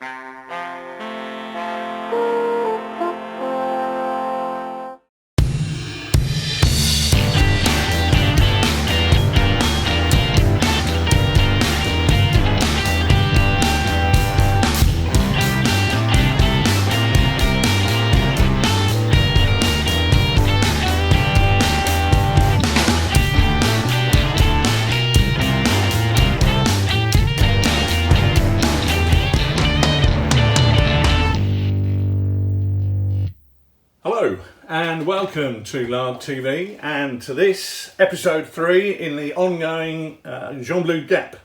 Hello and welcome to Lard TV and to this episode 3 in the ongoing Gembloux Gap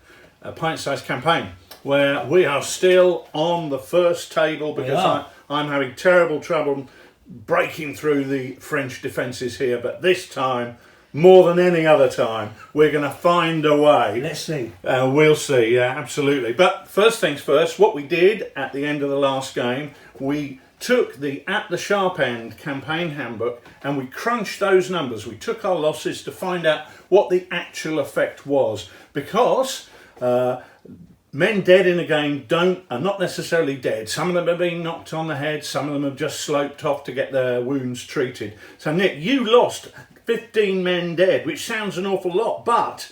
pint-sized campaign, where we are still on the first table because I'm having terrible trouble breaking through the French defences here, but this time, more than any other time, we're going to find a way. Let's see. We'll see, yeah, absolutely. But first things first, what we did at the end of the last game, we took the At the Sharp End campaign handbook and we crunched those numbers. We took our losses to find out what the actual effect was, because men dead in a game are not necessarily dead. Some of them are being knocked on the head, some of them have just sloped off to get their wounds treated. So Nick, you lost 15 men dead, which sounds an awful lot, but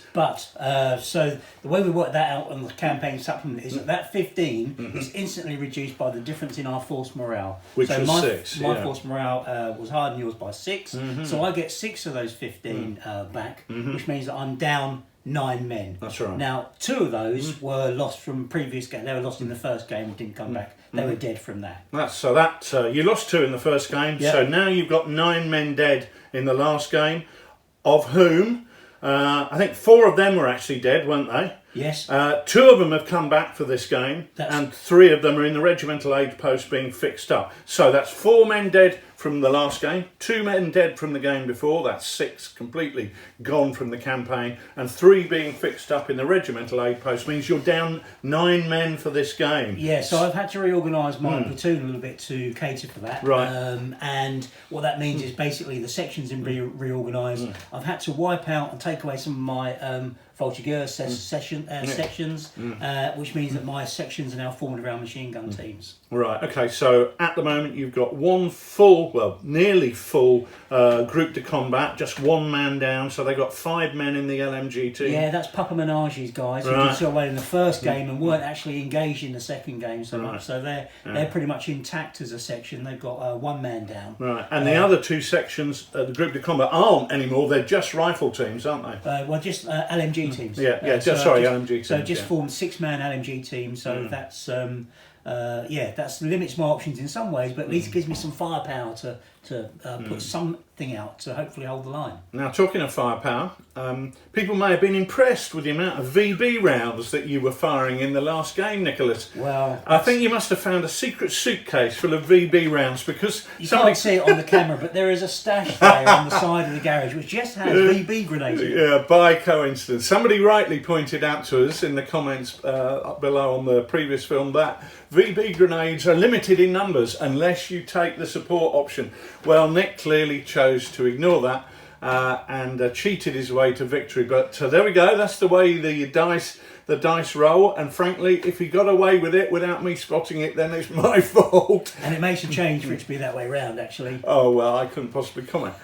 so the way we work that out on the campaign supplement is that 15 is instantly reduced by the difference in our force morale. Which so was my 6. My force morale was higher than yours by 6, so I get 6 of those 15 back, which means that I'm down 9 men. That's right. Now, 2 of those were lost from previous game. They were lost in the first game and didn't come back. They were dead from that. You lost 2 in the first game, Yep. So now you've got 9 men dead in the last game, of whom I think 4 of them were actually dead, weren't they? Yes. 2 of them have come back for this game, and 3 of them are in the regimental aid post being fixed up. So that's 4 men dead from the last game, 2 men dead from the game before, that's 6 completely gone from the campaign, and 3 being fixed up in the regimental aid post means you're down 9 men for this game. Yeah, so I've had to reorganise my platoon a little bit to cater for that. Right. And what that means is basically the sections have been reorganised. I've had to wipe out and take away some of my Voltigeur sections, which means that my sections are now formed around machine gun teams. Right, okay, so at the moment you've got one full, well, nearly full group to combat, just 1 man down, so they've got 5 men in the LMG team. Yeah, that's Papa Menage's guys who did so well in the first game and weren't actually engaged in the second game so much, so they're pretty much intact as a section. They've got 1 man down. Right, and the other 2 sections, the group to combat, aren't anymore, they're just rifle teams, aren't they? Well, just LMG teams. LMG teams. So just formed 6-man LMG team, so that's that limits my options in some ways, but at least gives me some firepower to put something out to hopefully hold the line. Now, talking of firepower, people may have been impressed with the amount of VB rounds that you were firing in the last game, Nicholas. Well, I think you must have found a secret suitcase full of VB rounds, because you can't see it on the camera, but there is a stash there on the side of the garage which just has VB grenades in it. Yeah, by coincidence. Somebody rightly pointed out to us in the comments up below on the previous film that VB grenades are limited in numbers unless you take the support option. Well, Nick clearly chose to ignore that and cheated his way to victory. But there we go. That's the way the dice roll. And frankly, if he got away with it without me spotting it, then it's my fault. And it makes a change for it to be that way round, actually. Oh well, I couldn't possibly comment.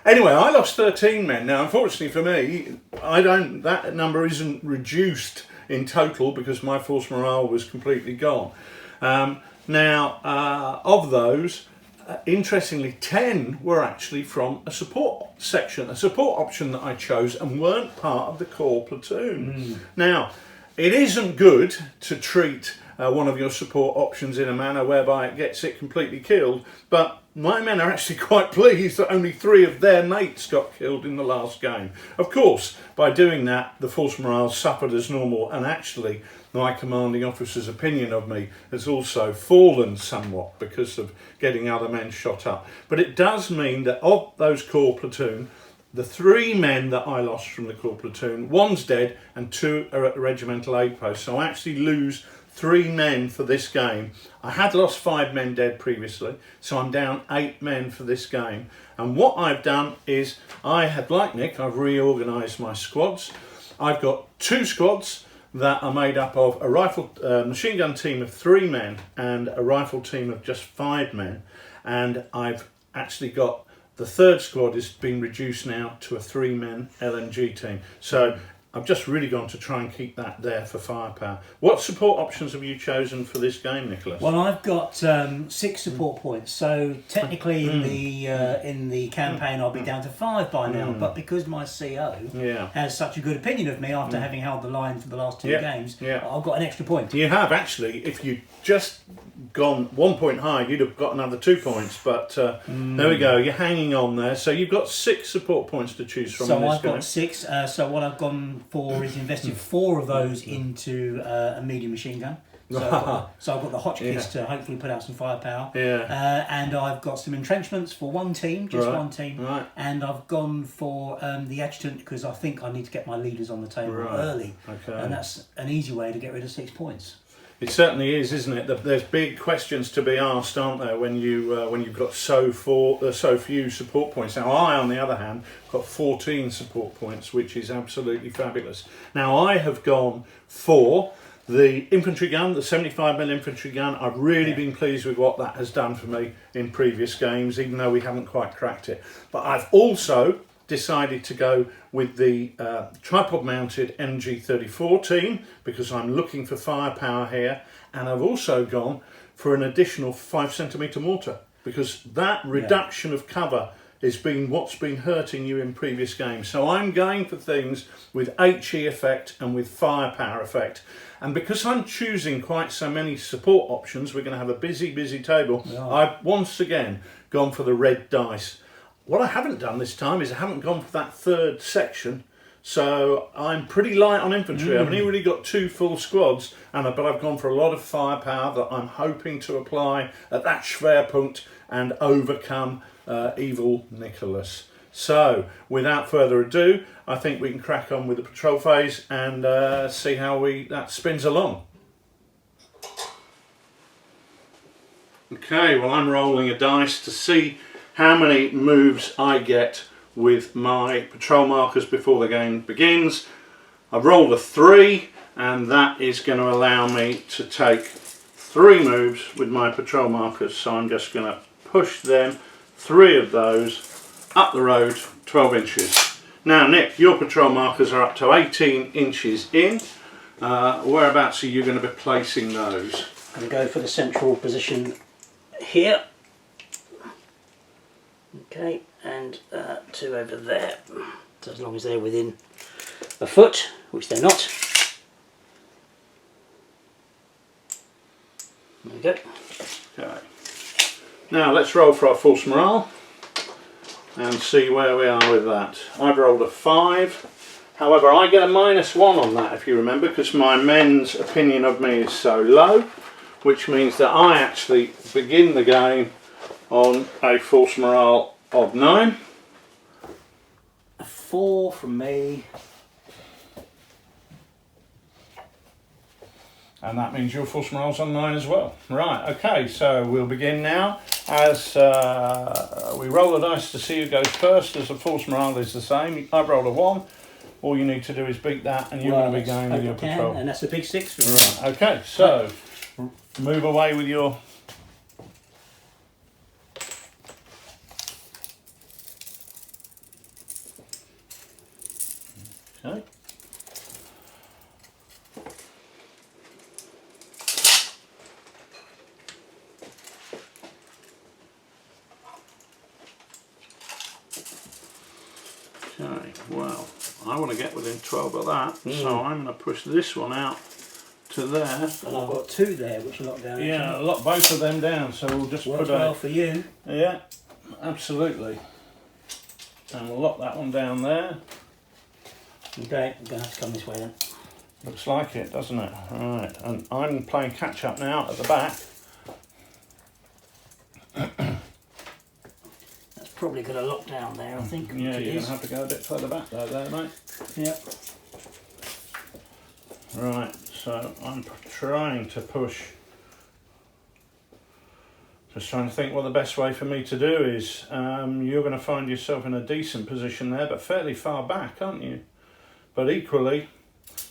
Anyway, I lost 13 men. Now, unfortunately for me, that number isn't reduced in total because my force morale was completely gone. Of those, interestingly, 10 were actually from a support section, a support option that I chose, and weren't part of the core platoon. Now, it isn't good to treat one of your support options in a manner whereby it gets it completely killed, but my men are actually quite pleased that only 3 of their mates got killed in the last game. Of course, by doing that, the force morale suffered as normal, and actually my commanding officer's opinion of me has also fallen somewhat because of getting other men shot up. But it does mean that of those core platoon, the 3 men that I lost from the core platoon, 1's dead and 2 are at the regimental aid post. So I actually lose 3 men for this game. I had lost 5 men dead previously, so I'm down 8 men for this game. And what I've done is, like Nick, I've reorganised my squads. I've got 2 squads that are made up of a rifle machine gun team of 3 men and a rifle team of just 5 men, and I've actually got the third squad is being reduced now to a 3-man LNG team. So I've just really gone to try and keep that there for firepower. What support options have you chosen for this game, Nicholas? Well, I've got 6 support points, so technically in the campaign I'll be down to 5 by now. But because my CO has such a good opinion of me after having held the line for the last 2 games, I've got an extra point. You have actually. If you just gone 1 point higher, you'd have got another 2 points. But there we go. You're hanging on there. So you've got 6 support points to choose from. So in this I've got 6. So what I've gone for is invested 4 of those into a medium machine gun. So I've got the Hotchkiss to hopefully put out some firepower. And I've got some entrenchments for one team, just one team. And I've gone for the adjutant because I think I need to get my leaders on the table early. And that's an easy way to get rid of 6 points. It certainly is, isn't it? There's big questions to be asked, aren't there, when you've got so few support points. Now, I, on the other hand, got 14 support points, which is absolutely fabulous. Now, I have gone for the infantry gun, the 75mm infantry gun. I've really been pleased with what that has done for me in previous games, even though we haven't quite cracked it. But I've also decided to go with the tripod mounted MG34 team because I'm looking for firepower here, and I've also gone for an additional 5cm mortar because that reduction of cover has been what's been hurting you in previous games. So I'm going for things with HE effect and with firepower effect, and because I'm choosing quite so many support options, we're going to have a busy table. I've once again gone for the red dice. What I haven't done this time is I haven't gone for that third section, so I'm pretty light on infantry. I've only really got 2 full squads, but I've gone for a lot of firepower that I'm hoping to apply at that Schwerpunkt and overcome evil Nicholas. So, without further ado, I think we can crack on with the patrol phase and see how that spins along. Okay, well, I'm rolling a dice to see how many moves I get with my patrol markers before the game begins. I've rolled a 3, and that is going to allow me to take 3 moves with my patrol markers. So I'm just going to push them, 3 of those, up the road 12 inches. Now, Nick, your patrol markers are up to 18 inches in. Whereabouts are you going to be placing those? I'm going to go for the central position here. Okay, and 2 over there. So as long as they're within a foot, which they're not. There we go. Okay. Now let's roll for our false morale and see where we are with that. I've rolled a 5. However, I get a -1 on that, if you remember, because my men's opinion of me is so low, which means that I actually begin the game on a false morale of 9. A 4 from me. And that means your false morale's on 9 as well. Right, okay, so we'll begin now. As we roll the dice to see who goes first, as a false morale is the same. I've rolled a 1. All you need to do is beat that, and you're going to be going with your patrol. And that's a big 6 for me. Right, okay, so move away with your... Okay. Okay, well, I want to get within 12 of that, so I'm going to push this one out to there. And I've got 2 there, which are locked down. Yeah, lock both of them down, so we'll just Works put well for you. Yeah, absolutely. And we'll lock that one down there. Okay, I'm going to have to come this way then. Looks like it, doesn't it? Right, and I'm playing catch up now at the back. That's probably going to lock down there, I think. Yeah, you're going to have to go a bit further back there, mate. Yep. Right, so I'm trying to push. Just trying to think what the best way for me to do is. You're going to find yourself in a decent position there, but fairly far back, aren't you? But equally,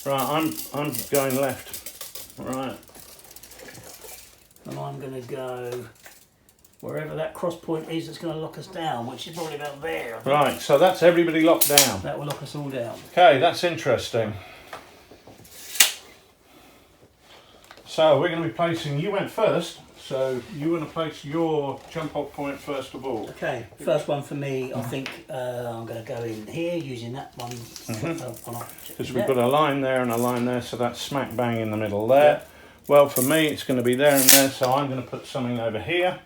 Right, I'm going left. Right. And I'm going to go wherever that cross point is that's going to lock us down, which is probably about there. I think. Right, so that's everybody locked down. That will lock us all down. Okay, that's interesting. So we're going to be placing, you went first, so you want to place your jump off point first of all. Okay, first one for me, I think I'm going to go in here using that one. Because we've got a line there and a line there, so that's smack bang in the middle there. Yeah. Well, for me it's going to be there and there, so I'm going to put something over here.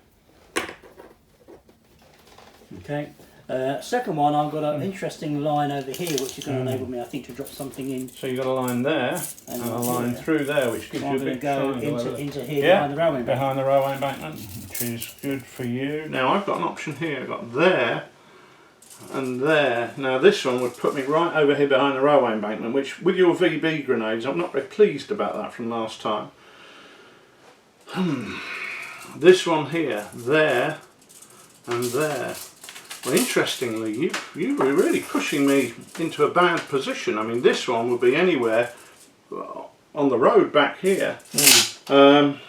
Okay. Second one, I've got an interesting line over here, which is going to enable me, I think, to drop something in. So you've got a line there and a line through there, which gives you a big triangle. Into here, behind the railway embankment. Behind the railway embankment, which is good for you. Now I've got an option here. I've got there and there. Now this one would put me right over here behind the railway embankment, which with your VB grenades, I'm not very pleased about that from last time. This one here, there and there. Well, interestingly, you were really pushing me into a bad position. I mean, this one would be anywhere on the road back here. So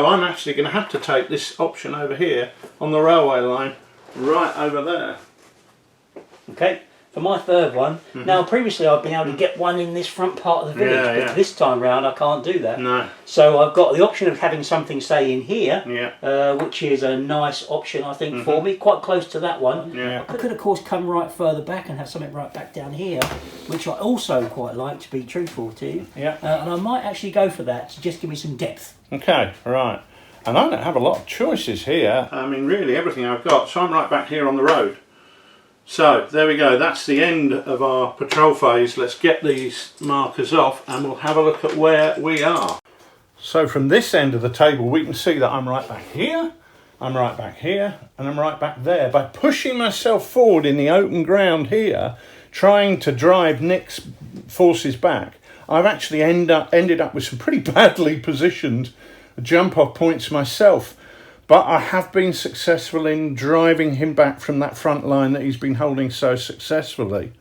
I'm actually going to have to take this option over here on the railway line right over there. Okay, for my third one, now previously I've been able to get one in this front part of the village, but this time round I can't do that. No. So I've got the option of having something, say, in here, which is a nice option, I think, for me, quite close to that one. Yeah. I could, of course, come right further back and have something right back down here, which I also quite like, to be truthful to you. Yeah. And I might actually go for that to just give me some depth. Okay, right. And I don't have a lot of choices here. I mean, really, everything I've got. So I'm right back here on the road. So there we go, that's the end of our patrol phase. Let's get these markers off and we'll have a look at where we are. So from this end of the table we can see that I'm right back here, I'm right back here, and I'm right back there. By pushing myself forward in the open ground here, trying to drive Nick's forces back, I've actually ended up with some pretty badly positioned jump off points myself. But I have been successful in driving him back from that front line that he's been holding so successfully.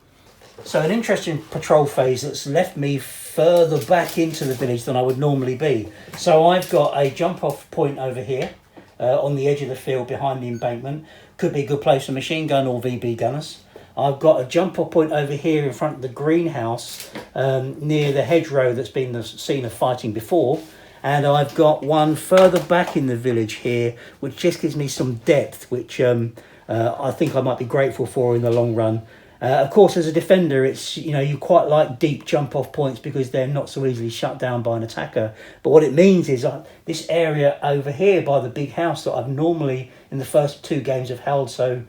So an interesting patrol phase that's left me further back into the village than I would normally be. So I've got a jump off point over here on the edge of the field behind the embankment. Could be a good place for machine gun or VB gunners. I've got a jump off point over here in front of the greenhouse near the hedgerow that's been the scene of fighting before. And I've got one further back in the village here, which just gives me some depth, which I think I might be grateful for in the long run. Of course, as a defender, it's you quite like deep jump-off points because they're not so easily shut down by an attacker. But what it means is this area over here by the big house that I've normally, in the first two games, have held so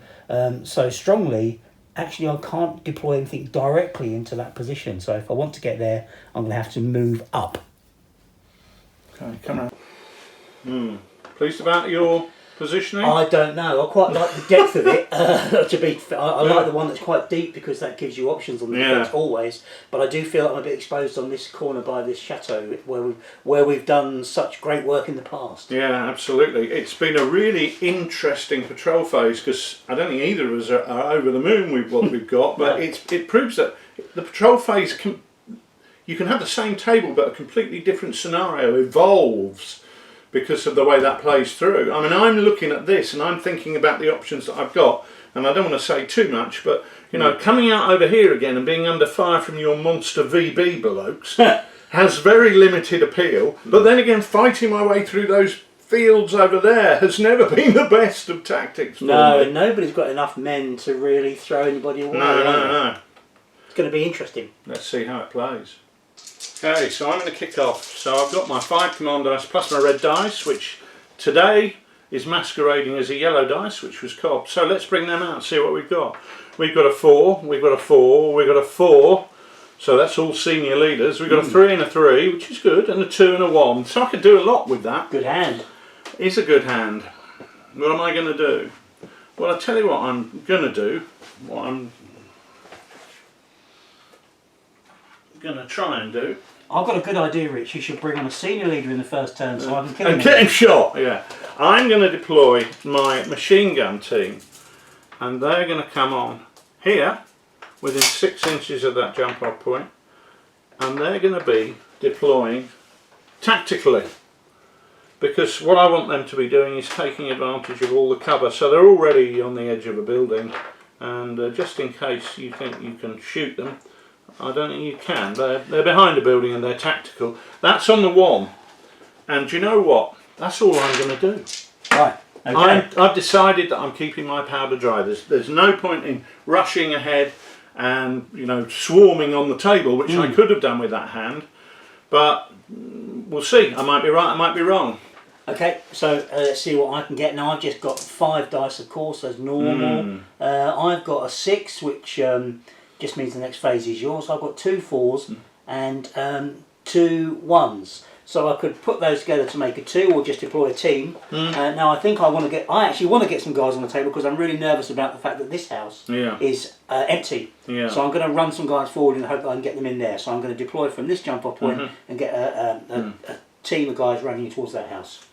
strongly, actually I can't deploy anything directly into that position. So if I want to get there, I'm going to have to move up. Okay, come on. Pleased about your positioning? I don't know. I quite like the depth of it. I like the one that's quite deep because that gives you options on the defence always. But I do feel I'm a bit exposed on this corner by this chateau where we've done such great work in the past. Yeah, absolutely. It's been a really interesting patrol phase because I don't think either of us are over the moon with what we've got. But it proves that the patrol phase you can have the same table but a completely different scenario evolves because of the way that plays through. I mean, I'm looking at this and I'm thinking about the options that I've got, and I don't want to say too much, but coming out over here again and being under fire from your monster VB blokes has very limited appeal, but then again fighting my way through those fields over there has never been the best of tactics for me. And nobody's got enough men to really throw anybody away. No. It's going to be interesting. Let's see how it plays. Okay, so I'm going to kick off. So I've got my 5 command dice plus my red dice, which today is masquerading as a yellow dice, which was cobbed. So let's bring them out and see what we've got. We've got a 4, we've got a 4, we've got a 4. So that's all senior leaders. We've got a 3 and a 3, which is good, and a 2 and a 1. So I could do a lot with that. Good hand. It's a good hand. What am I going to do? Well, I'll tell you what I'm going to do. What I'm going to try and do. I've got a good idea, Rich. You should bring on a senior leader in the first turn so I can kill him. And get him shot, yeah. I'm going to deploy my machine gun team, and they're going to come on here within 6 inches of that jump off point, and they're going to be deploying tactically, because what I want them to be doing is taking advantage of all the cover. So they're already on the edge of a building, and just in case you think you can shoot them, I don't think you can. They're behind a building and they're tactical. That's on the 1, and do you know what? That's all I'm going to do. Right. Okay. I've decided that I'm keeping my powder dry. There's no point in rushing ahead and, you know, swarming on the table, which I could have done with that hand, but we'll see. I might be right, I might be wrong. Okay, so let's see what I can get now. I've just got 5 dice, of course, as normal. I've got a 6, which just means the next phase is yours. I've got 2 4s and 2 1s. So I could put those together to make a 2, or just deploy a team. Now I think I actually want to get some guys on the table, because I'm really nervous about the fact that this house is empty. So I'm going to run some guys forward and hope that I can get them in there. So I'm going to deploy from this jump off point and get a team of guys running towards that house.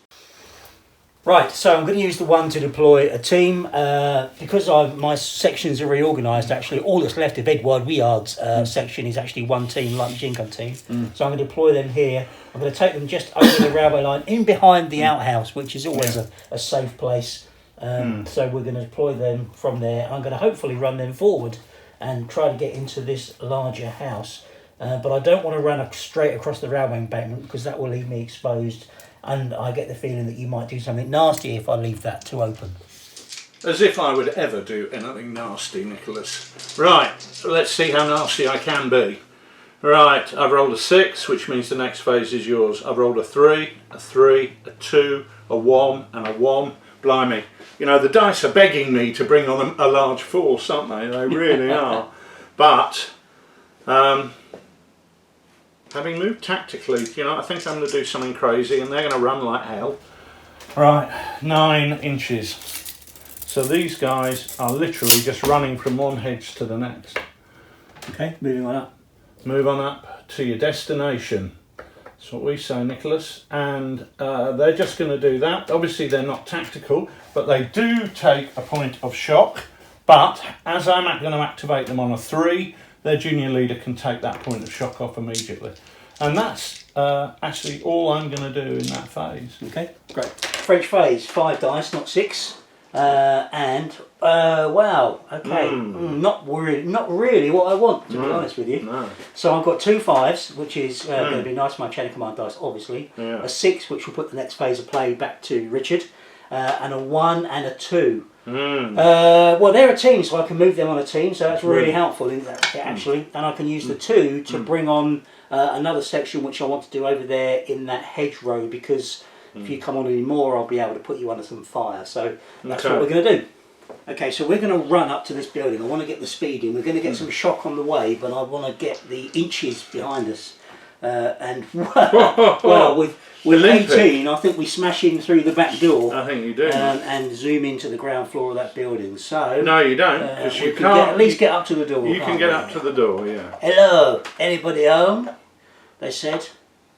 Right, so I'm going to use the 1 to deploy a team. Because my sections are reorganised, actually, all that's left of Edward Weard's section is actually 1 team, light machine gun team. So I'm going to deploy them here. I'm going to take them just over the railway line, in behind the outhouse, which is always a safe place. So we're going to deploy them from there. I'm going to hopefully run them forward and try to get into this larger house. But I don't want to run straight across the railway embankment, because that will leave me exposed. And I get the feeling that you might do something nasty if I leave that too open. As if I would ever do anything nasty, Nicholas. Right, so let's see how nasty I can be. Right, I've rolled a 6, which means the next phase is yours. I've rolled a 3, a 3, a 2, a 1 and a 1. Blimey. You know, the dice are begging me to bring on a large force, aren't they? They really are. But having moved tactically, you know, I think I'm going to do something crazy, and they're going to run like hell. Right, 9 inches. So these guys are literally just running from one hedge to the next. Okay, moving on up. Move on up to your destination. That's what we say, Nicholas. And they're just going to do that. Obviously, they're not tactical, but they do take a point of shock. But as I'm going to activate them on a 3, their junior leader can take that point of shock off immediately. And that's actually all I'm going to do in that phase. Okay, great. French phase, 5 dice, not 6. Wow, okay, not really what I want, to be honest with you. No. So I've got 2 5s, which is going to be nice for my chain of command dice, obviously. Yeah. A 6, which will put the next phase of play back to Richard. And a 1 and a 2. Well, they're a team, so I can move them on a team, so that's really helpful, actually. And I can use the 2 to bring on another section, which I want to do over there in that hedgerow, because if you come on any more, I'll be able to put you under some fire. So that's what we're going to do. Okay, so we're going to run up to this building. I want to get the speed in. We're going to get some shock on the way, but I want to get the inches behind us. And well, with 18, I think we smash in through the back door. I think you do. And zoom into the ground floor of that building. So no, you don't, because you can't. At least get up to the door. You can get up to the door, yeah. Hello, anybody home? They said.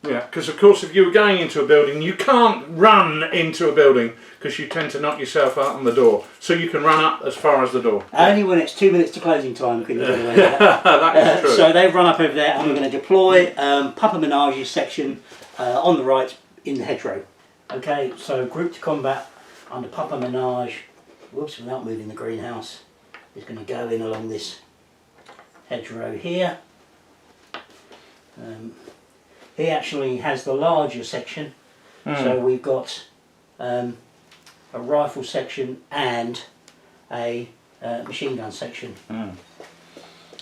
Yeah, because of course if you were going into a building, you can't run into a building, because you tend to knock yourself out on the door. So you can run up as far as the door. Only when it's 2 minutes to closing time can you get away with that. That is true. So they've run up over there, and we're going to deploy Papa Menage's section on the right in the hedgerow. Okay, so group to combat under Papa Menage. Whoops, without moving the greenhouse. Is going to go in along this hedgerow here. He actually has the larger section, so we've got a rifle section and a machine gun section. And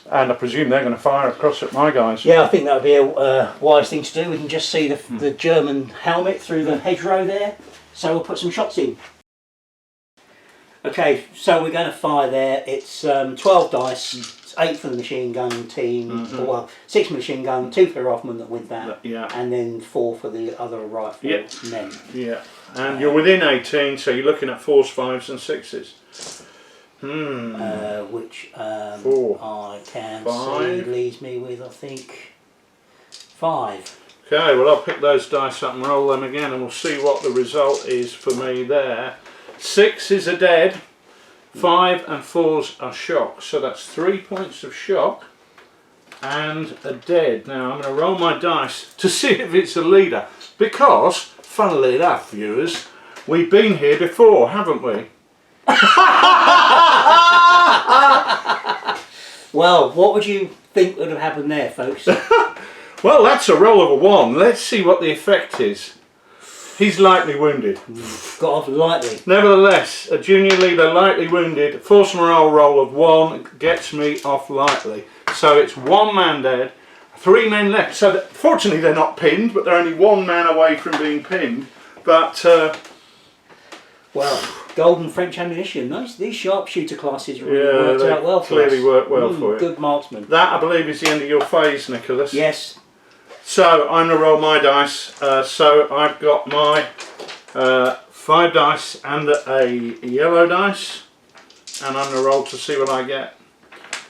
I presume they're going to fire across at my guys. Yeah, I think that would be a wise thing to do. We can just see the German helmet through the hedgerow there, so we'll put some shots in. Okay, so we're going to fire there. It's 12 dice. 8 for the machine gun team, well, 6 machine gun, 2 for the riflemen with that, and then 4 for the other rifle men. Yeah, and you're within 18, so you're looking at 4s, 5s and 6s. Which 4, I can 5. see leaves me with, I think, 5. Okay, well I'll pick those dice up and roll them again, and we'll see what the result is for me there. 6s are dead. 5 and 4s are shock, so that's 3 points of shock, and a dead. Now I'm going to roll my dice to see if it's a leader, because, funnily enough, viewers, we've been here before, haven't we? Well, what would you think would have happened there, folks? Well, that's a roll of a 1. Let's see what the effect is. He's lightly wounded. Got off lightly. Nevertheless, a junior leader lightly wounded, force morale roll of 1 gets me off lightly. So it's 1 man dead, 3 men left. So that, fortunately they're not pinned, but they're only 1 man away from being pinned. But well, golden French ammunition. These sharpshooter classes really worked out well for us. Clearly worked well for you. Good marksman. That, I believe, is the end of your phase, Nicholas. Yes. So I'm going to roll my dice. So I've got my 5 dice and a yellow dice, and I'm going to roll to see what I get.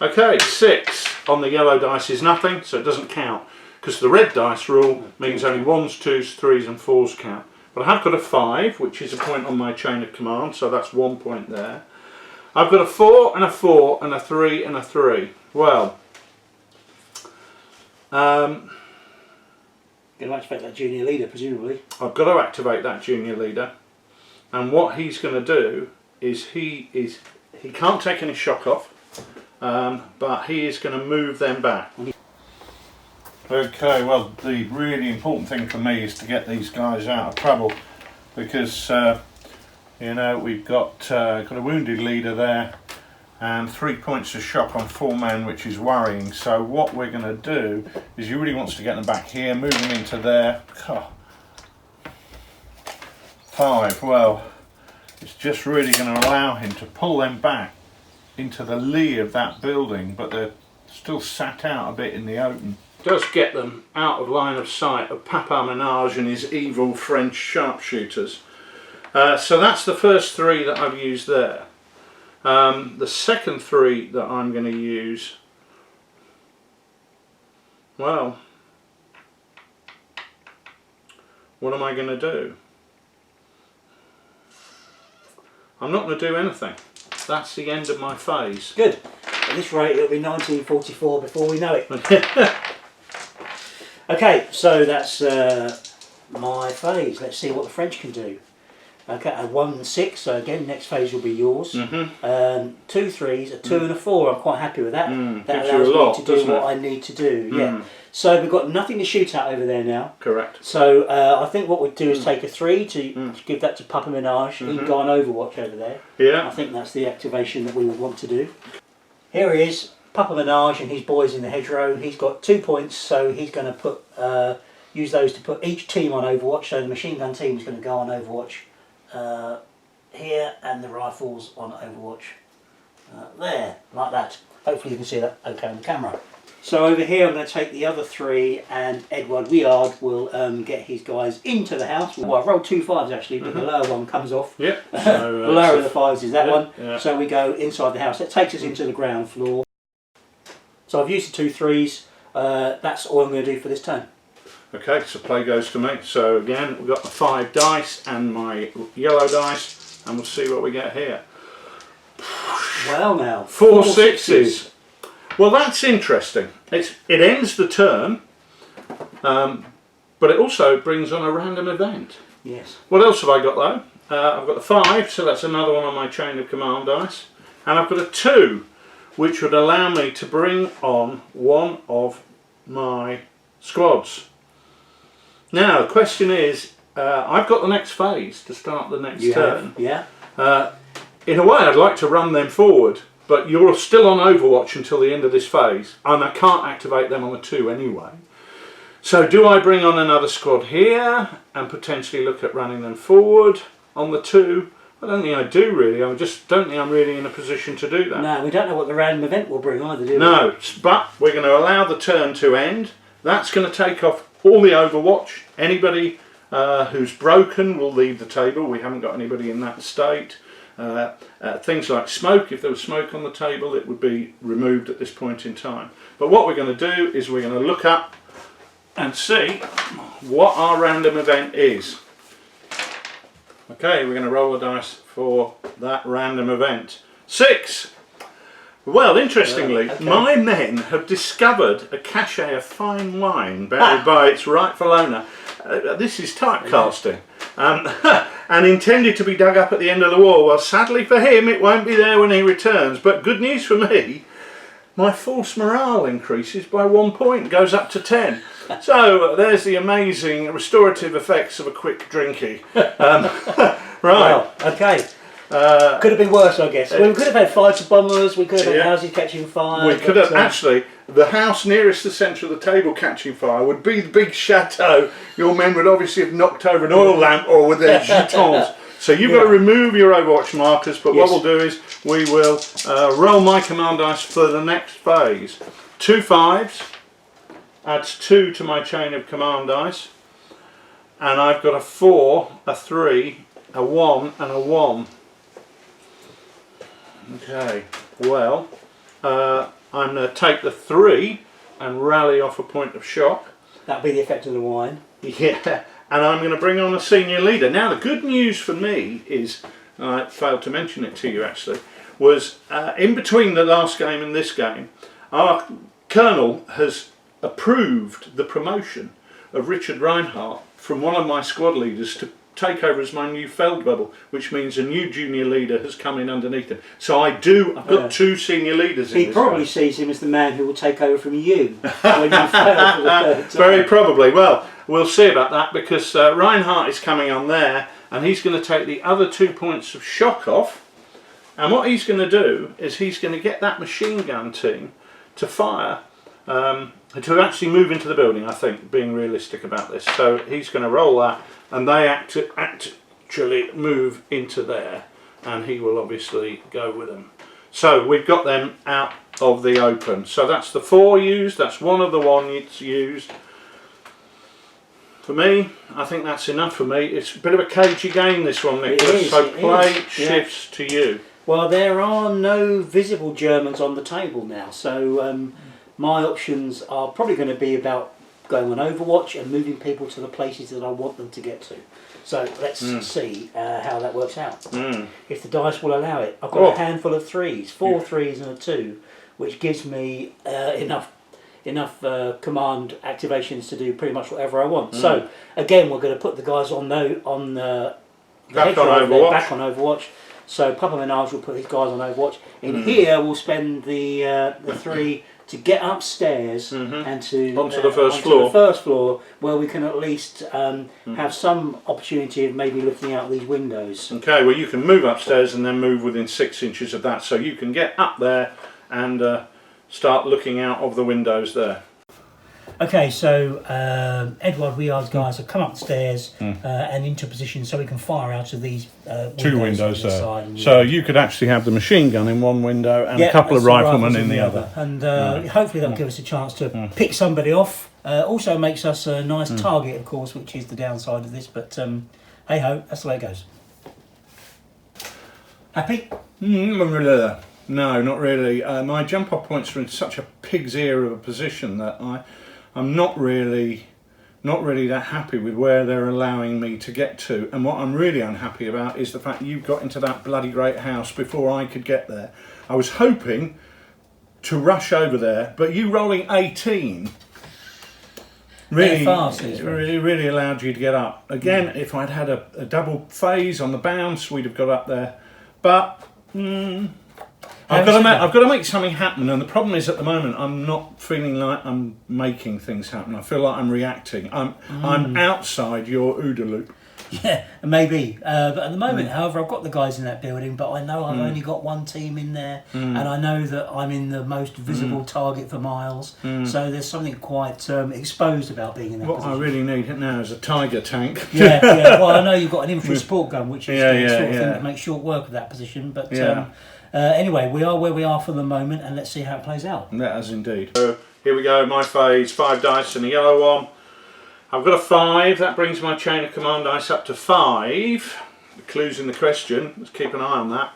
Okay, 6 on the yellow dice is nothing, so it doesn't count, because the red dice rule means only 1s, 2s, 3s and 4s count. But I have got a 5, which is a point on my chain of command, so that's 1 point there. I've got a 4 and a 4 and a 3 and a 3. Well, You're going to activate that junior leader, presumably. I've got to activate that junior leader, and what he's going to do is he can't take any shock off, but he is going to move them back. Okay, well, the really important thing for me is to get these guys out of trouble, because you know, we've got a wounded leader there and 3 points of shock on 4 men, which is worrying. So what we're going to do is, he really wants to get them back here, move them into there. 5, well, it's just really going to allow him to pull them back into the lee of that building, but they're still sat out a bit in the open. Does get them out of line of sight of Papa Menage and his evil French sharpshooters. So that's the first 3 that I've used there. The second 3 that I'm going to use, well, what am I going to do? I'm not going to do anything. That's the end of my phase. Good. At this rate, it'll be 1944 before we know it. Okay, so that's my phase. Let's see what the French can do. Okay, a 1 and 6, so again, next phase will be yours. 2 3s, a 2 and a 4. I'm quite happy with that. That allows me to do what I need to do. Yeah. So we've got nothing to shoot at over there now. Correct. So I think what we'd do is take a 3 to give that to Papa Menage. He'd go on Overwatch over there. Yeah. I think that's the activation that we would want to do. Here he is, Papa Menage and his boys in the hedgerow. He's got 2 points, so he's going to put use those to put each team on Overwatch. So the machine gun team is going to go on Overwatch here, and the rifles on Overwatch there, like that. Hopefully you can see that okay on the camera. So over here I'm going to take the other 3, and Edward Weard will get his guys into the house. Well, I've rolled 2 5s actually, but the lower one comes off. Yeah. So, the lower of the 5s is that one. Yeah. So we go inside the house. That takes us into the ground floor. So I've used the 2 3s. That's all I'm going to do for this turn. Okay, so play goes to me. So again, we've got the 5 dice and my yellow dice, and we'll see what we get here. Well now, 4 6s. Well, that's interesting. It ends the turn, but it also brings on a random event. Yes. What else have I got though? I've got the 5, so that's another one on my chain of command dice, and I've got a 2, which would allow me to bring on one of my squads. Now the question is, I've got the next phase to start the next turn. Yeah. In a way, I'd like to run them forward, but you're still on Overwatch until the end of this phase, and I can't activate them on the 2 anyway. So do I bring on another squad here and potentially look at running them forward on the 2? I don't think I do really. I just don't think I'm really in a position to do that. No, we don't know what the random event will bring either, do we? No, but we're going to allow the turn to end. That's going to take off all the Overwatch. Anybody who's broken will leave the table. We haven't got anybody in that state. Things like smoke, if there was smoke on the table, it would be removed at this point in time. But what we're going to do is we're going to look up and see what our random event is. Okay, we're going to roll the dice for that random event. 6! Well, interestingly, Okay. my men have discovered a cache of fine wine buried by its rightful owner. This is typecasting. And intended to be dug up at the end of the war. Well, sadly for him, it won't be there when he returns. But good news for me, my force morale increases by 1 point, goes up to 10. So there's the amazing restorative effects of a quick drinky. Right. Well, okay. Could have been worse, I guess. We could have had fighter bombers, we could have had houses catching fire. We could have, actually, the house nearest the centre of the table catching fire would be the big chateau. Your men would obviously have knocked over an oil lamp or with their jetons. So you've got to remove your Overwatch markers, but what we'll do is we will roll my command dice for the next phase. 2 5s, adds 2 to my chain of command dice, and I've got a 4, a 3, a 1 and a 1. Okay, well, I'm going to take the 3 and rally off a point of shock. That'll be the effect of the wine. Yeah, and I'm going to bring on a senior leader. Now, the good news for me is, I failed to mention it to you actually, was in between the last game and this game, our colonel has approved the promotion of Richard Reinhardt from one of my squad leaders to take over as my new Feldwebel, which means a new junior leader has come in underneath him. So I've got 2 senior leaders in this. He probably sees him as the man who will take over from you when you fail for the third time. Very probably. Well, we'll see about that, because Reinhardt is coming on there and he's going to take the other 2 points of shock off, and what he's going to do is he's going to get that machine gun team to fire, to actually move into the building, I think, being realistic about this. So he's going to roll that, and they actually move into there, and he will obviously go with them. So we've got them out of the open. So that's the 4 used, that's 1 of the 1s used. For me, I think that's enough for me. It's a bit of a cagey game, this one, Nicholas. So play shifts to you. Well, there are no visible Germans on the table now, so my options are probably going to be about going on Overwatch and moving people to the places that I want them to get to. So let's see how that works out. If the dice will allow it. I've got a handful of 3s, 4 3s and a 2, which gives me enough command activations to do pretty much whatever I want. So again, we're going to put the guys back on Overwatch. So Papa Menage will put his guys on Overwatch. In here, we'll spend the 3 to get upstairs and to onto the first floor, where we can at least have some opportunity of maybe looking out these windows. Okay, well, you can move upstairs and then move within 6 inches of that, so you can get up there and start looking out of the windows there. Okay, so Edward Weir's guys have come upstairs and into position so we can fire out of these 2 windows there. So you could actually have the machine gun in one window and a couple of riflemen in the other. And hopefully that'll give us a chance to pick somebody off. Also makes us a nice target, of course, which is the downside of this, but hey ho, that's the way it goes. Happy? No, not really. My jump off points are in such a pig's ear of a position that I'm not really that happy with where they're allowing me to get to. And what I'm really unhappy about is the fact you got into that bloody great house before I could get there. I was hoping to rush over there, but you rolling 18 really allowed you to get up. Again, if I'd had a double phase on the bounce, we'd have got up there. But I've got to make something happen, and the problem is at the moment I'm not feeling like I'm making things happen. I feel like I'm reacting. I'm outside your OODA loop. Yeah, maybe. But at the moment, however, I've got the guys in that building, but I know I've only got 1 team in there, and I know that I'm in the most visible target for miles. So there's something quite exposed about being in that position. What I really need now is a Tiger tank. Yeah. Well, I know you've got an infrared support gun, which is the sort of thing to make short work of that position. But anyway, we are where we are for the moment, and let's see how it plays out. That is indeed. So here we go, my phase, 5 dice and a yellow one. I've got a 5, that brings my chain of command dice up to 5. The clue's in the question, let's keep an eye on that.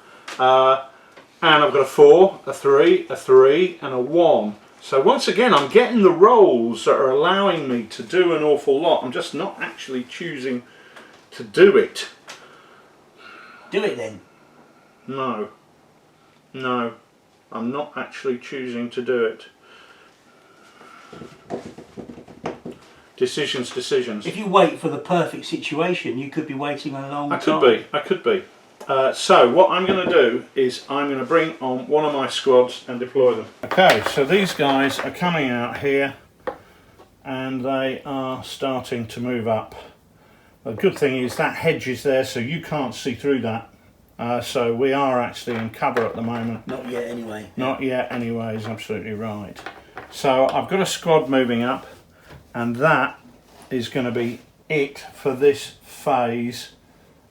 And I've got a 4, a 3, a 3 and a 1. So once again I'm getting the rolls that are allowing me to do an awful lot. I'm just not actually choosing to do it. Do it then. No. I'm not actually choosing to do it. Decisions. If you wait for the perfect situation, you could be waiting a long time. I could be. So what I'm going to do is I'm going to bring on one of my squads and deploy them. Okay, so these guys are coming out here and they are starting to move up. The good thing is that hedge is there, so you can't see through that. So we are actually in cover at the moment. Not yet anyway. Not yet anyway is absolutely right. So I've got a squad moving up, and that is going to be it for this phase.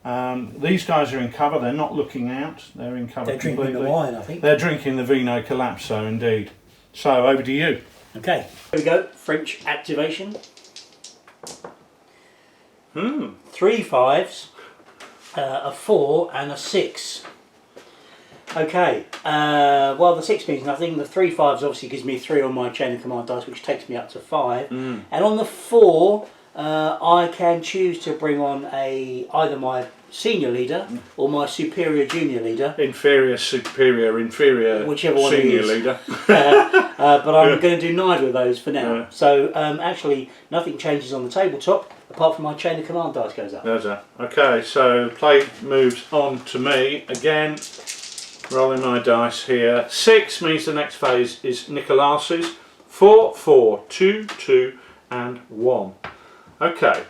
These guys are in cover, they're not looking out, they're in cover completely. They're drinking the wine, I think. They're drinking the Vino Collapso, indeed. So over to you. Okay, here we go, French activation. 3 5s, a 4 and a 6. Okay, well the 6 means nothing. The 3 5s obviously gives me 3 on my chain of command dice, which takes me up to 5. And on the 4, I can choose to bring on either my senior leader or my superior junior leader. Inferior, superior, inferior, whichever one senior it is. leader. But I'm going to do neither of those for now. Yeah. So actually nothing changes on the tabletop apart from my chain of command dice goes up. There's that. Okay, so play moves on to me again. Rolling my dice here. 6 means the next phase is Nicolas's. 4, 4, 2, 2 and 1. Okay.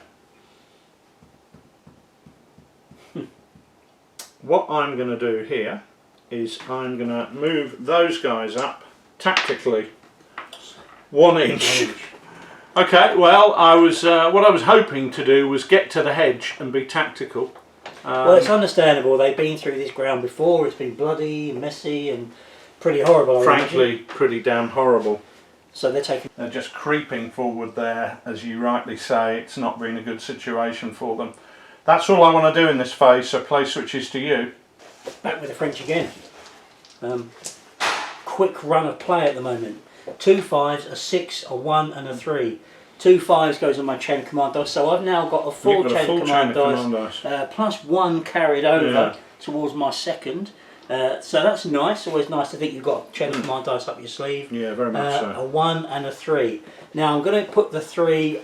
What I'm going to do here is I'm going to move those guys up tactically 1 inch. Okay, well, what I was hoping to do was get to the hedge and be tactical. Well, it's understandable. They've been through this ground before. It's been bloody, messy, and pretty horrible. Frankly, pretty damn horrible. So they're just creeping forward there, as you rightly say. It's not been a good situation for them. That's all I want to do in this phase. So play switches to you. Back with the French again. Quick run of play at the moment. 2 5s, a 6, a 1 and a 3. 2 5s goes on my chain of command dice, so I've now got a full chain of command dice, plus 1 carried over towards my second. So that's nice. Always nice to think you've got chain of command dice up your sleeve. Yeah, very much so. A 1 and a 3. Now I'm going to put the 3,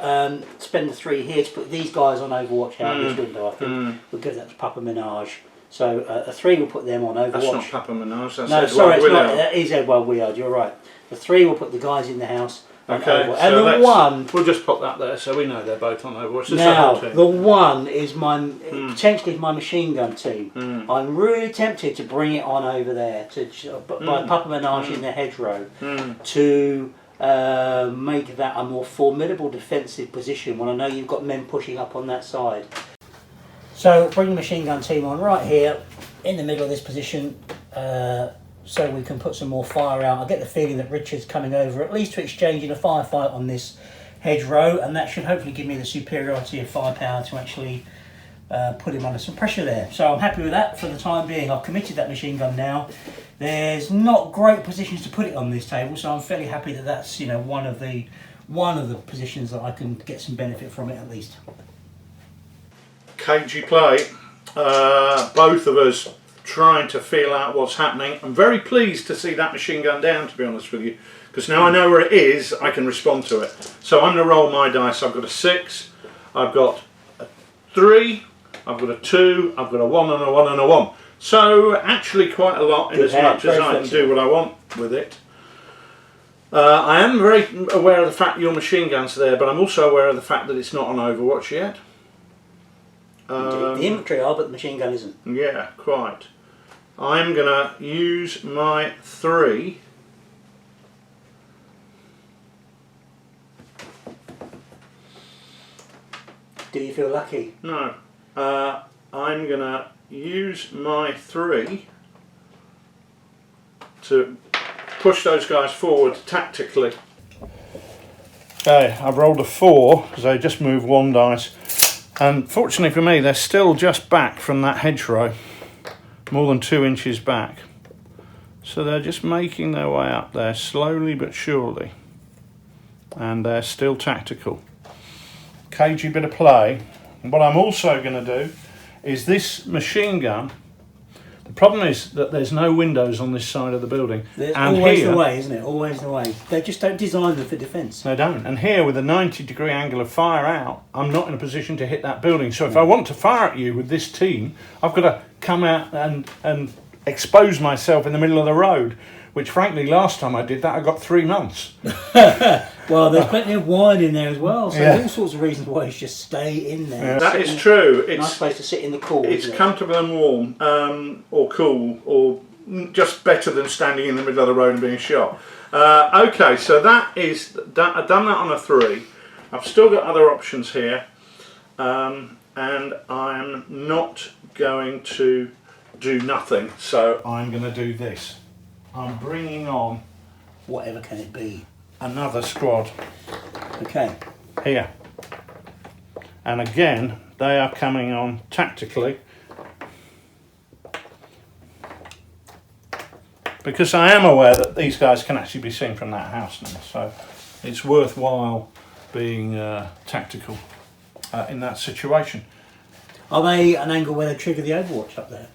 spend the 3 here to put these guys on Overwatch out this window. I think we'll give that to Papa Menage. So a 3 will put them on Overwatch. That's not Papa Menage. That's no, sorry, it's not. That is Edward Willard. You're right. The 3 will put the guys in the house. Okay, so and the 1, we'll just put that there so we know they're both on Overwatch. Now the 1 is my potentially my machine gun team. I'm really tempted to bring it on over there by Papa Menage in the hedgerow to make that a more formidable defensive position when I know you've got men pushing up on that side. So bring the machine gun team on right here in the middle of this position. So we can put some more fire out. I get the feeling that Richard's coming over at least to exchange in a firefight on this hedgerow, and that should hopefully give me the superiority of firepower to actually put him under some pressure there. So I'm happy with that for the time being. I've committed that machine gun now. There's not great positions to put it on this table, so I'm fairly happy that that's one of the positions that I can get some benefit from it at least. Cagey play. Both of us trying to feel out what's happening. I'm very pleased to see that machine gun down, to be honest with you, because now I know where it is, I can respond to it. So I'm going to roll my dice. I've got a 6, I've got a 3, I've got a 2, I've got a 1 and a 1 and a 1. So actually quite a lot in as much as I can do what I want with it. I am very aware of the fact your machine gun's there, but I'm also aware of the fact that it's not on Overwatch yet. The infantry are, but the machine gun isn't. Yeah, quite. I'm going to use my 3. Do you feel lucky? No. I'm going to use my 3 to push those guys forward tactically. Okay, I've rolled a 4 because I just moved 1 dice. And fortunately for me, they're still just back from that hedgerow, more than 2 inches back. So they're just making their way up there, slowly but surely. And they're still tactical. Cagey bit of play. And what I'm also going to do is this machine gun, the The problem is that there's no windows on this side of the building. There's and always here, the way, isn't it? Always the way. They just don't design them for defence. They don't. And here, with a 90-degree angle of fire out, I'm not in a position to hit that building. So if I want to fire at you with this team, I've got to come out and expose myself in the middle of the road, which frankly, last time I did that, I got 3 months. Well, there's plenty of wine in there as well, so there's all sorts of reasons why you should just stay in there. Yeah. That is true. It's nice place to sit in the cool. It's comfortable and warm, or cool, or just better than standing in the middle of the road and being shot. Okay, so that is I've done that on a 3. I've still got other options here, and I'm not going to do nothing. So I'm going to do this. I'm bringing on, whatever can it be, another squad. Okay. Here. And again, they are coming on tactically, because I am aware that these guys can actually be seen from that house now, so it's worthwhile being tactical in that situation. Are they an angle where they trigger the overwatch up there?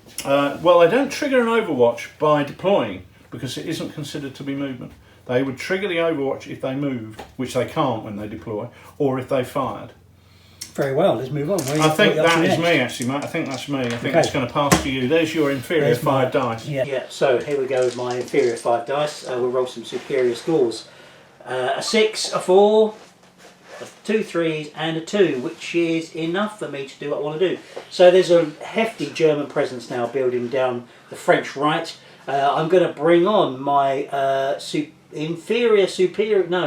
Well, they don't trigger an overwatch by deploying, because it isn't considered to be movement. They would trigger the overwatch if they moved, which they can't when they deploy, or if they fired. Very well, let's move on. I think that is me, actually, mate. I think that's me. I think it's going to pass to you. There's your inferior 5 dice. Yeah, so here we go with my inferior 5 dice. We'll roll some superior scores. A 6, a 4, 2 3s and a 2, which is enough for me to do what I want to do. So there's a hefty German presence now building down the French right. I'm going to bring on my inferior,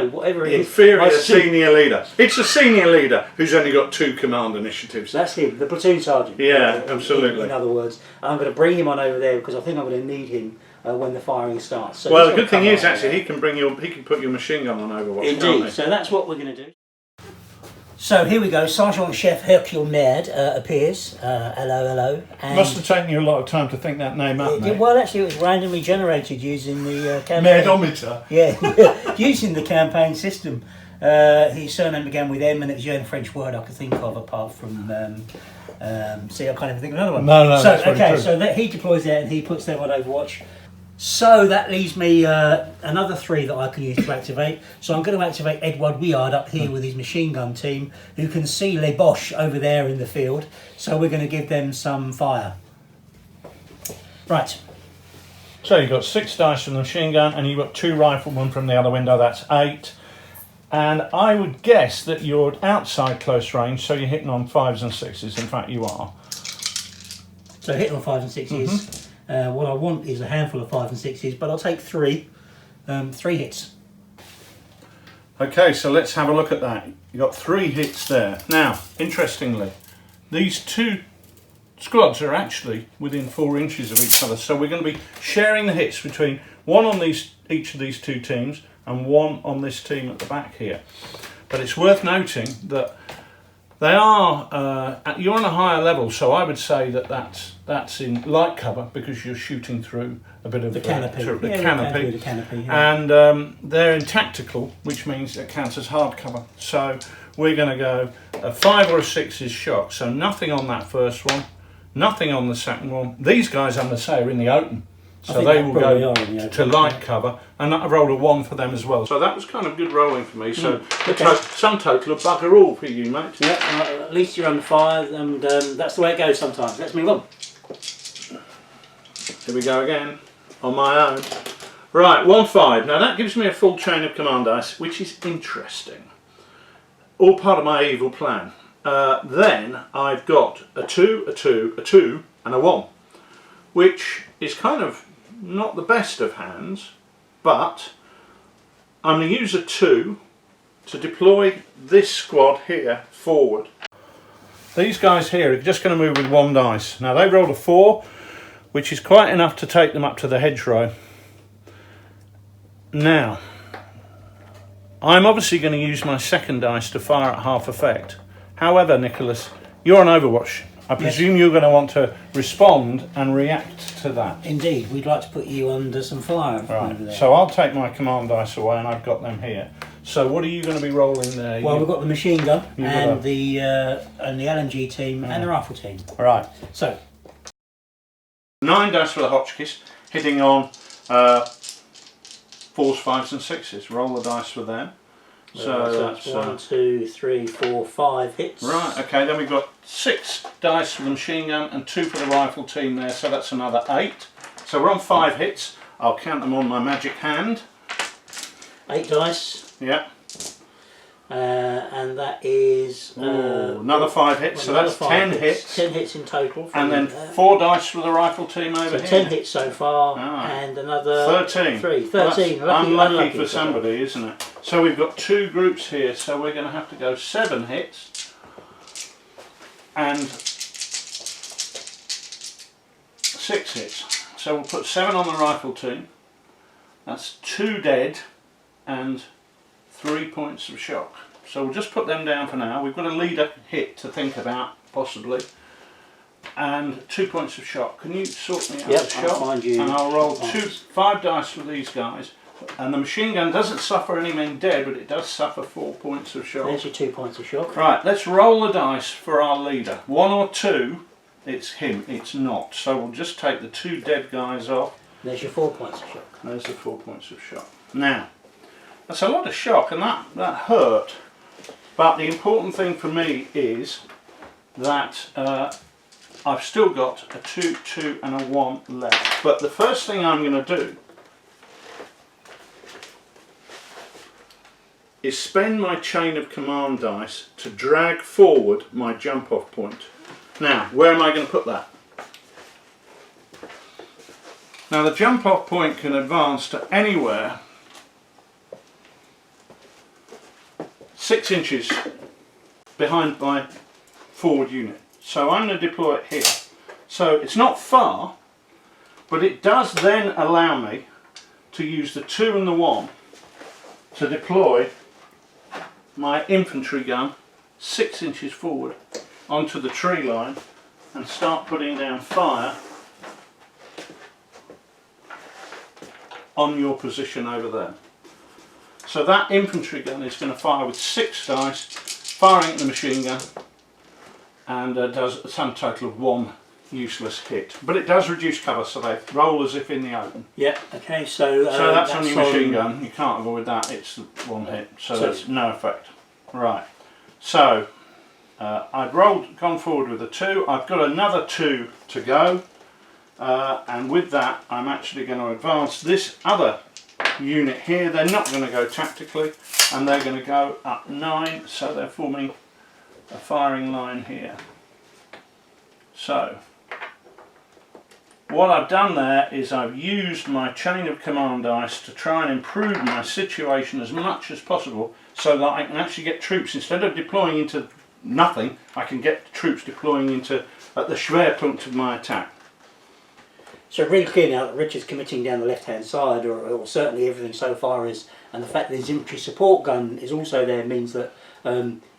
whatever it is. Inferior senior leader. It's a senior leader who's only got 2 command initiatives. That's him, the platoon sergeant. Yeah, absolutely. In other words, I'm going to bring him on over there because I think I'm going to need him when the firing starts. So well, the good thing is actually he can put your machine gun on Overwatch. Indeed. So that's what we're going to do. So here we go. Sergeant Chef Hercule Merd appears. Hello. And must have taken you a lot of time to think that name up, mate. Well, actually, it was randomly generated using the campaign. Merdometer. Yeah, using the campaign system. His surname began with M, and it was the only French word I could think of apart from. See, I can't even think of another one. No. So okay, so that he deploys there and he puts them on Overwatch. So that leaves me another 3 that I can use to activate. So I'm going to activate Edward Wiard up here with his machine gun team, who can see Les Boches over there in the field. So we're going to give them some fire. Right. So you've got 6 dice from the machine gun, and you've got 2 riflemen from the other window. That's 8. And I would guess that you're outside close range, so you're hitting on 5s and 6s. In fact, you are. So hitting on 5s and 6s. Mm-hmm. What I want is a handful of 5s and 6s, but I'll take 3. 3 hits. Okay, so let's have a look at that. You've got 3 hits there. Now, interestingly, these 2 squads are actually within 4 inches of each other, so we're going to be sharing the hits between 1 on each of these 2 teams and 1 on this team at the back here. But it's worth noting that they are, you're on a higher level, so I would say that that's in light cover because you're shooting through a bit of the canopy. The canopy. And they're in tactical, which means it counts as hard cover. So we're going to go a 5 or a 6 is shot, so nothing on that first one, nothing on the second one. These guys, I'm going to say, are in the open. So they will go to light cover, and I rolled a 1 for them as well. So that was kind of good rolling for me. So some total of bugger all for you, mate. Yeah, at least you're under fire, and that's the way it goes sometimes. Let's move on. Here we go again, on my own. Right, 1-5. Now that gives me a full chain of command dice, which is interesting. All part of my evil plan. Then I've got a 2, a 2, a 2, and a 1, which is kind of not the best of hands, but I'm going to use a 2 to deploy this squad here forward. These guys here are just going to move with 1 dice. Now they rolled a 4, which is quite enough to take them up to the hedgerow. Now, I'm obviously going to use my 2nd dice to fire at half effect. However, Nicholas, you're on Overwatch. I presume you're going to want to respond and react to that. Indeed, we'd like to put you under some fire. Right. Over there. So I'll take my command dice away, and I've got them here. So what are you going to be rolling there? Well, we've got the machine gun and the LMG team and the rifle team. Right. So 9 dice for the Hotchkiss, hitting on 4s, 5s and 6s. Roll the dice for them. So that's 1, 2, 3, 4, 5 hits. Right, okay, then we've got 6 dice for the machine gun and 2 for the rifle team there, so that's another 8. So we're on 5 hits. I'll count them on my magic hand. 8 dice. Yeah. And that is another 5 hits, so that's 10 hits. 10 hits in total. And then 4 dice for the rifle team over here. 10 hits so far, and another 13. 13. Well, unlucky for somebody, isn't it? So we've got 2 groups here, so we're going to have to go 7 hits and 6 hits. So we'll put 7 on the rifle team. That's 2 dead and 3 points of shock. So we'll just put them down for now. We've got a leader hit to think about, possibly, and 2 points of shock. Can you sort me out the shock? I'll find you. And I'll roll 5 dice for these guys. And the machine gun doesn't suffer any men dead, but it does suffer 4 points of shock. There's your 2 points of shock. Right, let's roll the dice for our leader. 1 or 2, it's him, it's not. So we'll just take the 2 dead guys off. There's your 4 points of shock. There's the 4 points of shock. Now, that's a lot of shock, and that hurt. But the important thing for me is that I've still got a 2, 2 and a 1 left. But the first thing I'm going to do is spend my chain of command dice to drag forward my jump off point. Now, where am I going to put that? Now the jump off point can advance to anywhere 6 inches behind my forward unit. So I'm going to deploy it here. So it's not far, but it does then allow me to use the 2 and the 1 to deploy my infantry gun 6 inches forward onto the tree line and start putting down fire on your position over there. So that infantry gun is going to fire with 6 dice, firing at the machine gun, and does a sum total of 1 useless hit. But it does reduce cover, so they roll as if in the open. Yeah, okay, so that's on your machine gun. You can't avoid that, it's 1 hit, so that's no effect. Right, so I've gone forward with a 2, I've got another 2 to go, and with that I'm actually going to advance this other unit here. They're not going to go tactically, and they're going to go up 9, so they're forming a firing line here. So what I've done there is I've used my chain of command dice to try and improve my situation as much as possible, so that I can actually get troops, instead of deploying into nothing, I can get troops deploying into at the Schwerpunkt of my attack. So really clear now that Richard's committing down the left hand side, or certainly everything so far is, and the fact that his infantry support gun is also there means that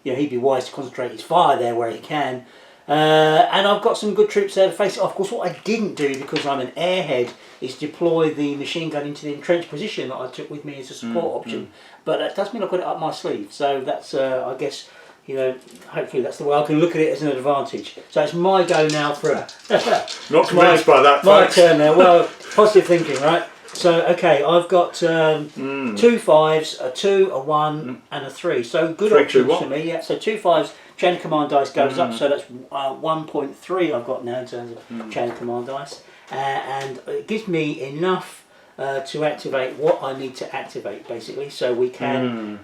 he'd be wise to concentrate his fire there where he can. And I've got some good troops there to face it off. Of course, what I didn't do, because I'm an airhead, is deploy the machine gun into the entrenched position that I took with me as a support option. But that does mean I've got it up my sleeve. So that's, I guess, hopefully that's the way I can look at it as an advantage. So it's my go now for a... Not convinced by that, my folks. turn now. Well, positive thinking, right? So, okay, I've got 2 5s, a 2, a 1 and a 3. So good 3, options 2, for me. Yeah. So 2 5s, chain of command dice goes up. So that's 1.3 I've got now in terms of chain of command dice. And it gives me enough to activate what I need to activate, basically. So we can...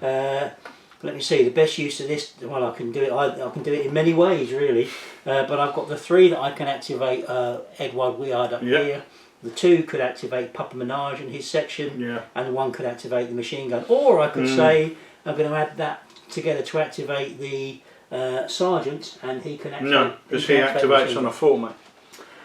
let me see, the best use of this, well, I can do it. I can do it in many ways, really. But I've got the 3 that I can activate Edward Weird up here. The 2 could activate Papa Menage and his section, and the 1 could activate the machine gun. Or I could say I'm going to add that together to activate the sergeant, and he can activate. No, because he activates on a 4, mate.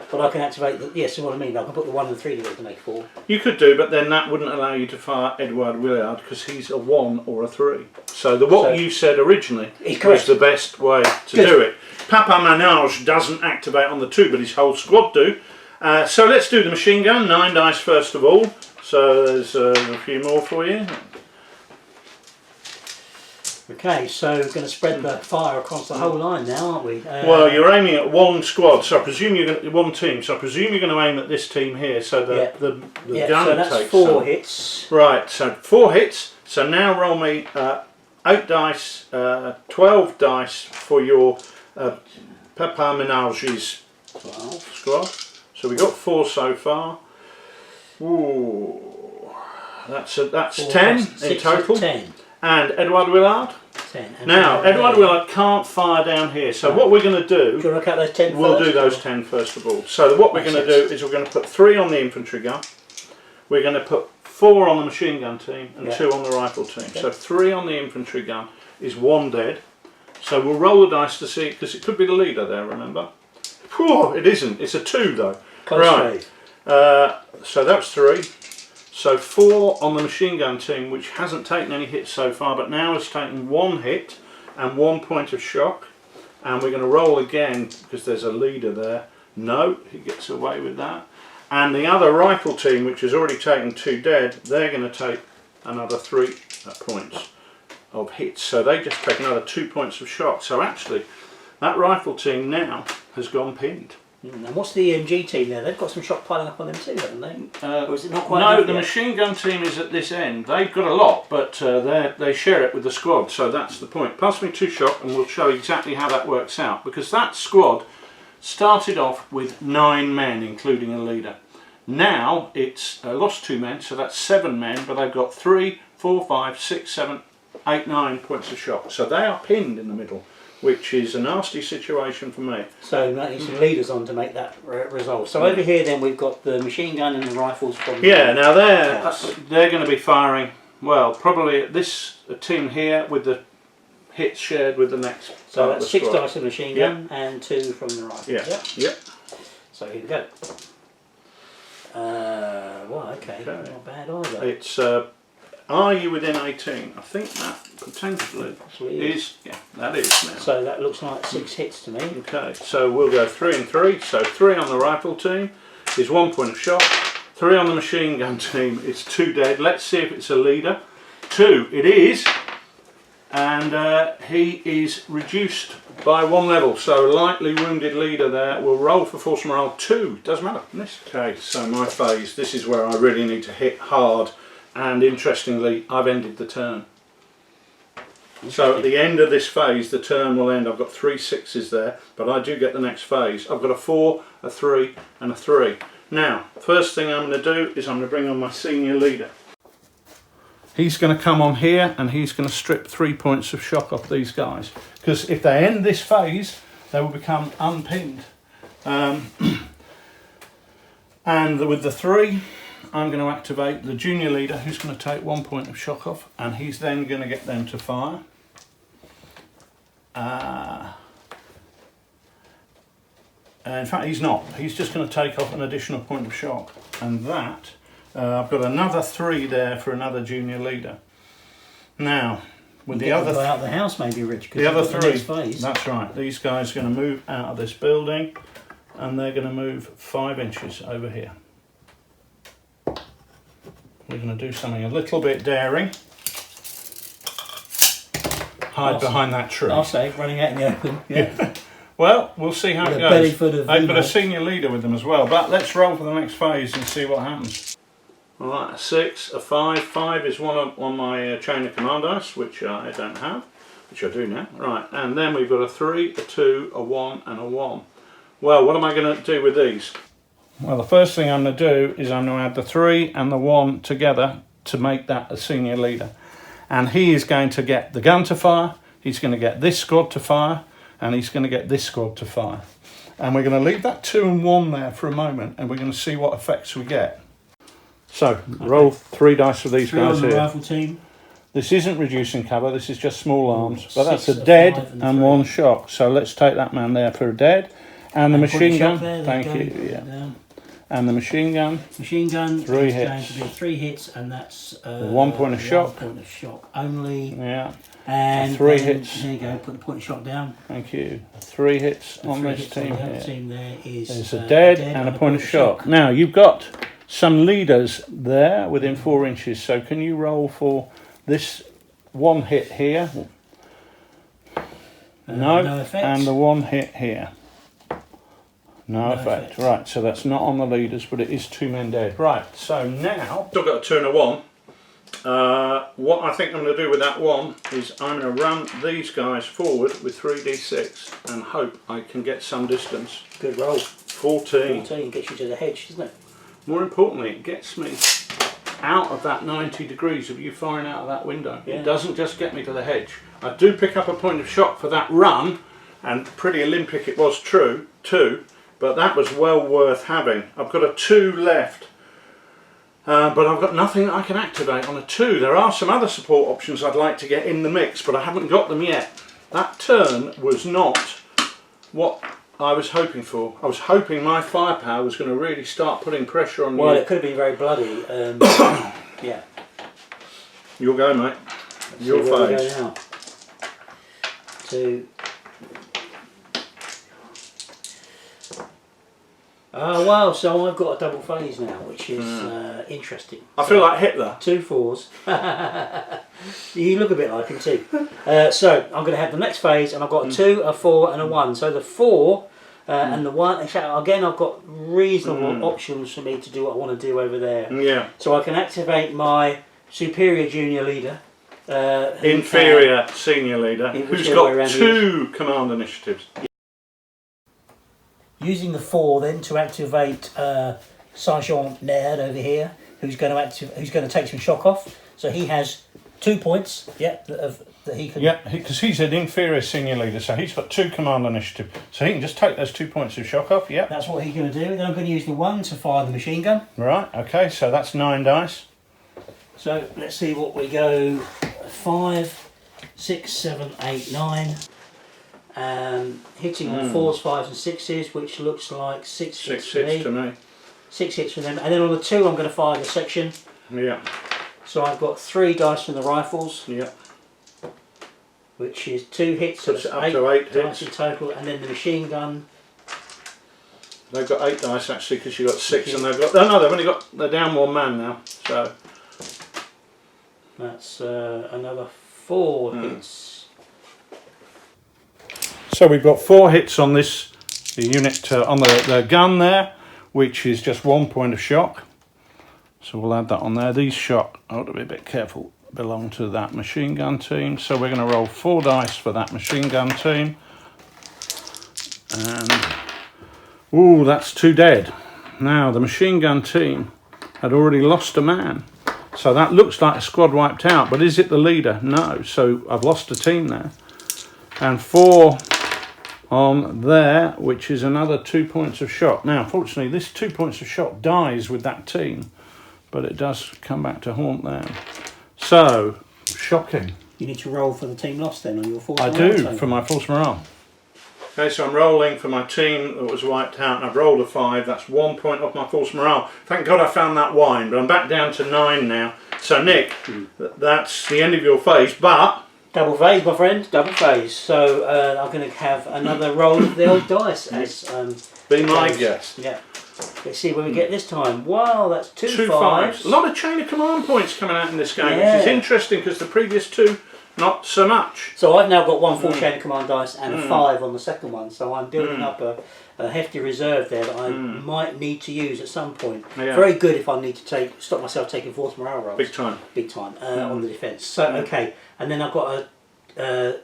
But I can activate the, yes, what I mean, I can put the 1 and 3 together to make 4. You could do, but then that wouldn't allow you to fire Edward Willard because he's a 1 or a 3. So what you said originally was the best way to do it. Papa Menage doesn't activate on the 2, but his whole squad do. So let's do the machine gun. 9 dice first of all. So there's a few more for you. Okay, so we're going to spread the fire across the whole line now, aren't we? Well, you're aiming at one squad, so I presume you're going to, one team. So I presume you're going to aim at this team here, so that the gun so that's takes 4 some. hits. Right, so 4 hits. So now roll me 8 dice, 12 dice for your Perbais Ménages 12. squad. So we got 4 so far. Ooh, that's 10 in total. 10. And Edouard Willard. 10. And Now, Edouard Willard can't fire down here. So what we're going to do, do you want to look at those 10 we'll first, do those 10 first of all. So what we're going to do is we're going to put 3 on the infantry gun. We're going to put 4 on the machine gun team and 2 on the rifle team. So 3 on the infantry gun is 1 dead. So we'll roll the dice to see, because it could be the leader there, remember? Whew, it isn't. It's a 2 though. Close right. So that's 3. So 4 on the machine gun team, which hasn't taken any hits so far, but now has taken 1 hit and 1 point of shock. And we're going to roll again because there's a leader there. No, he gets away with that. And the other rifle team, which has already taken 2 dead, they're going to take another 3 points of hits. So they just take another 2 points of shock. So actually, that rifle team now has gone pinned. And what's the EMG team there? They've got some shock piling up on them too, haven't they? Or is it not quite? No, the machine gun team is at this end. They've got a lot, but they share it with the squad, so that's the point. Pass me 2 shock and we'll show exactly how that works out, because that squad started off with 9 men, including a leader. Now it's lost 2 men, so that's 7 men, but they've got 3, 4, 5, 6, 7, 8, 9 points of shock. So they are pinned in the middle, which is a nasty situation for me. So that needs some leaders on to make that resolve. So over here then we've got the machine gun and the rifles from now they're going to be firing, well, probably at this team here with the hits shared with the next. So that's 6 dice of the machine gun and 2 from the rifle. Yep. So here we go. Well, okay, not bad either. It's are you within 18? I think that potentially is. Yeah, that is now. So that looks like 6 hits to me. Okay, so we'll go 3 and 3. So 3 on the rifle team is 1 point of shock. 3 on the machine gun team is 2 dead. Let's see if it's a leader. 2, it is. And he is reduced by 1 level. So lightly wounded leader there. We'll roll for force morale 2. Doesn't matter. Okay, so my phase. This is where I really need to hit hard. And interestingly, I've ended the turn. So at the end of this phase, the turn will end. I've got 3 6s there, but I do get the next phase. I've got a 4, a 3, and a 3. Now, first thing I'm going to do is I'm going to bring on my senior leader. He's going to come on here and he's going to strip 3 points of shock off these guys. Because if they end this phase, they will become unpinned. And with the 3, I'm going to activate the junior leader, who's going to take 1 point of shock off, and he's then going to get them to fire. In fact, he's not. He's just going to take off an additional point of shock, and that I've got another 3 there for another junior leader. Now, with the other out of the house, maybe Rich. The other 3. That's right. These guys are going to move out of this building, and they're going to move 5 inches over here. We're going to do something a little bit daring. Hide behind that tree. I'll say, running out in the open. Yeah. Well, we'll see how it goes. They've got a senior leader with them as well. But let's roll for the next phase and see what happens. Alright, a 6, a 5. 5 is one on my chain of command dice, which I don't have, which I do now. Right, and then we've got a 3, a 2, a 1, and a 1. Well, what am I going to do with these? Well, the first thing I'm going to do is I'm going to add the 3 and the 1 together to make that a senior leader. And he is going to get the gun to fire, he's going to get this squad to fire, and he's going to get this squad to fire. And we're going to leave that 2 and 1 there for a moment, and we're going to see what effects we get. So, roll 3 dice for these guys here. Rifle team. This isn't reducing cover, this is just small arms. But that's a dead and 1 shock. So let's take that man there for a dead. And the machine gun, thank you. Yeah. And the machine gun. Machine gun 3 is hits. going to be 3 hits, and that's 1 point of shock. 1 point of shock only. Yeah. And 3 hits. There you go. Put the point of shock down. Thank you. 3 hits on this hits team on the here. Team there is There's a dead and a point of shock. Now you've got some leaders there within 4 inches. So can you roll for this 1 hit here? No effect. And the one hit here. No effect. Right, so that's not on the leaders, but it is 2 men dead. Right, so now still got a 2 and a 1. What I think I'm going to do with that one is I'm going to run these guys forward with 3d6 and hope I can get some distance. Good roll. 14. 14 gets you to the hedge, doesn't it? More importantly, it gets me out of that 90 degrees of you firing out of that window. Yeah. It doesn't just get me to the hedge. I do pick up a point of shock for that run, and pretty Olympic it was too, but that was well worth having. I've got a 2 left. But I've got nothing that I can activate on a 2. There are some other support options I'd like to get in the mix, but I haven't got them yet. That turn was not what I was hoping for. I was hoping my firepower was going to really start putting pressure on you. Well, it could have been very bloody. Yeah. You'll go, mate. Your phase. 2. Oh wow, so I've got a double phase now, which is interesting. I feel like Hitler. 2 4s. You look a bit like him too. So I'm going to have the next phase, and I've got a 2, a 4 and a 1. So the 4 and the 1, again I've got reasonable options for me to do what I want to do over there. Yeah. So I can activate my superior junior leader. Inferior senior leader, who's got 2 command initiatives. Using the 4 then to activate Sergeant Lard over here, who's going to take some shock off. So he has 2 points, that he can. Yeah, because he's an inferior senior leader, so he's got 2 command initiative. So he can just take those 2 points of shock off. Yeah. That's what he's going to do. Then I'm going to use the 1 to fire the machine gun. Right. Okay. So that's 9 dice. So let's see what we go. 5, 6, 7, 8, 9. Hitting on 4s, 5s and 6s, which looks like 6 hits to me. 6 hits from them. And then on the 2 I'm going to fire the section. Yeah. So I've got 3 dice from the rifles. Yeah. Which is 2 hits, so Puts that's it up to 8 dice hits. in total. And then the machine gun. They've got 8 dice actually, because you got 6 and they've got... Oh no, they've only got... They're down 1 man now, so... That's another 4 hits. So we've got 4 hits on this unit, on the gun there, which is just 1 point of shock. So we'll add that on there. These shock, I ought to be a bit careful, belong to that machine gun team. So we're going to roll 4 dice for that machine gun team. And, ooh, that's 2 dead. Now, the machine gun team had already lost a man. So that looks like a squad wiped out, but is it the leader? No, so I've lost a team there. And 4 on there, which is another 2 points of shock. Now, fortunately, this 2 points of shock dies with that team, but it does come back to haunt them. So, shocking. You need to roll for the team lost then on your force I morale do, table. for my force morale. Okay, so I'm rolling for my team that was wiped out, and I've rolled a 5. That's 1 point off my force morale. Thank God I found that wine, but I'm back down to 9 now. So, Nick, that's the end of your phase, but... Double phase, my friend, double phase. So I'm going to have another roll of the old dice. As, Be my guest. Yeah. Let's see where we get this time. Wow, that's 2 2 5s. 5s. A lot of chain of command points coming out in this game, Yeah. which is interesting because the previous 2, not so much. So I've now got 1 full chain of command dice and a 5 on the second one. So I'm building up a hefty reserve there that I might need to use at some point. Yeah. Very good if I need to stop myself taking force morale rolls. Big time. Big time on the defence. So okay, and then I've got a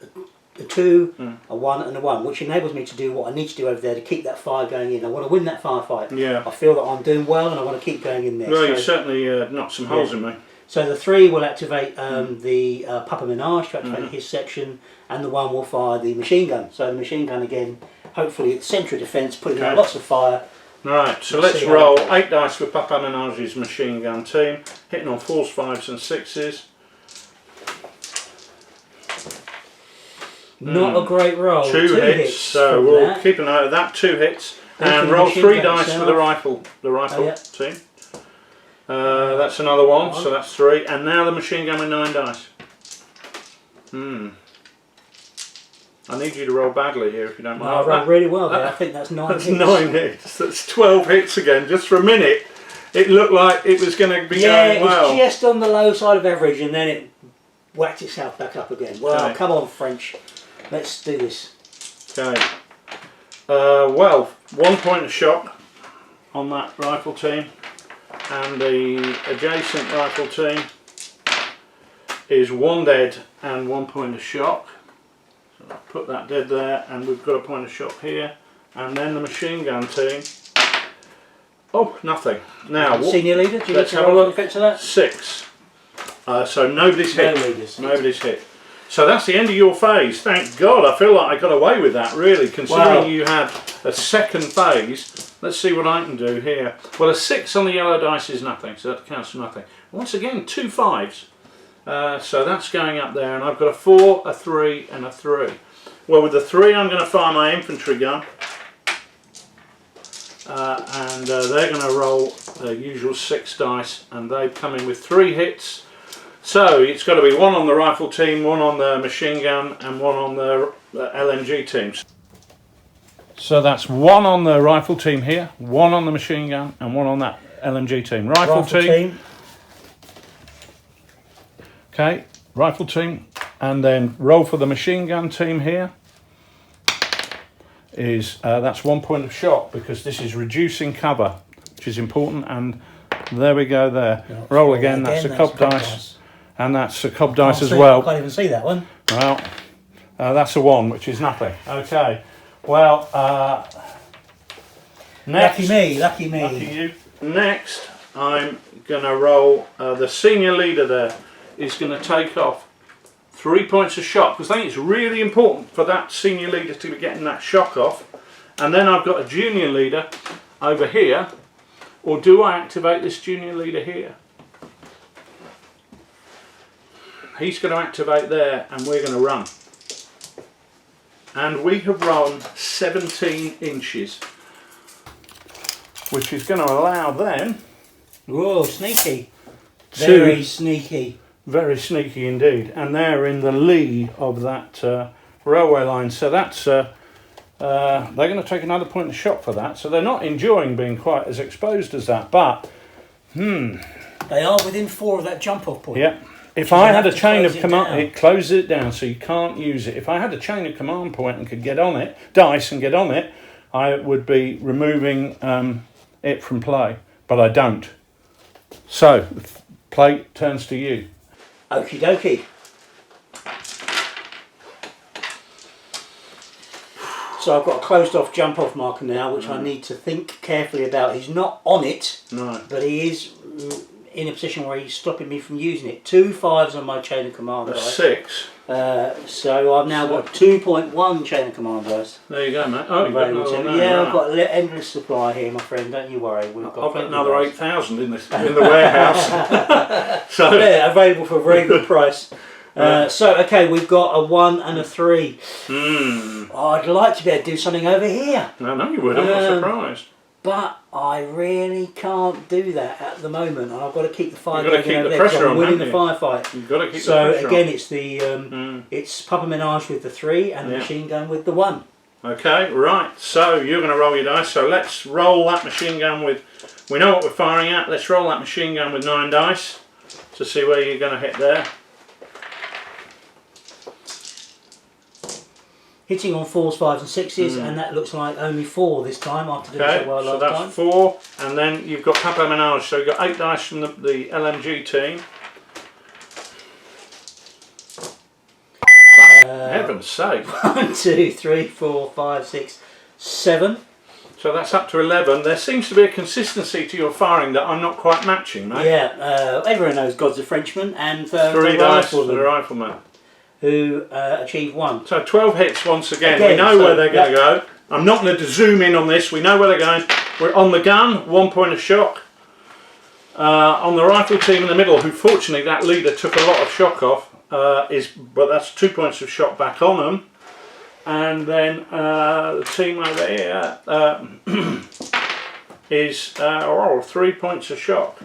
2, a 1 and a 1, which enables me to do what I need to do over there to keep that fire going in. I want to win that firefight. Yeah. I feel that I'm doing well and I want to keep going in there. Well, so, you certainly knocked some holes in me. So the 3 will activate the Papa Menage to activate his section, and the 1 will fire the machine gun. So the machine gun again, hopefully it's centre of defence, putting out lots of fire. Right, so let's roll 8 dice with Papa Menage's machine gun team, hitting on 4s, 5s and 6s. Not a great roll. 2 hits, so we'll keep an eye on that. 2 hits, and roll 3 dice for the rifle team. That's another 1, so that's 3, and now the machine gun with 9 dice. I need you to roll badly here if you don't mind. I rolled really well there. I think that's 9 that's hits. 9 hits. That's 12 hits again. Just for a minute, it looked like it was going to be going well. Yeah, it was just on the low side of average, and then it whacked itself back up again. Well, Okay. come on, French. Let's do this. Okay. Well, 1 point of shock on that rifle team, and the adjacent rifle team is 1 dead and 1 point of shock. So I'll put that dead there, and we've got a point of shock here. And then the machine gun team. Oh, nothing. Now, senior leader, do you let's get have a look. effect to that? 6. So nobody's hit. No leaders. Nobody's hit. So that's the end of your phase. Thank God. I feel like I got away with that, really, considering you had a second phase. Let's see what I can do here. Well, a 6 on the yellow dice is nothing, so that counts for nothing. Once again, 2 5s. So that's going up there, and I've got a 4, a 3, and a 3. Well, with the 3, I'm going to fire my infantry gun. And they're going to roll the usual 6 dice, and they come in with 3 hits. So it's got to be 1 on the rifle team, 1 on the machine gun, and 1 on the LMG teams. So that's 1 on the rifle team here, 1 on the machine gun, and 1 on that LMG team. Rifle team. Okay, rifle team, and then roll for the machine gun team here. Is that's 1 point of shock, because this is reducing cover, which is important. And there we go there. Yeah, roll again. That's a cob dice, and that's a cob dice as well. I can't even see that one. Well, that's a 1, which is nothing. Okay. Well, next, lucky me. Lucky you. Next, I'm going to roll. The senior leader there is going to take off 3 points of shock, because I think it's really important for that senior leader to be getting that shock off. And then I've got a junior leader over here, or do I activate this junior leader here? He's going to activate there, and we're going to run. And we have run 17 inches, which is going to allow them... Whoa, sneaky. Very sneaky. Very sneaky indeed, and they're in the lee of that railway line, so that's they're going to take another point of shock for that, so they're not enjoying being quite as exposed as that, but they are within 4 of that jump off point. Yeah. If I had a chain of command, it closes it down, so you can't use it. If I had a chain of command point and could get on it, dice and get on it, I would be removing it from play, but I don't. So play turns to you. Okie dokie. So I've got a closed off jump off marker now, which I need to think carefully about. He's not on it, but he is in a position where he's stopping me from using it. 2 5s on my chain of command dice. 6. So I've now got 2.1 chain of command dice. There you go, mate. Oh, you've got another one there, yeah, right. I've got an endless supply here, my friend. Don't you worry. I've got another 8,000 in the warehouse. So yeah, available for a very good price. So okay, we've got a 1 and a 3. Oh, I'd like to be able to do something over here. No, you would. I'm not surprised. But I really can't do that at the moment, and I've got to keep the fire going. You've got to keep the pressure on. Winning the firefight. You've got to keep so the pressure again, on. it's the it's Papa Menage with the 3 and the machine gun with the 1. Okay, right. So you're going to roll your dice. So let's roll that machine gun with. We know what we're firing at. Let's roll that machine gun with 9 dice to see where you're going to hit there. Hitting on 4s, 5s and 6s, and that looks like only 4 this time after doing so well last time. So that's 4, and then you've got Papa Menage, so you've got 8 dice from the LMG team. Heaven's sake. 1, 2, 3, 4, 5, 6, 7. So that's up to 11. There seems to be a consistency to your firing that I'm not quite matching, mate. Yeah, everyone knows God's a Frenchman, and 3 dice for the rifleman, who achieved 1. So 12 hits once again. We know where they're going to go. I'm not going to zoom in on this. We know where they're going. We're on the gun, 1 point of shock. On the rifle team in the middle, who fortunately that leader took a lot of shock off, but that's 2 points of shock back on them. And then the team over here is 3 points of shock.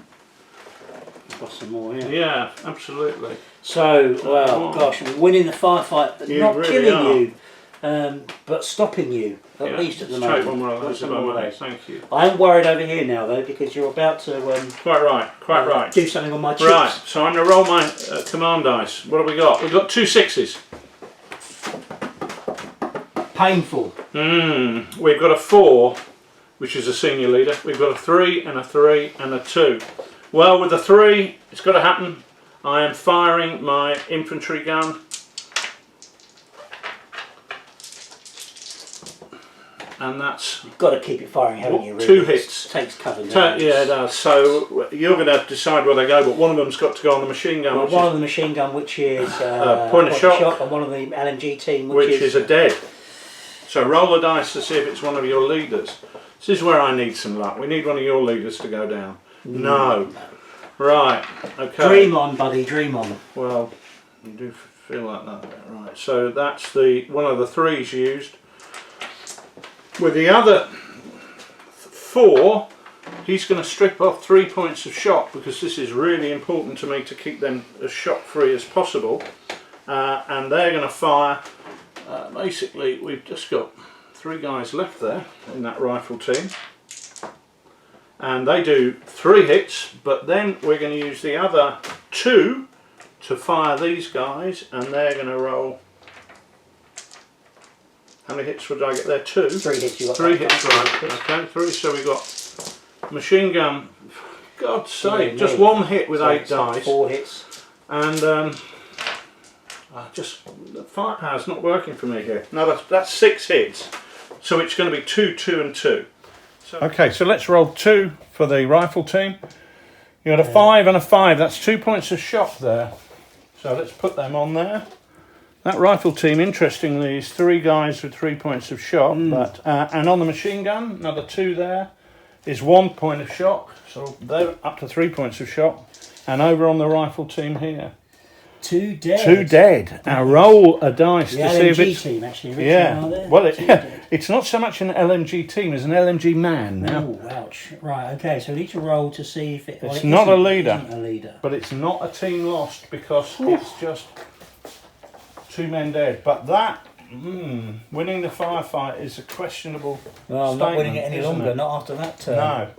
Got some more here. Yeah, absolutely. So, well, gosh, winning the firefight, but not really killing you, but stopping you, at least at the moment. Take one more of those if I may. Thank you. I am worried over here now, though, because you're about to quite right. Do something on my chips. Right, so I'm going to roll my command dice. What have we got? We've got 2 6s. Painful. We've got a 4, which is a senior leader. We've got a 3 and a 3 and a 2. Well, with the 3, it's got to happen. I am firing my infantry gun. And that's... You've got to keep it firing, haven't you? Really? 2 hits. It takes cover. Yeah, it does. So you're going to decide where they go, but one of them's got to go on the machine gun. Well, one of the machine gun, which is point of shot, and one of the LMG team, which is a dead. So roll the dice to see if it's one of your leaders. This is where I need some luck. We need one of your leaders to go down. No. Right. Okay. Dream on, buddy. Dream on. Well, you do feel like that. Right. So that's the one of the 3s used. With the other 4, he's going to strip off 3 points of shot, because this is really important to me to keep them as shot free as possible. And they're going to fire. Basically, we've just got 3 guys left there in that rifle team, and they do 3 hits, but then we're going to use the other 2 to fire these guys, and they're going to roll. How many hits would I get there? 2? 3 hits you got. 3 hits, right. Okay, 3. So we got machine gun. God's sake, just 1 hit with 8 dice. 4 hits. And just the firepower's not working for me here. No, that's 6 hits. So it's going to be 2, 2 and 2. So okay, so let's roll 2 for the rifle team. You got a 5 and a 5. That's 2 points of shot there. So let's put them on there. That rifle team, interestingly, is 3 guys with 3 points of shot. But and on the machine gun, another 2 there is 1 point of shot. So they're up to 3 points of shot. And over on the rifle team here, 2 dead. 2 dead. Now roll a dice the to LMG see if it's... team, actually. Yeah. Well, it's not so much an LMG team as an LMG man now. Oh, ouch. Right, okay, so we need to roll to see if it... It's not a leader. It isn't a leader. But it's not a team lost, because it's just 2 men dead. But that, winning the firefight is a questionable Well, I'm not winning it any longer, not after that turn. No.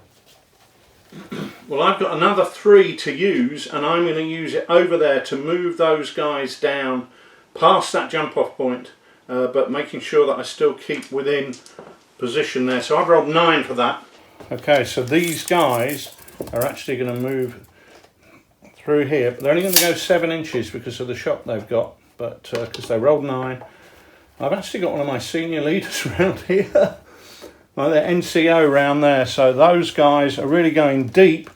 Well, I've got another 3 to use, and I'm going to use it over there to move those guys down past that jump off point, but making sure that I still keep within position there. So I've rolled 9 for that. Okay, so these guys are actually going to move through here, but they're only going to go 7 inches because of the shot they've got, but because they rolled 9. I've actually got one of my senior leaders around here. Well, the NCO round there, so those guys are really going deep,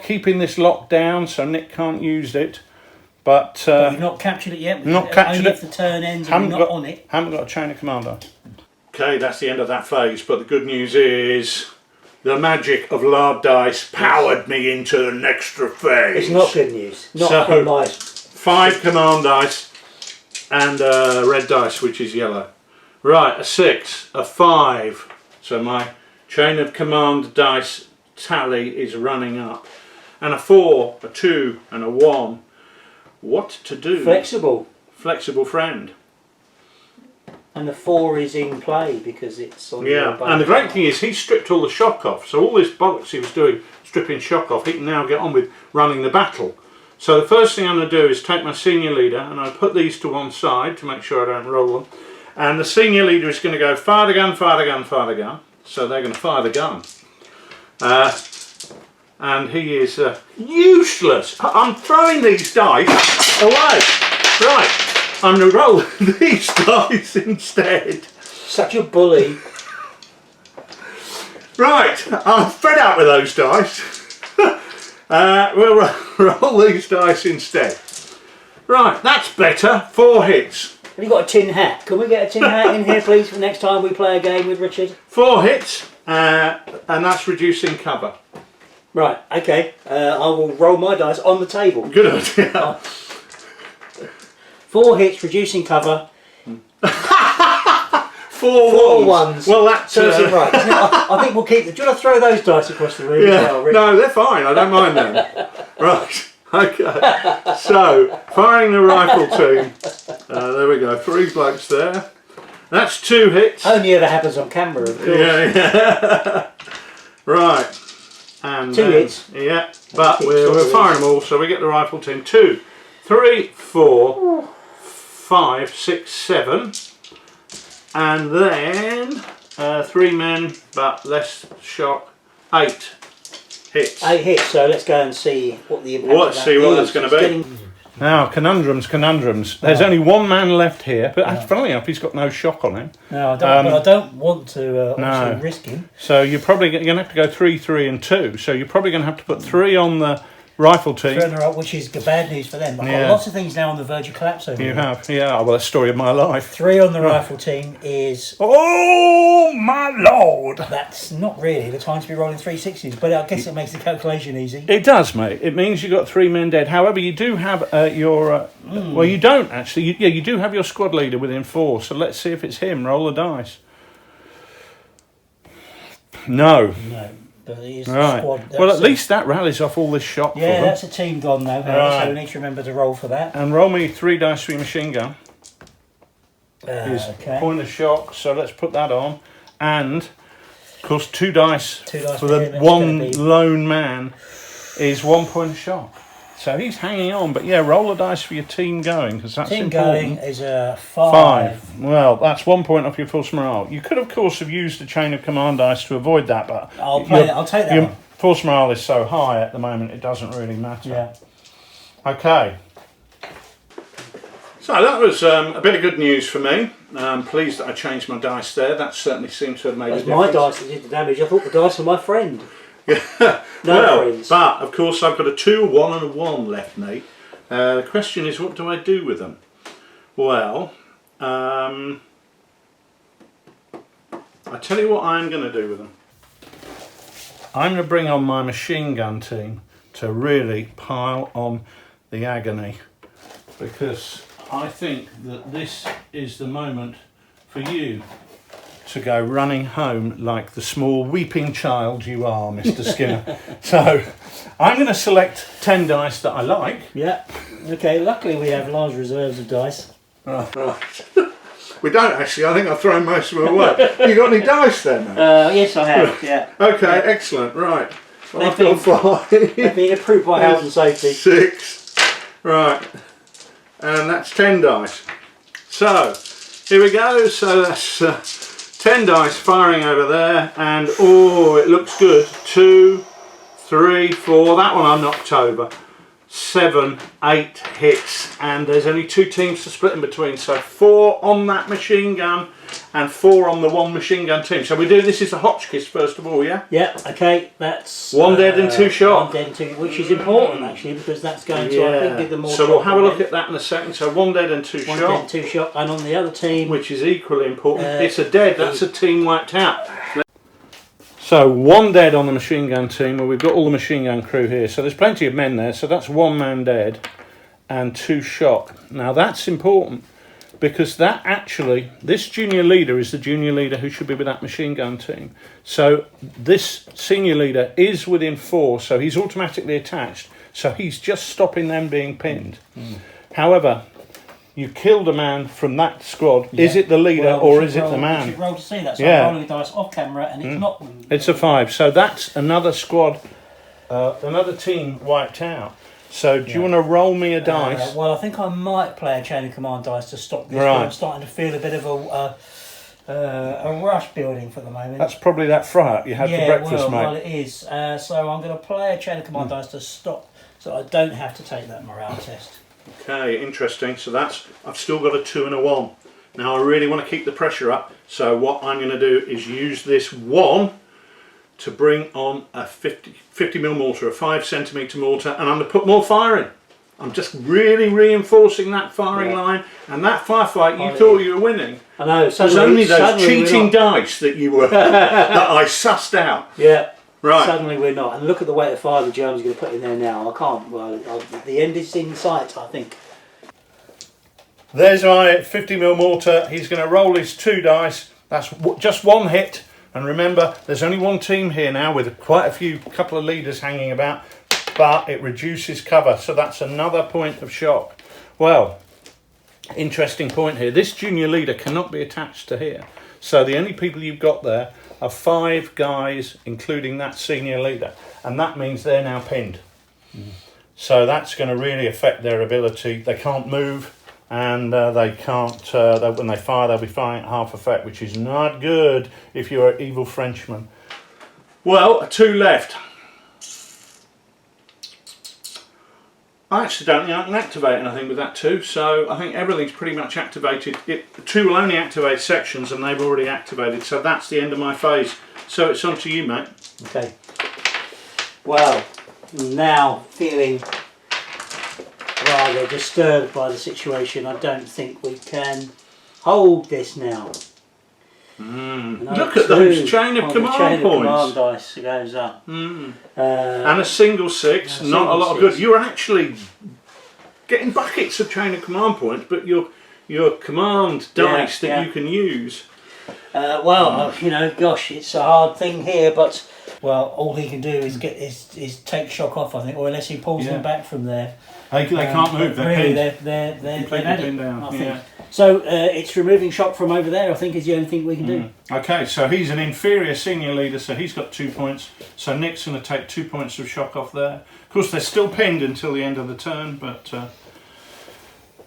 keeping this locked down so Nick can't use it. But you've not captured it yet? Not captured it. Only if the turn ends and you're not on it. Haven't got a chain of command on. Okay, that's the end of that phase, but the good news is the magic of Lard dice powered me into the next phase. It's not good news. Not so, nice. 5 command dice and red dice, which is yellow. Right, a 6, a 5. So my chain of command dice tally is running up. And a 4, a 2 and a 1. What to do? Flexible. Flexible friend. And the 4 is in play because it's on Yeah, and the great thing is he stripped all the shock off. So all this bollocks he was doing, stripping shock off, he can now get on with running the battle. So the first thing I'm going to do is take my senior leader and I'll put these to one side to make sure I don't roll them. And the senior leader is going to go fire the gun, fire the gun, fire the gun. So they're going to fire the gun. And he is useless. I'm throwing these dice away. Right, I'm going to roll these dice instead. Such a bully. Right, I'm fed up with those dice. We'll roll these dice instead. Right, that's better. 4 hits. Have you got a tin hat? Can we get a tin hat in here, please, for next time we play a game with Richard? 4 hits, and that's reducing cover. Right, okay. I will roll my dice on the table. Good idea. 4 hits, reducing cover. 4 ones. Well, that's right, isn't it? I think we'll keep them. Do you want to throw those dice across the room? Yeah. No, they're fine. I don't mind them. Right. Okay. So, firing the rifle team. There we go. 3 blokes there. That's 2 hits. Only ever happens on camera, of course. Yeah. Right. And 2 hits. Yeah. But we're firing them all, so we get the rifle team. 2, 3, 4, 5, 6, 7. And then 3 men, but less shock. 8 hits. 8 hits, so let's go and see what the impact Let's see what that's going to be. Now, conundrums. There's only 1 man left here, but funnily enough, he's got no shock on him. No, I don't, but I don't want to obviously risk him. So you're probably going to have to go 3, 3 and 2. So you're probably going to have to put 3 on the rifle team. Which is bad news for them. I've got lots of things now on the verge of collapse over You have, yeah. Well, that's the story of my life. 3 on the rifle team is... Oh, my Lord! That's not really the time to be rolling 360s, but I guess it makes the calculation easy. It does, mate. It means you've got 3 men dead. However, you do have your... Well, you don't, actually. You do have your squad leader within 4, so let's see if it's him. Roll the dice. No. No. But it is Right. squad. Well, at least that rallies off all this shock for Yeah, them. that's a team gone though, Right. so we need to remember to roll for that. And roll me 3 dice for your machine gun. Okay. Point of shock, so let's put that on. And, of course, 2 dice, 2 dice for for the him, it's one gonna be- lone man is 1 point of shock. So he's hanging on, but yeah, roll the dice for your team going, because that's Team important. going is a 5. Well, that's 1 point off your force morale. You could, of course, have used the chain of command dice to avoid that, but I'll take that your one. force morale is so high at the moment, it doesn't really matter. Yeah. Okay. So that was a bit of good news for me. I'm pleased that I changed my dice there. That certainly seems to have made That's a difference. my dice that did the damage. I thought the dice were my friend. Well, friends. but of course I've got a 2, 1 and a 1 left, mate. The question is, what do I do with them? Well, I tell you what I'm going to do with them. I'm going to bring on my machine gun team to really pile on the agony, because I think that this is the moment for you to go running home like the small weeping child you are, Mr. Skinner. So I'm going to select 10 dice that I like. Yeah. Okay, luckily we have large reserves of dice. Right. We don't actually. I think I've thrown most of them away. You got any dice then? Yes, I have. Yeah. Okay, excellent. Right. Well, I've They've got 5. They've been approved by health and safety. 6. Right. And that's 10 dice. So, here we go. So that's 10 dice firing over there. And, oh, it looks good. 2, 3, 4. That one I knocked over. 7, 8 hits. And there's only 2 teams to split in between. So 4 on that machine gun and 4 on the 1 machine gun team. So we do, this is a Hotchkiss first of all, yeah? Yeah, okay, that's... 1 dead and 2 shot. 1 dead and 2, which is important actually, because that's going to, I think, give them more So we'll shot have a than look at that in a second. So 1 dead and 2 1 shot. dead and 2 shot, and on the other team... Which is equally important. It's a dead, that's a team wiped out. So 1 dead on the machine gun team. Well, we've got all the machine gun crew here. So there's plenty of men there. So that's 1 man dead and 2 shock. Now that's important, because that actually, this junior leader is the junior leader who should be with that machine gun team. So this senior leader is within 4, so he's automatically attached. So he's just stopping them being pinned. However, you killed a man from that squad. Yeah. Is it the leader or is it the man? We should roll to see that. So I'm rolling the dice off camera and it's not... It's a 5. So that's another squad, another team wiped out. So do you want to roll me a dice? Well, I think I might play a chain of command dice to stop this. Right. I'm starting to feel a bit of a rush building for the moment. That's probably that fry up you had for breakfast, mate. Well, it is. So I'm going to play a chain of command dice to stop, so I don't have to take that morale test. Okay, interesting. So that's, I've still got a 2 and a 1. Now I really want to keep the pressure up. So what I'm going to do is use this 1 to bring on a 50mm mortar, a 5cm mortar, and I'm going to put more fire in. I'm just really reinforcing that firing line, and that firefight you thought you were winning. I know. It was only those cheating dice that you were that I sussed out. Yeah. Right. Suddenly we're not. And look at the weight of fire the Germans are going to put in there now. I can't. Well, the end is in sight, I think. There's my 50mm mortar. He's going to roll his 2 dice. That's just 1 hit. And remember, there's only 1 team here now with quite a couple of leaders hanging about, but it reduces cover, so that's another point of shock. Well, interesting point here. This junior leader cannot be attached to here. So the only people you've got there are 5 guys, including that senior leader. And that means they're now pinned. So that's going to really affect their ability. They can't move. and they can't. When they fire, they'll be firing at half effect, which is not good if you're an evil Frenchman. Well, 2 left. I accidentally I can activate anything with that 2, so I think everything's pretty much activated. 2 will only activate sections, and they've already activated, so that's the end of my phase. So it's on to you, mate. Okay. Well, now feeling rather disturbed by the situation. I don't think we can hold this now. Look at those chain of command points. Command dice goes up. And a single 6, not a lot of good. You're actually getting buckets of chain of command points, but your command dice that you can use. Well, you know, gosh, it's a hard thing here, but well, all he can do is take shock off, I think, or unless he pulls them back from there. They can't move. They're really, pinned. they're pinned down. I think. So it's removing shock from over there, I think, is the only thing we can do. Okay, so he's an inferior senior leader, so he's got 2 points. So Nick's going to take 2 points of shock off there. Of course, they're still pinned until the end of the turn, but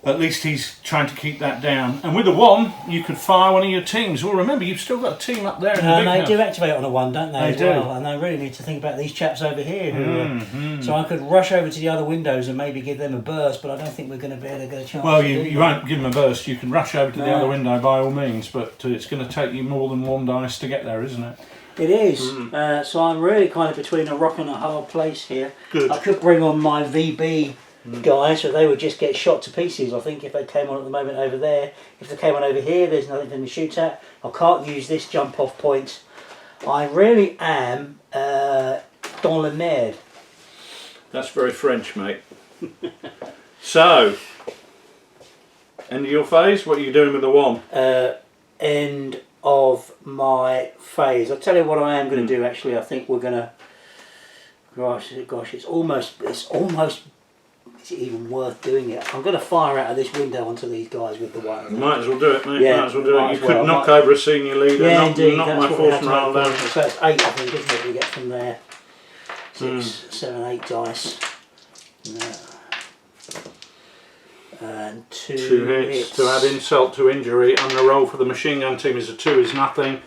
at least he's trying to keep that down. And with a 1, you could fire one of your teams. Well, remember, you've still got a team up there in the big they house. do activate on a 1, don't they? They do. Well? And I really need to think about these chaps over here. So I could rush over to the other windows and maybe give them a burst, but I don't think we're going to be able to get a chance. Well, you won't give them a burst. You can rush over to the other window by all means, but it's going to take you more than 1 dice to get there, isn't it? It is. So I'm really kind of between a rock and a hard place here. Good. I could bring on my VB guys, so they would just get shot to pieces. I think if they came on at the moment over there, if they came on over here, there's nothing for them to shoot at. I can't use this jump off point. I really am dans la merde. That's very French, mate. So, end of your phase. What are you doing with the 1? End of my phase. I'll tell you what I am going to do. Actually, I think we're going to. Gosh, it's almost. Is it even worth doing it? I'm going to fire out of this window onto these guys with the 1. You might as well do it, mate. Yeah, might as well do it. You could well. knock over a senior leader. Yeah, knock indeed. my That's force what we morale have to down. make. So that's 8, I think, isn't it? We get from there. 6, 7, 8 dice. And 2 hits. To add insult to injury, and the roll for the machine gun team is a 2 is nothing,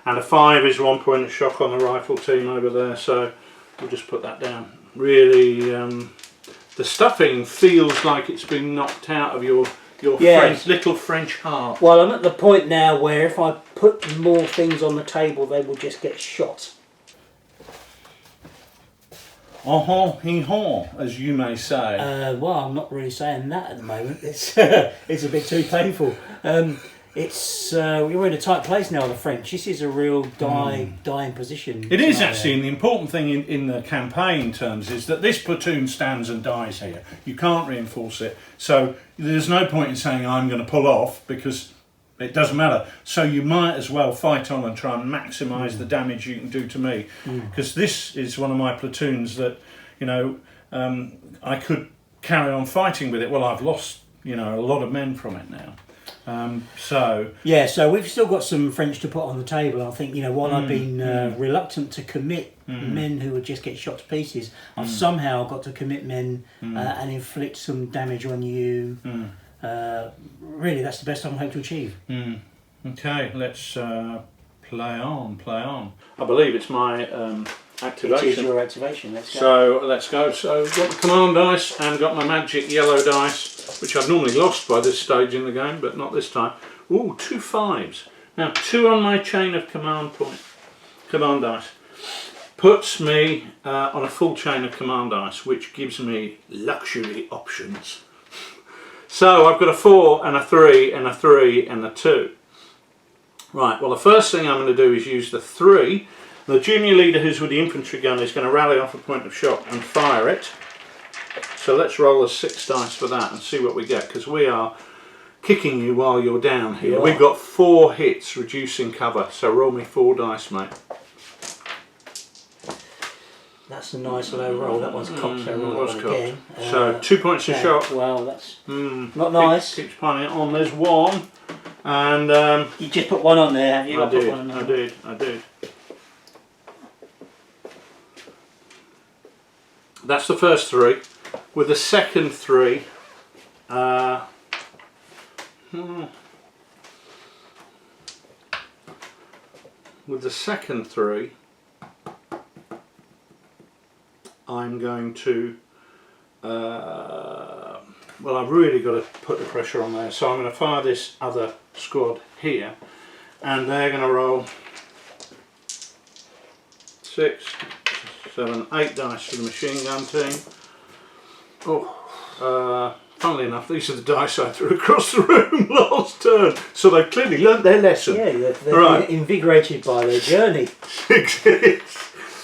and a 5 is 1 point of shock on the rifle team over there. So we'll just put that down. Really, the stuffing feels like it's been knocked out of your little French heart. Well, I'm at the point now where if I put more things on the table, they will just get shot. Hee-haw, as you may say. Well, I'm not really saying that at the moment. It's it's a bit too painful. We're in a tight place now, the French. This is a real dying position. It is actually, and the important thing in the campaign terms is that this platoon stands and dies here. You can't reinforce it, so there's no point in saying I'm going to pull off, because it doesn't matter. So you might as well fight on and try and maximise the damage you can do to me, because this is one of my platoons that, you know, I could carry on fighting with it. Well, I've lost, you know, a lot of men from it now. So we've still got some French to put on the table. I think, you know, while I've been reluctant to commit men who would just get shot to pieces, I've somehow got to commit men and inflict some damage on you. Really, that's the best I'm hoping to achieve. Okay, let's play on. I believe it's my activation. It is your activation. Let's go. So let's go. So got the command dice and got my magic yellow dice, which I've normally lost by this stage in the game, but not this time. Ooh, 2 5s. Now 2 on my chain of command dice puts me on a full chain of command dice, which gives me luxury options. So I've got a 4 and a 3 and a 3 and a 2. Right, well the first thing I'm going to do is use the 3. The junior leader who's with the infantry gun is going to rally off a point of shock and fire it. So let's roll a 6 dice for that and see what we get, because we are kicking you while you're down here. We've got 4 hits reducing cover, so roll me 4 dice, mate. That's a nice low roll. That one's cocked, so roll that one again. So 2 points of shock. Well, that's not nice. Keeps piling it on. There's 1, and you just put 1 on there, have you? I did. That's the first 3. With the second 3, with the second 3, I'm going to, well, I've really got to put the pressure on there, so I'm going to fire this other squad here, and they're going to roll 6, 7, 8 dice for the machine gun team. Oh, funnily enough, these are the dice I threw across the room last turn, so they've clearly learnt their lesson. Yeah, they're invigorated by their journey.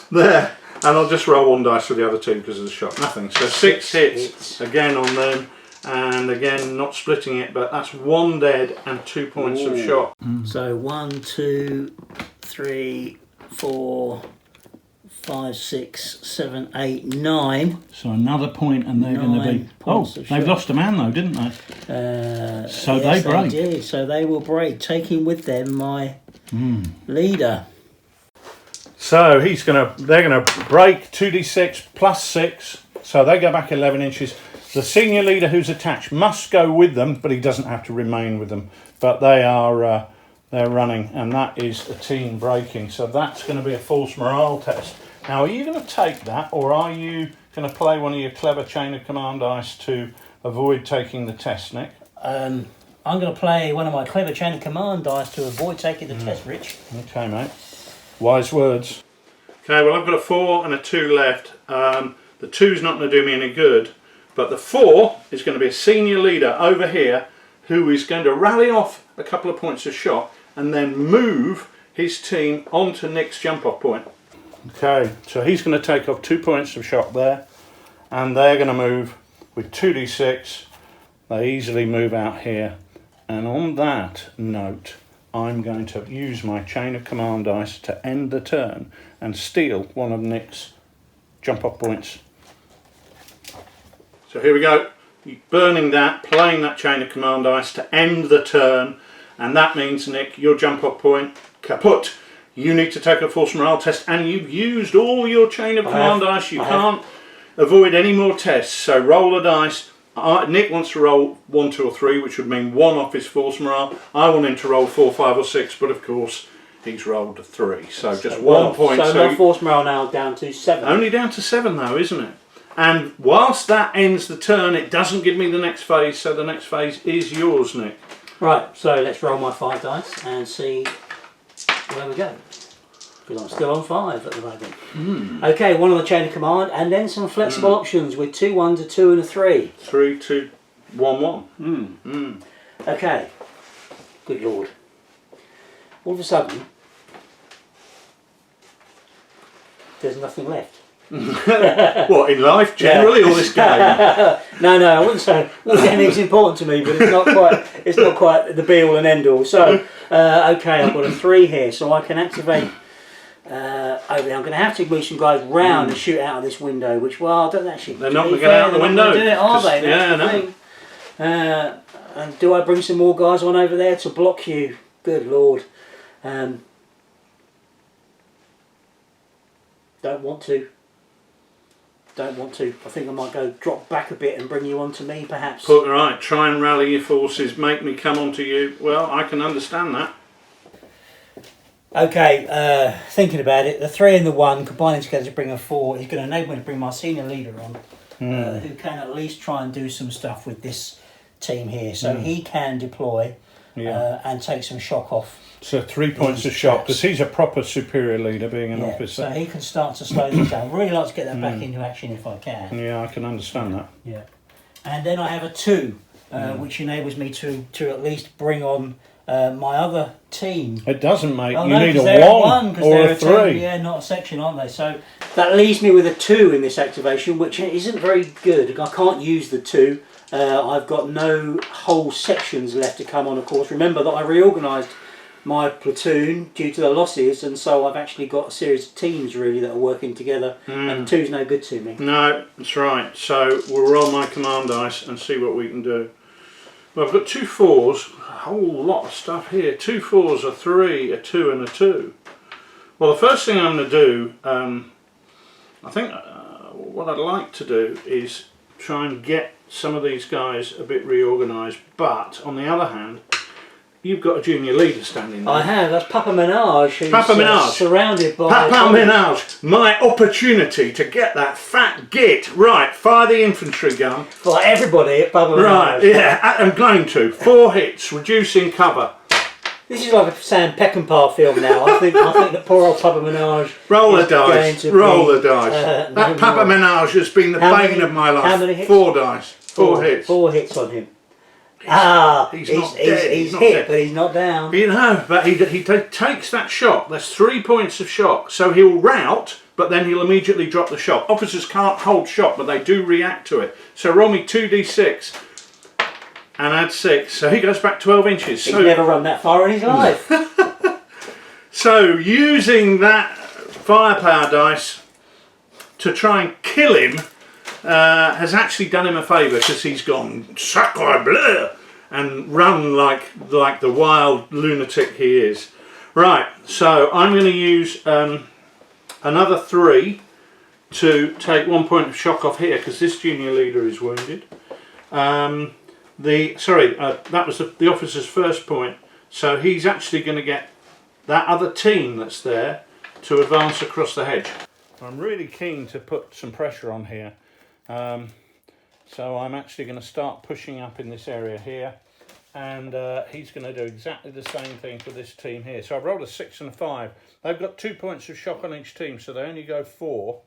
There, and I'll just roll 1 dice for the other team because of the shot. Nothing. So 6 hits again on them, and again not splitting it, but that's 1 dead and 2 points of shot. So 1, 2, 3, 4, 5, 6, 7, 8, 9. So another point, and they're going to be. Oh, they've lost a man though, didn't they? So yes, they break. They did. So they will break, taking with them my leader. So they're gonna break 2d6 plus 6, so they go back 11 inches. The senior leader who's attached must go with them, but he doesn't have to remain with them. But they are they're running, and that is a team breaking. So that's going to be a false morale test. Now, are you going to take that, or are you going to play one of your clever chain of command dice to avoid taking the test, Nick? I'm going to play one of my clever chain of command dice to avoid taking the test, Rich. Okay, mate. Wise words. Okay, well, I've got a 4 and a 2 left. The 2's not going to do me any good, but the 4 is going to be a senior leader over here who is going to rally off a couple of points of shot and then move his team onto Nick's jump-off point. Okay, so he's going to take off 2 points of shot there, and they're going to move with 2d6. They easily move out here, and on that note, I'm going to use my chain of command dice to end the turn and steal one of Nick's jump-off points. So here we go. Burning that, playing that chain of command dice to end the turn, and that means, Nick, your jump-off point kaput. You need to take a false morale test, and you've used all your chain of command dice. You can't avoid any more tests, so roll the dice. Nick wants to roll 1, 2 or 3, which would mean 1 off his false morale. I want him to roll 4, 5 or 6, but of course he's rolled a 3, so just 1 point. So my false morale now down to 7. Only down to 7 though, isn't it? And whilst that ends the turn, it doesn't give me the next phase, so the next phase is yours, Nick. Right, so let's roll my 5 dice and see where we go. Because I'm still on 5 at the moment. Okay, 1 on the chain of command, and then some flexible options with 2 1s, a 2 and a 3. 3, 2, 1, 1. Okay, good lord. All of a sudden, there's nothing left. What, in life generally, or this game? No, I wouldn't say gaming's important to me, but it's not quite the be all and end all. So, okay, I've got a 3 here, so I can activate over there. I'm going to have to move some guys round and shoot out of this window, which, well, I don't actually. They're not going to get out the window. Do it, are they? Yeah, no. And do I bring some more guys on over there to block you? Good lord. Don't want to. I think I might go drop back a bit and bring you on to me, perhaps. Right, try and rally your forces, make me come on to you. Well, I can understand that. Okay, thinking about it, the 3 and the 1 combining together to bring a 4 is going to enable me to bring my senior leader on, who can at least try and do some stuff with this team here. So he can deploy and take some shock off. So 3 points of shock, because he's a proper superior leader, being an officer. So he can start to slow this down. Really like to get that back into action if I can. Yeah, I can understand that. Yeah. And then I have a 2, which enables me to at least bring on my other team. It doesn't, mate. Oh, you no, need a 1 or they're a 3. Yeah, not a section, aren't they? So that leaves me with a 2 in this activation, which isn't very good. I can't use the 2. I've got no whole sections left to come on, of course. Remember that I reorganised my platoon due to the losses, and so I've actually got a series of teams really that are working together, and 2's no good to me. No, that's right. So we'll roll my command dice and see what we can do. Well, I've got 2 4s, a whole lot of stuff here. 2 4s, a 3, a 2 and a 2. Well, the first thing I'm going to do, I think what I'd like to do is try and get some of these guys a bit reorganised. But on the other hand, you've got a junior leader standing there. I have. That's Papa Menage, who's surrounded by... Papa Menage, my opportunity to get that fat git. Right, fire the infantry gun. For everybody at Papa Menage. Right, yeah, I'm going to. 4 hits, reducing cover. This is like a Sam Peckinpah film now. I think that poor old Papa Menage. Roll the dice. Roll the dice. That Papa Menage has been the bane of my life. How many hits? 4 dice. 4 hits. 4 hits on him. He's hit, but he's not down. You know, but he takes that shock. There's 3 points of shock. So he'll rout, but then he'll immediately drop the shock. Officers can't hold shock, but they do react to it. So roll me 2d6 and add 6. So he goes back 12 inches. He's never run that far in his life. So using that firepower dice to try and kill him has actually done him a favour, because he's gone sacre bleu and run like the wild lunatic he is. Right, so I'm going to use another 3 to take 1 point of shock off here, because this junior leader is wounded. That was the officer's first point, so he's actually going to get that other team that's there to advance across the hedge. I'm really keen to put some pressure on here. So I'm actually going to start pushing up in this area here, and he's going to do exactly the same thing for this team here. So I've rolled a 6 and a 5. They've got 2 points of shock on each team, so they only go 4.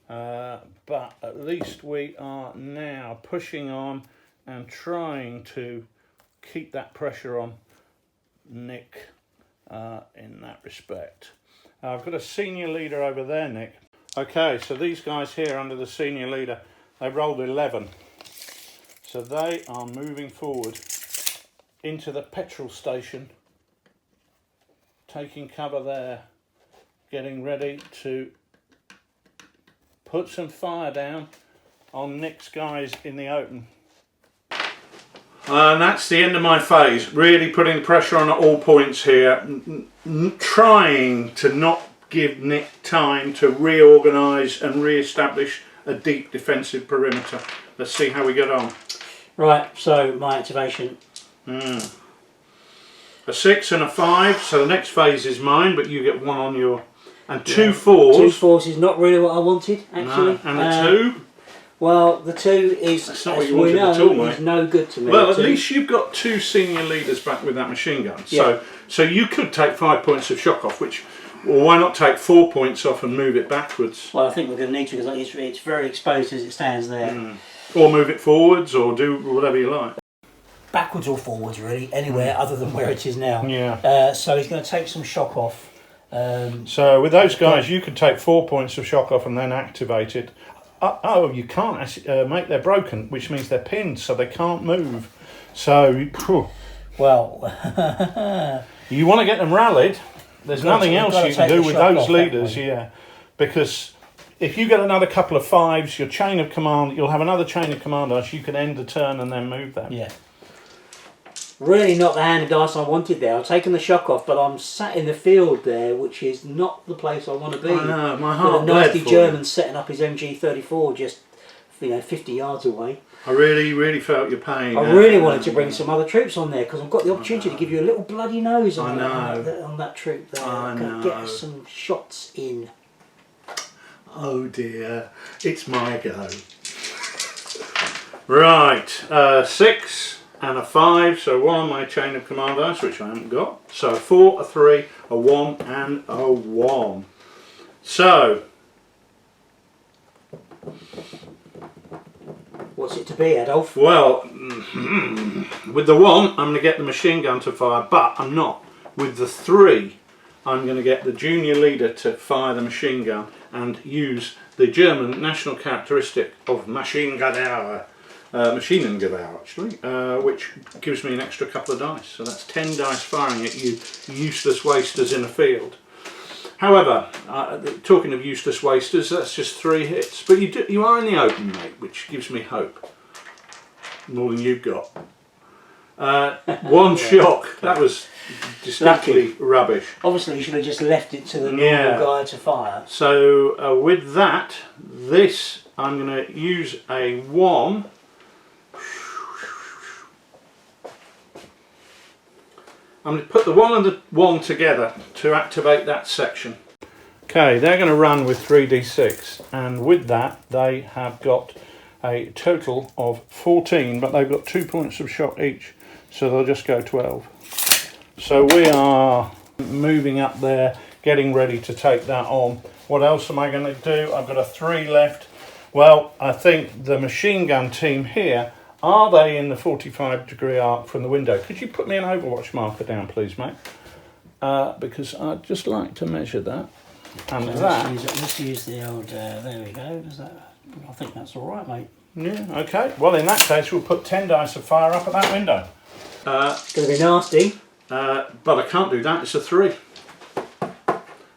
But at least we are now pushing on and trying to keep that pressure on Nick in that respect. I've got a senior leader over there, Nick. Okay, so these guys here under the senior leader, they rolled 11. So they are moving forward into the petrol station, taking cover there, getting ready to put some fire down on Nick's guys in the open. And that's the end of my phase. Really putting pressure on at all points here, trying to not give Nick time to reorganise and re-establish a deep defensive perimeter. Let's see how we get on. Right, so my activation. A 6 and a 5, so the next phase is mine, but you get 1 on your... And 2 4s. 2 4s is not really what I wanted, actually. No. And the 2? Well, the 2 is, that's not what you wanted at all, mate. Is no good to me. Well, at least you've got 2 senior leaders back with that machine gun. Yeah. So you could take 5 points of shock off, which... Well, why not take 4 points off and move it backwards? Well, I think we're going to need to, because it's very exposed as it stands there. Or move it forwards, or do whatever you like. Backwards or forwards, really, anywhere other than where it is now. Yeah. So he's going to take some shock off. So with those guys, you could take 4 points of shock off and then activate it. You can't, mate, they're broken, which means they're pinned, so they can't move. So, well... you want to get them rallied. There's nothing else you can do with those leaders, because if you get another couple of 5s, your chain of command, you'll have another chain of command dice, you can end the turn and then move them. Yeah. Really not the hand of dice I wanted there. I've taken the shock off, but I'm sat in the field there, which is not the place I want to be. I know, my heart with a nasty German setting up his MG34 just 50 yards away. I really felt your pain. I really wanted to bring some other troops on there, because I've got the opportunity to give you a little bloody nose on that troop there. I know. Get us some shots in. Oh dear, it's my go. Right, 6 and a 5, so 1 on my chain of command dice, which I haven't got. So a 4, a 3, a 1 and a 1. So... What's it to be, Adolf? Well, with the 1, I'm going to get the machine gun to fire, but I'm not. With the 3, I'm going to get the junior leader to fire the machine gun and use the German national characteristic of Maschinengewehr, Maschinengewehr actually, which gives me an extra couple of dice. So that's 10 dice firing at you useless wasters in a field. However, talking of useless wasters, that's just 3 hits. But you are in the open, mate, which gives me hope. More than you've got. 1 shock. That was distinctly rubbish. Obviously, you should have just left it to the normal guy to fire. So with that, this I'm going to use a 1. I'm going to put the 1 and the 1 together to activate that section. Okay, they're going to run with 3d6, and with that they have got a total of 14, but they've got 2 points of shock each, so they'll just go 12. So we are moving up there, getting ready to take that on. What else am I going to do? I've got a 3 left. Well, I think the machine gun team here, are they in the 45-degree arc from the window? Could you put me an Overwatch marker down, please, mate? Because I'd just like to measure that. And so that. let's use the old, there we go. Does that, I think that's all right, mate. Yeah, okay. Well, in that case, we'll put 10 dice of fire up at that window. It's going to be nasty. But I can't do that, it's a 3.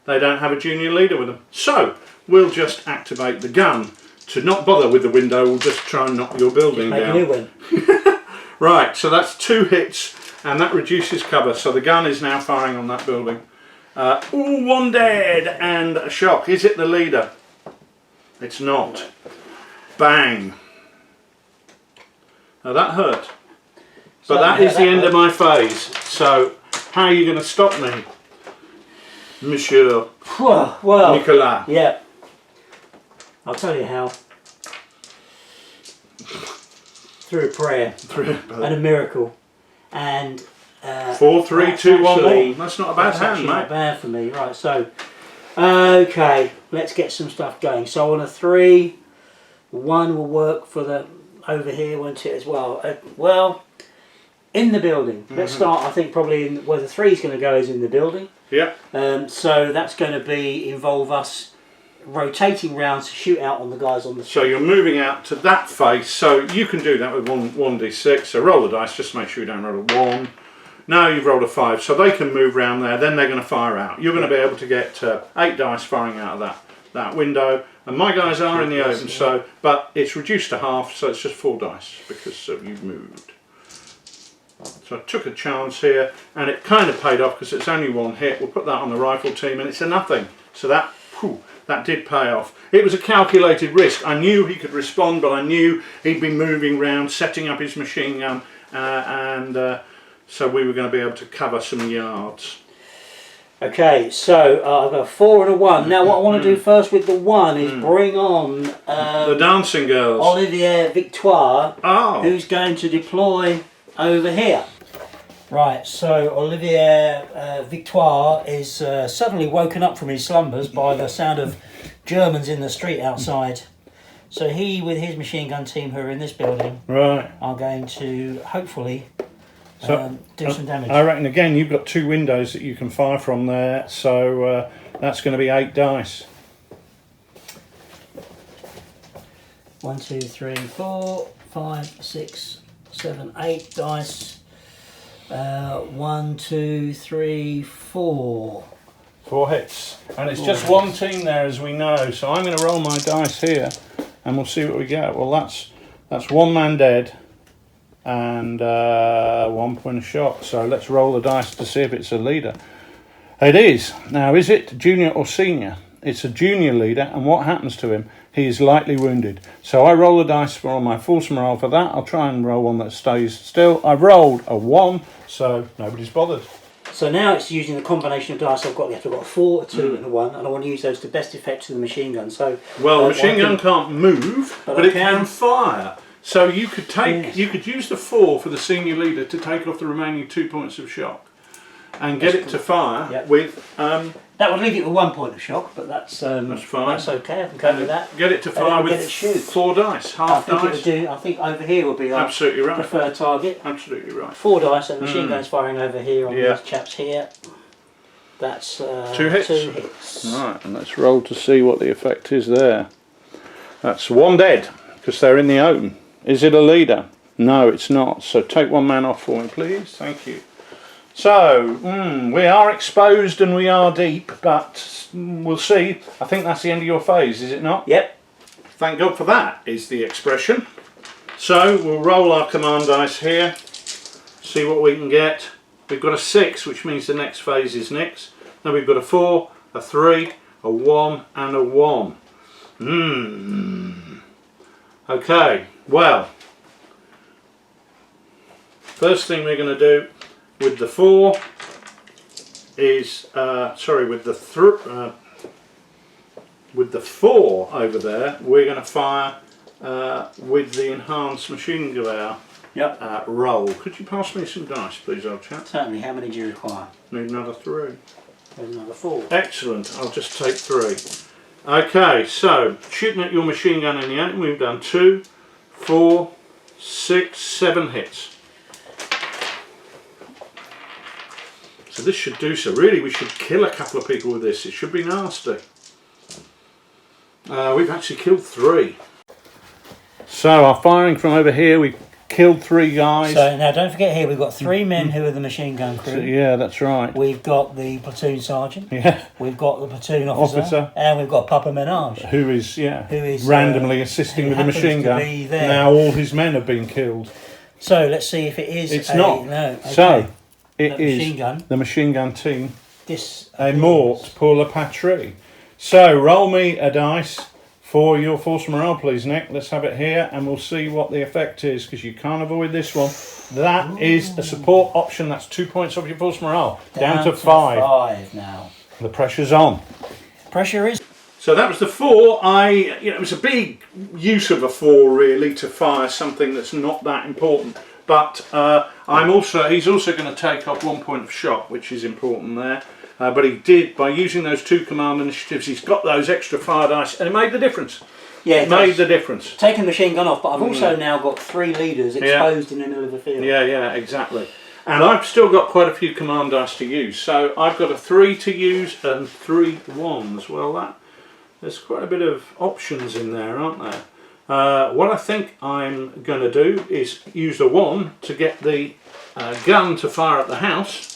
They don't have a junior leader with them. So, we'll just activate the gun. To not bother with the window, we'll just try and knock your building Make down. a new one. Right, so that's 2 hits, and that reduces cover. So the gun is now firing on that building. Ooh, 1 dead and a shock. Is it the leader? It's not. Bang. Now that hurt. But that is the end of my phase. So how are you going to stop me, Monsieur Well, Nicolas? yeah. I'll tell you how. Through a prayer and a miracle. And 4, 3, 2, 1, actually, 1. That's not a bad that's hand, actually mate. not bad for me. Right, so okay, let's get some stuff going. So on a 3, 1 will work for the over here, won't it, as well? Well, in the building. Let's start. I think probably in where the 3 is going to go is in the building. Yeah. So that's going to involve us rotating round to shoot out on the guys on the So you're moving out to that face, so you can do that with 1d6. So roll the dice, just make sure you don't roll a 1. Now you've rolled a 5, so they can move round there, then they're going to fire out. You're going to be able to get 8 dice firing out of that window, and my guys are in the open, so but it's reduced to half, so it's just 4 dice because you've moved. So I took a chance here, and it kind of paid off because it's only 1 hit. We'll put that on the rifle team, and it's a nothing. So that, whew, that did pay off. It was a calculated risk. I knew he could respond, but I knew he'd been moving around, setting up his machine gun, so we were going to be able to cover some yards. Okay, so I've got a 4 and a 1. Now what I want to do first with the 1 is bring on the dancing girls. Olivier Victoire, Oh. who's going to deploy over here. Right, so Olivier Victoire is suddenly woken up from his slumbers by the sound of Germans in the street outside. So he, with his machine gun team who are in this building, Right. are going to hopefully So do some damage. I reckon again you've got 2 windows that you can fire from there, so that's going to be 8 dice. 1, 2, 3, 4, 5, 6, 7, 8 dice. 1, 2, 3, 4. 4 hits, and it's just 1 team there, as we know. So I'm going to roll my dice here, and we'll see what we get. Well, that's 1 man dead, and 1 point of shock. So let's roll the dice to see if it's a leader. It is. Now, is it junior or senior? It's a junior leader, and what happens to him? He is lightly wounded. So I roll the dice for my fulsome roll for that. I'll try and roll one that stays still. I've rolled a 1, so nobody's bothered. So now it's using the combination of dice I've got left. I've got a 4, a 2 and a 1, and I want to use those to best effect to the machine gun. So well, the machine gun can't move, but it can fire. So you could you could use the 4 for the senior leader to take off the remaining 2 points of shock, and get it to fire with. That would leave it with 1 point of shock, but that's fine. That's okay. I can cope with that. Get it to fire with 4 dice, half dice. I think over here would be our absolutely right. preferred target. Absolutely right. 4 dice, and the machine gun's firing over here on Yeah. these chaps here. That's 2 hits. 2 hits. Right, and let's roll to see what the effect is there. That's 1 dead because they're in the open. Is it a leader? No, it's not. So take 1 man off for me, please. Thank you. So, we are exposed and we are deep, but we'll see. I think that's the end of your phase, is it not? Yep. Thank God for that, is the expression. So, we'll roll our command dice here, see what we can get. We've got a 6, which means the next phase is Nick's. Then we've got a 4, a 3, a 1 and a 1. Okay, well, first thing we're going to do with the 4 is, with the 4 over there, we're going to fire with the enhanced machine gun roll. Could you pass me some dice, please, old chap? Certainly. How many do you require? Need another 3. There's another 4. Excellent. I'll just take 3. Okay, so shooting at your machine gun in the aim, we've done 2, 4, 6, 7 hits. So this should do so. Really, we should kill a couple of people with this. It should be nasty. We've actually killed 3. So our firing from over here, we killed 3 guys. So now don't forget here we've got 3 men who are the machine gun crew. So, yeah, that's right. We've got the platoon sergeant. Yeah. We've got the platoon officer. And we've got Papa Menage. Who is randomly assisting with the machine gun. Now all his men have been killed. So let's see if it is. It's not. No. Okay. So it is machine gun. The machine gun team. This A mort pour la patrie. So roll me a dice for your force morale, please, Nick. Let's have it here and we'll see what the effect is, because you can't avoid this one. That is a support option. That's 2 points off your force morale. Down to 5. 5 now. The pressure's on. Pressure is. So that was the 4. It was a big use of a 4 really to fire something that's not that important. But he's also going to take off 1 point of shock, which is important there. But he did, by using those 2 command initiatives, he's got those extra fire dice, and it made the difference. Yeah, it made the difference. Taking the machine gun off, but I've also now got 3 leaders exposed in the middle of the field. Yeah, exactly. And I've still got quite a few command dice to use. So I've got a 3 to use and 3 1s. Well, there's quite a bit of options in there, aren't there? What I think I'm going to do is use a 1 to get the gun to fire at the house,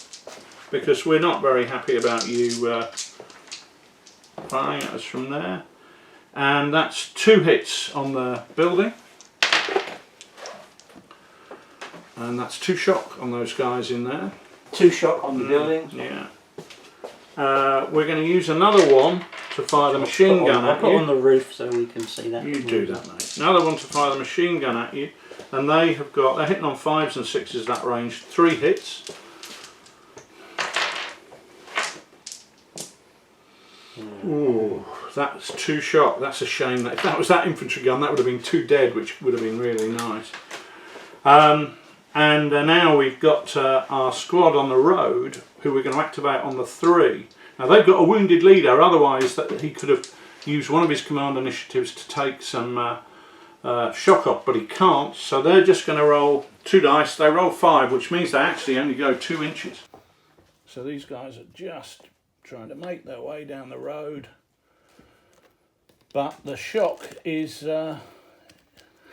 because we're not very happy about you firing at us from there. And that's 2 hits on the building. And that's 2 shock on those guys in there. 2 shock on the building. Yeah. We're going to use another 1 to fire the machine gun at you. I'll put on the roof so we can see that. You do that, mate. Another 1 to fire the machine gun at you. And they're hitting on 5s and 6s that range. 3 hits. Ooh, that's 2 shot. That's a shame. If that was that infantry gun, that would have been 2 dead, which would have been really nice. And now we've got our squad on the road, who we're going to activate on the 3. Now they've got a wounded leader. Otherwise, that he could have used one of his command initiatives to take some shock off, but he can't. So they're just going to roll 2 dice. They roll 5, which means they actually only go 2 inches. So these guys are just trying to make their way down the road, but the shock is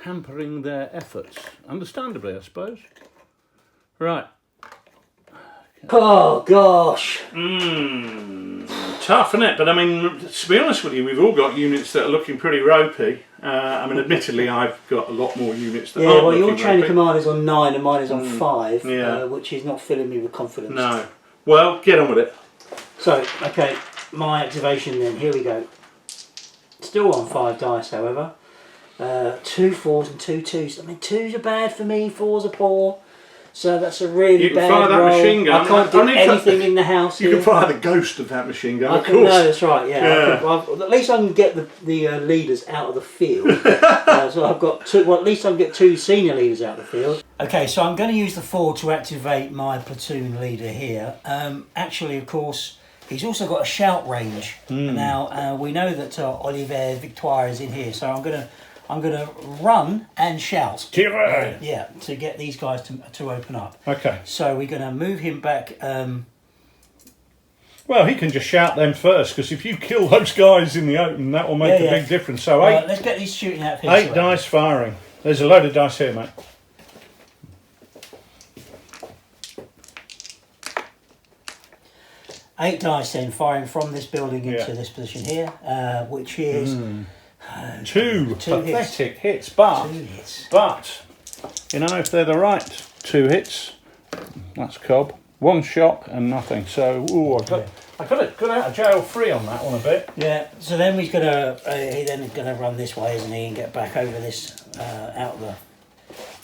hampering their efforts, understandably, I suppose. Right. Oh gosh. Tough, isn't it? But I mean, to be honest with you, we've all got units that are looking pretty ropey. I mean, admittedly, I've got a lot more units that aren't looking your training ropey. command is on 9 and mine is on 5, Yeah. which is not filling me with confidence. No. Well, get on with it. So, okay, my activation then, here we go. Still on 5 dice, however. 2 4s and 2 2s. I mean, 2s are bad for me, 4s are poor. So that's a really bad roll. You can fire that machine gun. I can't do anything in the house You here. can fire the ghost of that machine gun, of course. No, that's right, yeah. At least I can get the leaders out of the field. So I've got 2, well, at least I can get 2 senior leaders out of the field. Okay, so I'm going to use the 4 to activate my platoon leader here. Actually, of course, he's also got a shout range. Now, we know that Olivier Victoire is in here, so I'm going to run and shout. Yeah, to get these guys to open up. Okay. So we're going to move him back. Well, he can just shout them first, because if you kill those guys in the open, that will make a big difference. So let's get these shooting outfits. 8 dice firing. There's a load of dice here, mate. Eight dice then, firing from this building into this position here, which is... 2 pathetic hits, but 2 hits. But you know, if they're the right 2 hits, that's cob. 1 shock and nothing. So I've got I got out of jail free on that one a bit. Yeah. So then he's gonna run this way, isn't he, and get back over this out the.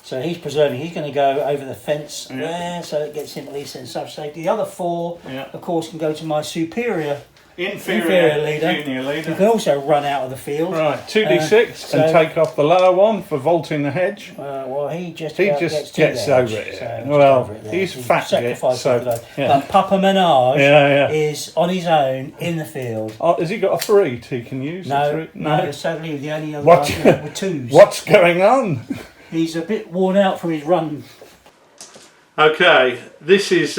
So he's preserving. He's going to go over the fence there, so it gets him at least in some safety. The other 4, of course, can go to my superior. Inferior leader. Junior leader. You can also run out of the field. Right, 2d6 and take off the lower one for vaulting the hedge. Well, he just gets over it. So well, he's fat git, so But Papa Menage is on his own in the field. Oh, has he got a 3 he can use? No, sadly the only other guy with 2s. What's going on? He's a bit worn out from his run. Okay, this is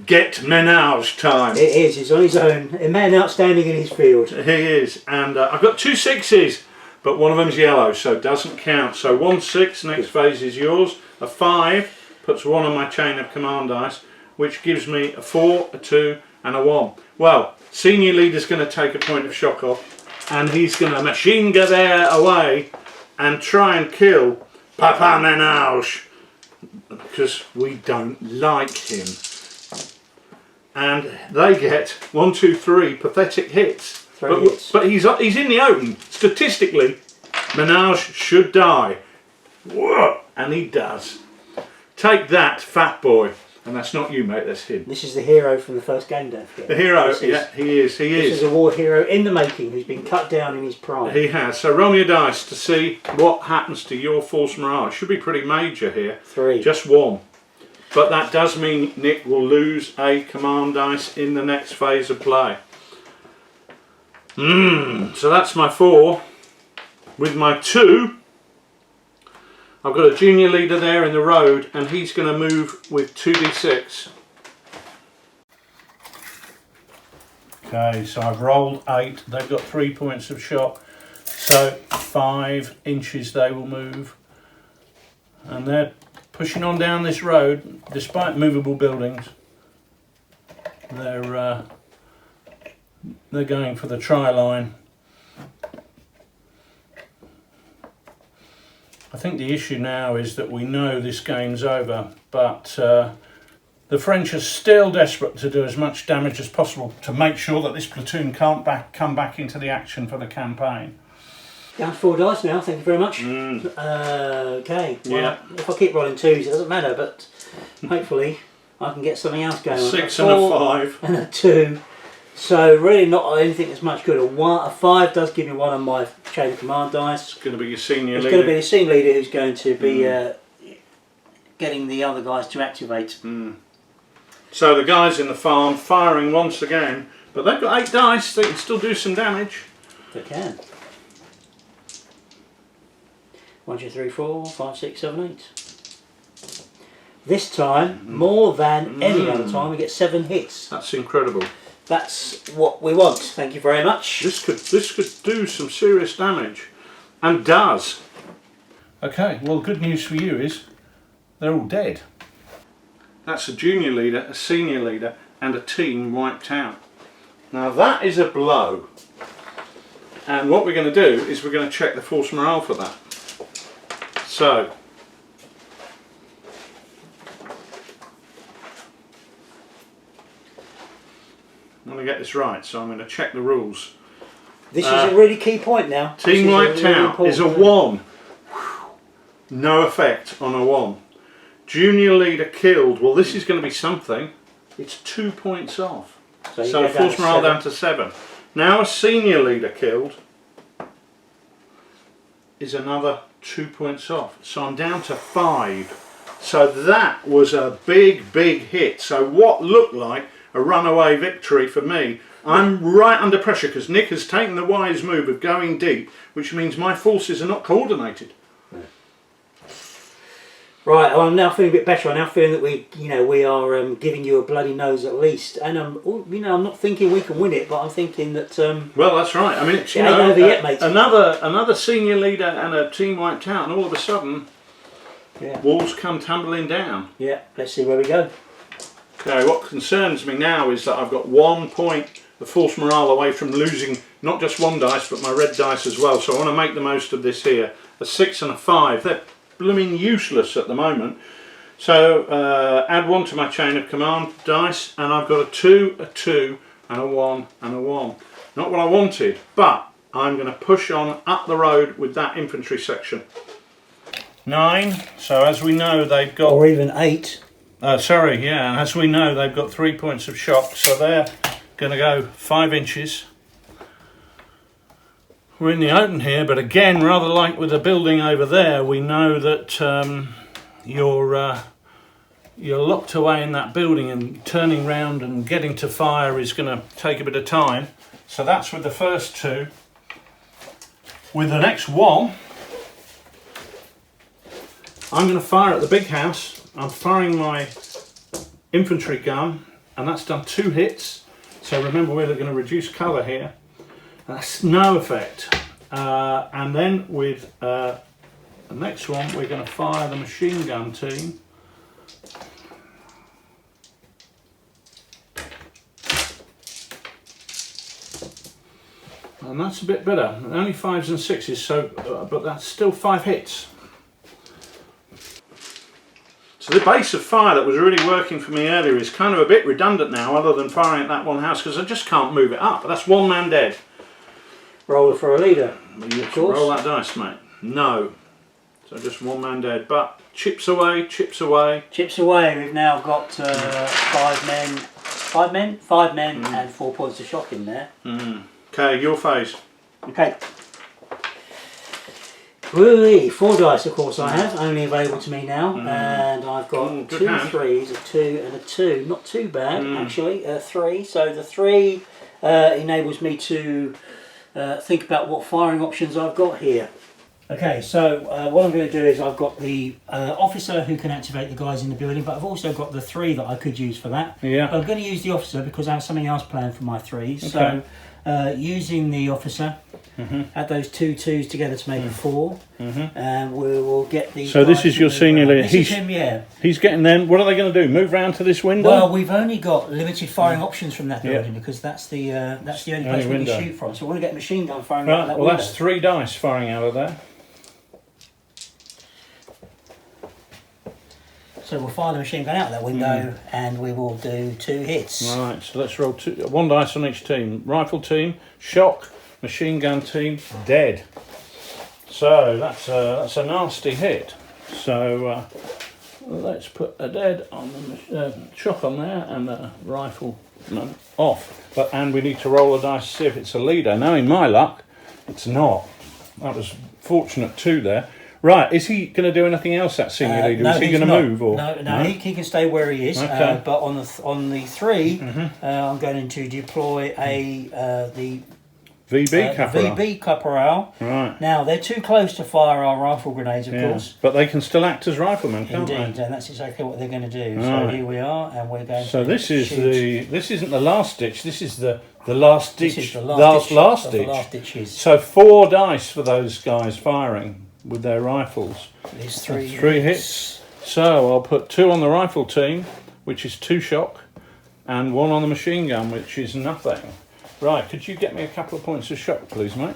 get Menage time. It is. He's on his own. A man outstanding in his field. He is, and I've got 2 6s, but one of them's yellow, so it doesn't count. So 1 6, next phase is yours. A 5 puts 1 on my chain of command dice, which gives me a 4, a 2, and a 1. Well, senior leader's going to take a point of shock off, and he's going to machine gewehr away and try and kill Papa Menage, because we don't like him. And they get 1, 2, 3 pathetic hits. But he's in the open. Statistically, Menage should die. And he does. Take that, fat boy. And that's not you, mate, that's him. This is the hero from the first game, don't forget. The hero, yeah, he is. This is a war hero in the making who's been cut down in his prime. He has. So roll me a dice to see what happens to your force morale. It should be pretty major here. 3. Just 1. But that does mean Nick will lose a command dice in the next phase of play. So that's my 4. With my 2, I've got a junior leader there in the road, and he's going to move with 2d6. Okay, so I've rolled 8. They've got 3 points of shock. So 5 inches they will move. And they're pushing on down this road, despite movable buildings. They're going for the try line. I think the issue now is that we know this game's over, but the French are still desperate to do as much damage as possible to make sure that this platoon can't come back into the action for the campaign. Down to 4 dice now, thank you very much. Okay, well, if I keep rolling 2s, it doesn't matter, but hopefully I can get something else going on. 6 and a 5. And a 2. So really not anything that's much good. A 5 does give me 1 on my chain of command dice. It's going to be your senior leader. It's going to be the senior leader who's going to be getting the other guys to activate. So the guys in the farm firing once again, but they've got 8 dice, they can still do some damage. They can. 1, 2, 3, 4, 5, 6, 7, 8. This time, more than any other time, we get 7 hits. That's incredible. That's what we want. Thank you very much. This could do some serious damage, and does. Okay, well, good news for you is they're all dead. That's a junior leader, a senior leader, and a team wiped out. Now that is a blow. And what we're going to do is we're going to check the force morale for that. So, I'm going to get this right, so I'm going to check the rules. This is a really key point now. Team wiped out is a 1. No effect on a 1. Junior leader killed. Well, this is going to be something. It's 2 points off. So force morale down to 7. Now a senior leader killed is another 2 points off. So I'm down to 5. So that was a big hit. So what looked like a runaway victory for me, I'm right under pressure because Nick has taken the wise move of going deep, which means my forces are not coordinated. Right, well, I'm now feeling a bit better. I'm now feeling that we are giving you a bloody nose at least, and I'm not thinking we can win it, but I'm thinking that. Well, that's right. I mean, it's ain't over yet, mate. Another senior leader and a team wiped out, and all of a sudden, walls come tumbling down. Yeah, let's see where we go. Okay, what concerns me now is that I've got 1 point of force morale away from losing not just 1 dice, but my red dice as well. So I want to make the most of this here. A 6 and a 5. They're blooming useless at the moment. So add 1 to my chain of command dice, and I've got a 2, a 2, and a 1 and a 1. Not what I wanted, but I'm going to push on up the road with that infantry section. 9, so as we know they've got... Or even 8. Sorry, yeah, as we know they've got 3 points of shock, so they're going to go 5 inches. We're in the open here, but again, rather like with the building over there, we know that you're locked away in that building, and turning round and getting to fire is going to take a bit of time. So that's with the first 2. With the next 1, I'm going to fire at the big house. I'm firing my infantry gun, and that's done 2 hits. So remember, we're going to reduce colour here. That's no effect. And then with the next one, we're going to fire the machine gun team. And that's a bit better. Only 5s and 6s, so but that's still 5 hits. So the base of fire that was really working for me earlier is kind of a bit redundant now, other than firing at that one house, because I just can't move it up. But that's 1 man dead. Roller for a leader. You roll that dice, mate. No. So just 1 man dead. But chips away, chips away. Chips away. We've now got 5 men, and 4 points of shock in there. Okay, your phase. Okay. Woo-wee, 4 dice, of course, I have, only available to me now, and I've got 2 3s, a 2 and a 2. Not too bad, actually. 3. So the 3 enables me to think about what firing options I've got here. Okay, so what I'm going to do is I've got the officer who can activate the guys in the building, but I've also got the 3 that I could use for that. Yeah. But I'm going to use the officer because I have something else planned for my 3s. Okay. So using the officer, add those 2 2s together to make a 4, and we will get the... So this is your senior leader. This is him, yeah. He's getting them. What are they going to do? Move round to this window? Well, we've only got limited firing options from that building because that's the only place we can shoot from. So we want to get a machine gun firing out of that window. That's 3 dice firing out of there. So we'll fire the machine gun out that window and we will do 2 hits. Right, so let's roll 1 dice on each team. Rifle team, shock, machine gun team, dead. So that's a nasty hit. So let's put a dead on the shock on there and the rifle off. And we need to roll a dice to see if it's a leader. Now in my luck, it's not. That was fortunate 2 there. Right, is he going to do anything else, that senior leader? No, is he going to move? Or? No, he can stay where he is. Okay. But on the 3, I'm going to deploy the VB Caporal. VB Caporal. Right. Now, they're too close to fire our rifle grenades, of course. But they can still act as riflemen, can't Indeed, they? and that's exactly what they're going to do. Right. So here we are, and we're going So to this is shoot. this isn't the last ditch, this is the last ditch. This is the last ditch. ditch. The last ditches. So 4 dice for those guys firing with their rifles. There's 3 hits. So I'll put 2 on the rifle team, which is 2 shock, and 1 on the machine gun, which is nothing. Right, could you get me a couple of points of shock, please, mate?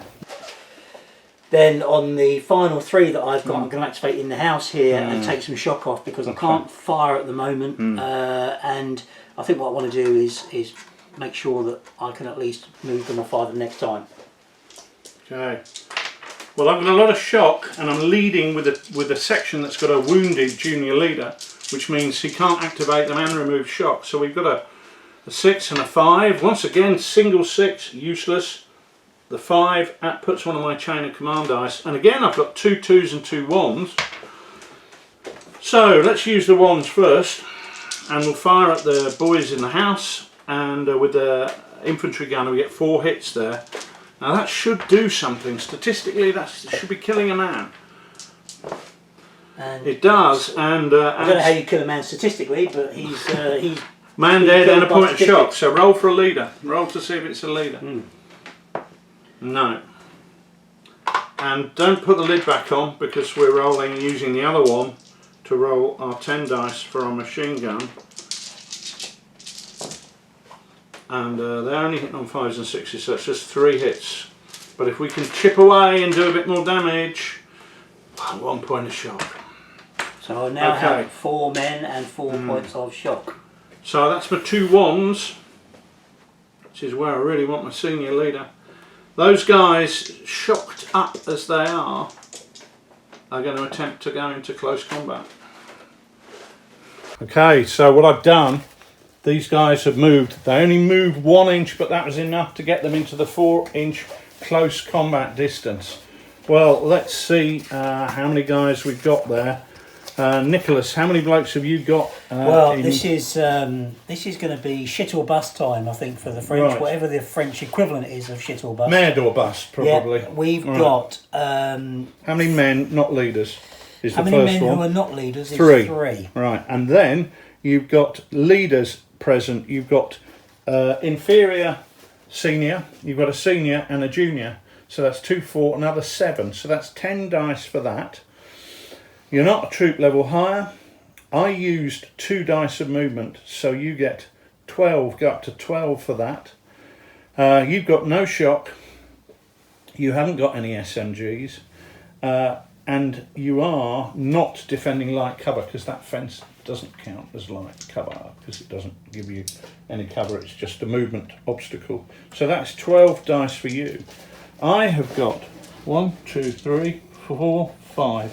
Then on the final 3 that I've got, I'm going to activate in the house here and take some shock off because I can't fire at the moment. And I think what I want to do is make sure that I can at least move them or fire them next time. Okay. Well, I've got a lot of shock, and I'm leading with a section that's got a wounded junior leader, which means he can't activate them and remove shock. So we've got a 6 and a 5. Once again, single 6, useless. The 5, that puts one of my chain of command dice. And again, I've got 2 2s and 2 1s. So let's use the 1s first. And we'll fire at the boys in the house. And with the infantry gunner, we get 4 hits there. Now that should do something. Statistically, that should be killing a man. And it does. And I don't know how you kill a man statistically, but he's man dead and a point of shock. So roll for a leader. Roll to see if it's a leader. No. And don't put the lid back on because we're rolling using the other one to roll our 10 dice for our machine gun. And they're only hitting on 5s and 6s, so it's just 3 hits. But if we can chip away and do a bit more damage, 1 point of shock. So I now have 4 men and 4 points of shock. So that's my 2 1s. which is where I really want my senior leader. Those guys, shocked up as they are going to attempt to go into close combat. Okay, so what I've done, these guys have moved. They only moved 1 inch, but that was enough to get them into the 4-inch close combat distance. Well, let's see how many guys we've got there. Nicholas, how many blokes have you got? Well, this is going to be shit or bust time, I think, for the French, Right. Whatever the French equivalent is of shit or bust. Mad or bust, probably. Yeah, we've Right. got. How many men, not leaders, is How the many first men one? who are not leaders? Is 3. 3. Right, and then you've got leaders present. You've got inferior, senior. You've got a senior and a junior. So that's 2, 4, another 7. So that's 10 dice for that. You're not a troop level higher. I used 2 dice of movement, so you get 12, go up to 12 for that. You've got no shock. You haven't got any SMGs. And you are not defending light cover, because that fence doesn't count as light cover, because it doesn't give you any cover, it's just a movement obstacle. So that's 12 dice for you. I have got 1, 2, 3, 4, 5,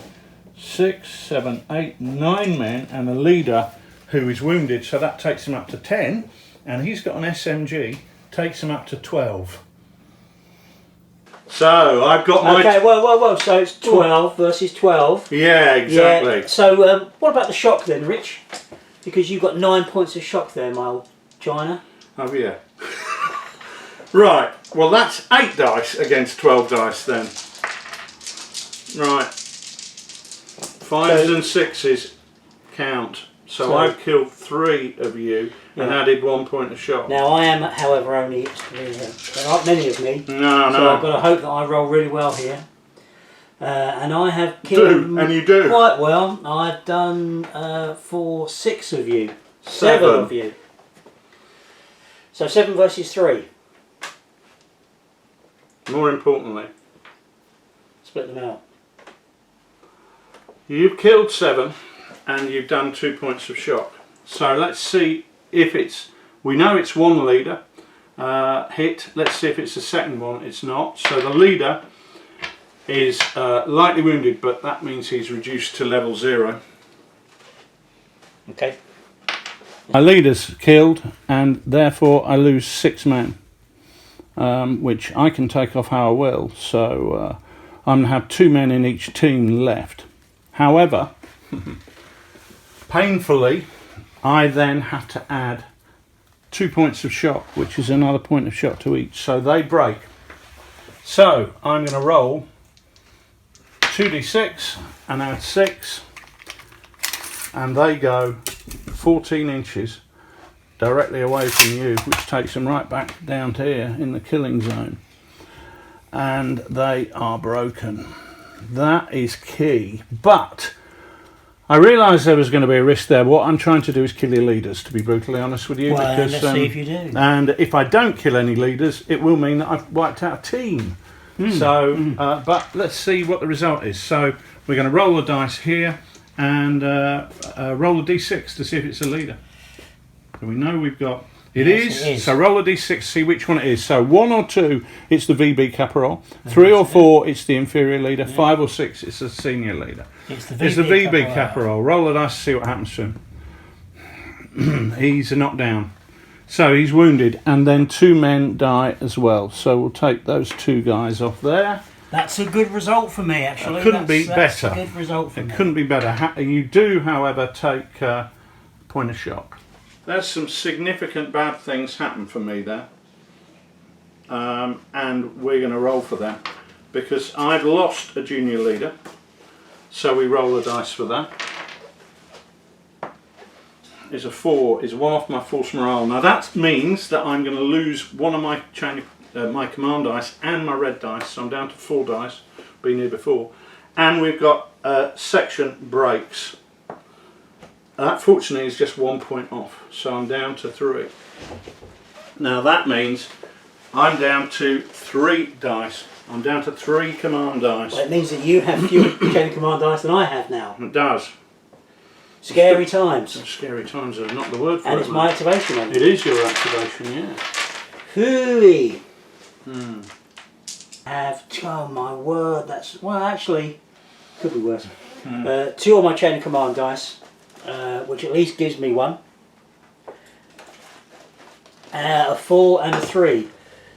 6, 7, 8, 9 men and a leader who is wounded, so that takes him up to 10, and he's got an SMG, takes him up to 12. So I've got my... Okay, whoa, so it's 12 versus 12. Yeah, exactly. Yeah. So what about the shock then, Rich? Because you've got 9 points of shock there, my old China. Oh yeah. Right, well that's 8 dice against 12 dice then. Right. 5s and 6s count. So I've killed 3 of you and added 1 point of shock. Now I am, however, only there aren't many of me. No. So I've got to hope that I roll really well here. And I have killed and you do quite well. I've done for 6 of you. 7 of you. So 7 versus 3. More importantly, Split them out. you've killed 7 and you've done 2 points of shock. So let's see if it's... We know it's 1 leader hit. Let's see if it's the second one. It's not. So the leader is lightly wounded, but that means he's reduced to level 0. Okay. My leader's killed, and therefore I lose 6 men, which I can take off how I will. So I'm going to have 2 men in each team left. However, painfully, I then have to add 2 points of shock, which is another point of shock to each. So they break. So I'm going to roll 2d6 and add 6, and they go 14 inches directly away from you, which takes them right back down to here in the killing zone, and they are broken. That is key, but I realised there was going to be a risk there. What I'm trying to do is kill your leaders, to be brutally honest with you. Well, because, let's see if you do. And if I don't kill any leaders, it will mean that I've wiped out a team. But let's see what the result is. So we're going to roll the dice here and roll a d6 to see if it's a leader. So we know we've got... It is. So roll a d6, see which one it is. So 1 or 2, it's the VB caporal. 3 or 4, it's the inferior leader. 5 or 6, it's the senior leader. It's the VB caporal. Roll the dice to see what happens to him. He's knocked down. So he's wounded, and then 2 men die as well. So we'll take those 2 guys off there. That's a good result for me, actually. It couldn't be That's better. a good result for me. It couldn't be better. You do, however, take a point of shock. There's some significant bad things happen for me there. And we're going to roll for that. Because I've lost a junior leader. So we roll the dice for that. Is a 4, is 1 off my force morale. Now that means that I'm going to lose one of my my command dice and my red dice, so I'm down to 4 dice, been here before. And we've got section breaks. That fortunately is just 1 point off, so I'm down to 3. Now that means I'm down to 3 dice. I'm down to 3 command dice. Well, it means that you have fewer chain of command dice than I have now. It does. Scary times. Scary times are not the word for it. And it's my activation then. It is your activation, yeah. Hooey. Have, oh my word, that's, well actually, could be worse. 2 on my chain of command dice, which at least gives me 1. A 4 and a 3.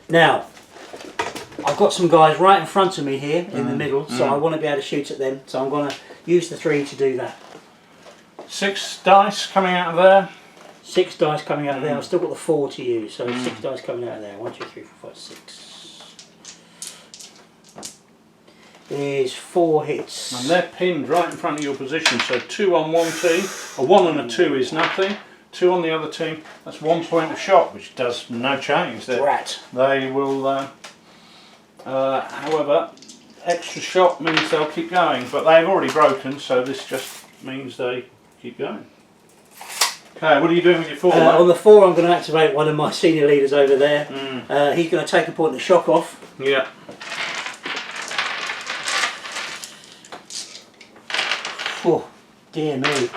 Now, I've got some guys right in front of me here in the middle, so I want to be able to shoot at them, so I'm going to use the 3 to do that. 6 dice coming out of there. 6 dice coming out of there. I've still got the 4 to use, so 6 dice coming out of there. 1, 2, 3, 4, 5, 6. Is 4 hits. And they're pinned right in front of your position, so 2 on one team. A 1 and a 2 is nothing. 2 on the other team. That's 1 point of shot, which does no change. Rat. They will, however, extra shot means they'll keep going, but they've already broken, so this just means they keep going. Okay, what are you doing with your 4? On the 4, I'm going to activate one of my senior leaders over there. He's going to take a point of shock off. Yeah. Oh, dear me.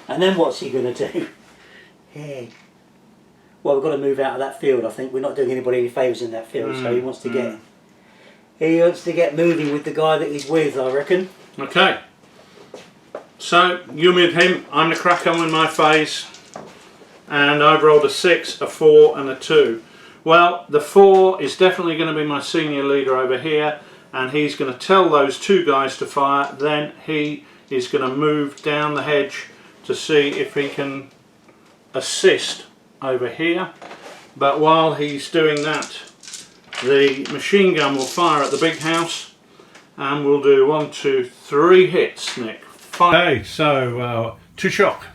And then what's he going to do? Yeah. Well, we've got to move out of that field. I think we're not doing anybody any favours in that field, so he wants to get. He wants to get moving with the guy that he's with, I reckon. Okay. So you're with him. I'm the crack on with my phase, and I've rolled a 6, a 4, and a 2. Well, the 4 is definitely going to be my senior leader over here, and he's going to tell those 2 guys to fire. Then he is going to move down the hedge to see if he can assist over here. But while he's doing that, the machine gun will fire at the big house, and we'll do 1, 2, 3 hits, Nick. Okay, so 2 shock.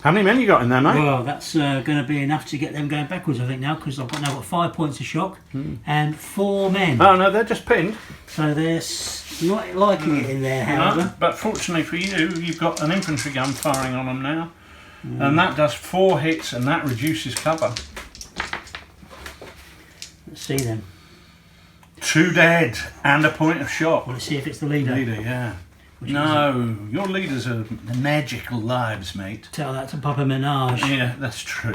How many men you got in there, mate? Well, that's going to be enough to get them going backwards, I think, now, because I've now got 5 points of shock and 4 men. Oh no, they're just pinned. So they're not liking it in there, however. No, but fortunately for you, you've got an infantry gun firing on them now, and that does 4 hits, and that reduces cover. Let's see then. 2 dead and a point of shock. Let's see if it's the leader. Leader, yeah. No, your leaders are magical lives, mate. Tell that to Papa Menage. Yeah, that's true.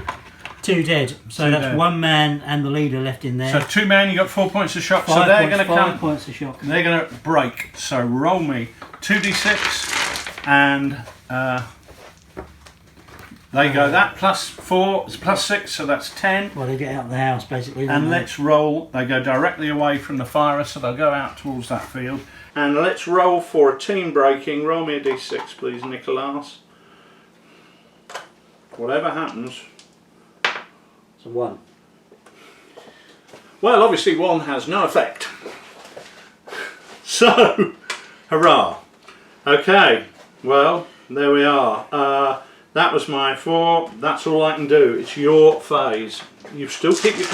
2 dead. So 2 that's dead. 1 man and the leader left in there. So 2 men, you got 4 points of shock. 5 So they're points, going to 5 come. points of shock. They're going to break. So roll me 2d6, and they go that plus 4 is plus 6, so that's 10. Well, they get out of the house basically. And let's roll. They go directly away from the firer, so they'll go out towards that field. And let's roll for a team breaking. Roll me a d6, please, Nicholas. Whatever happens. It's a 1. Well, obviously 1 has no effect. So, hurrah. Okay, well, there we are. That was my 4. That's all I can do. It's your phase. You still keep your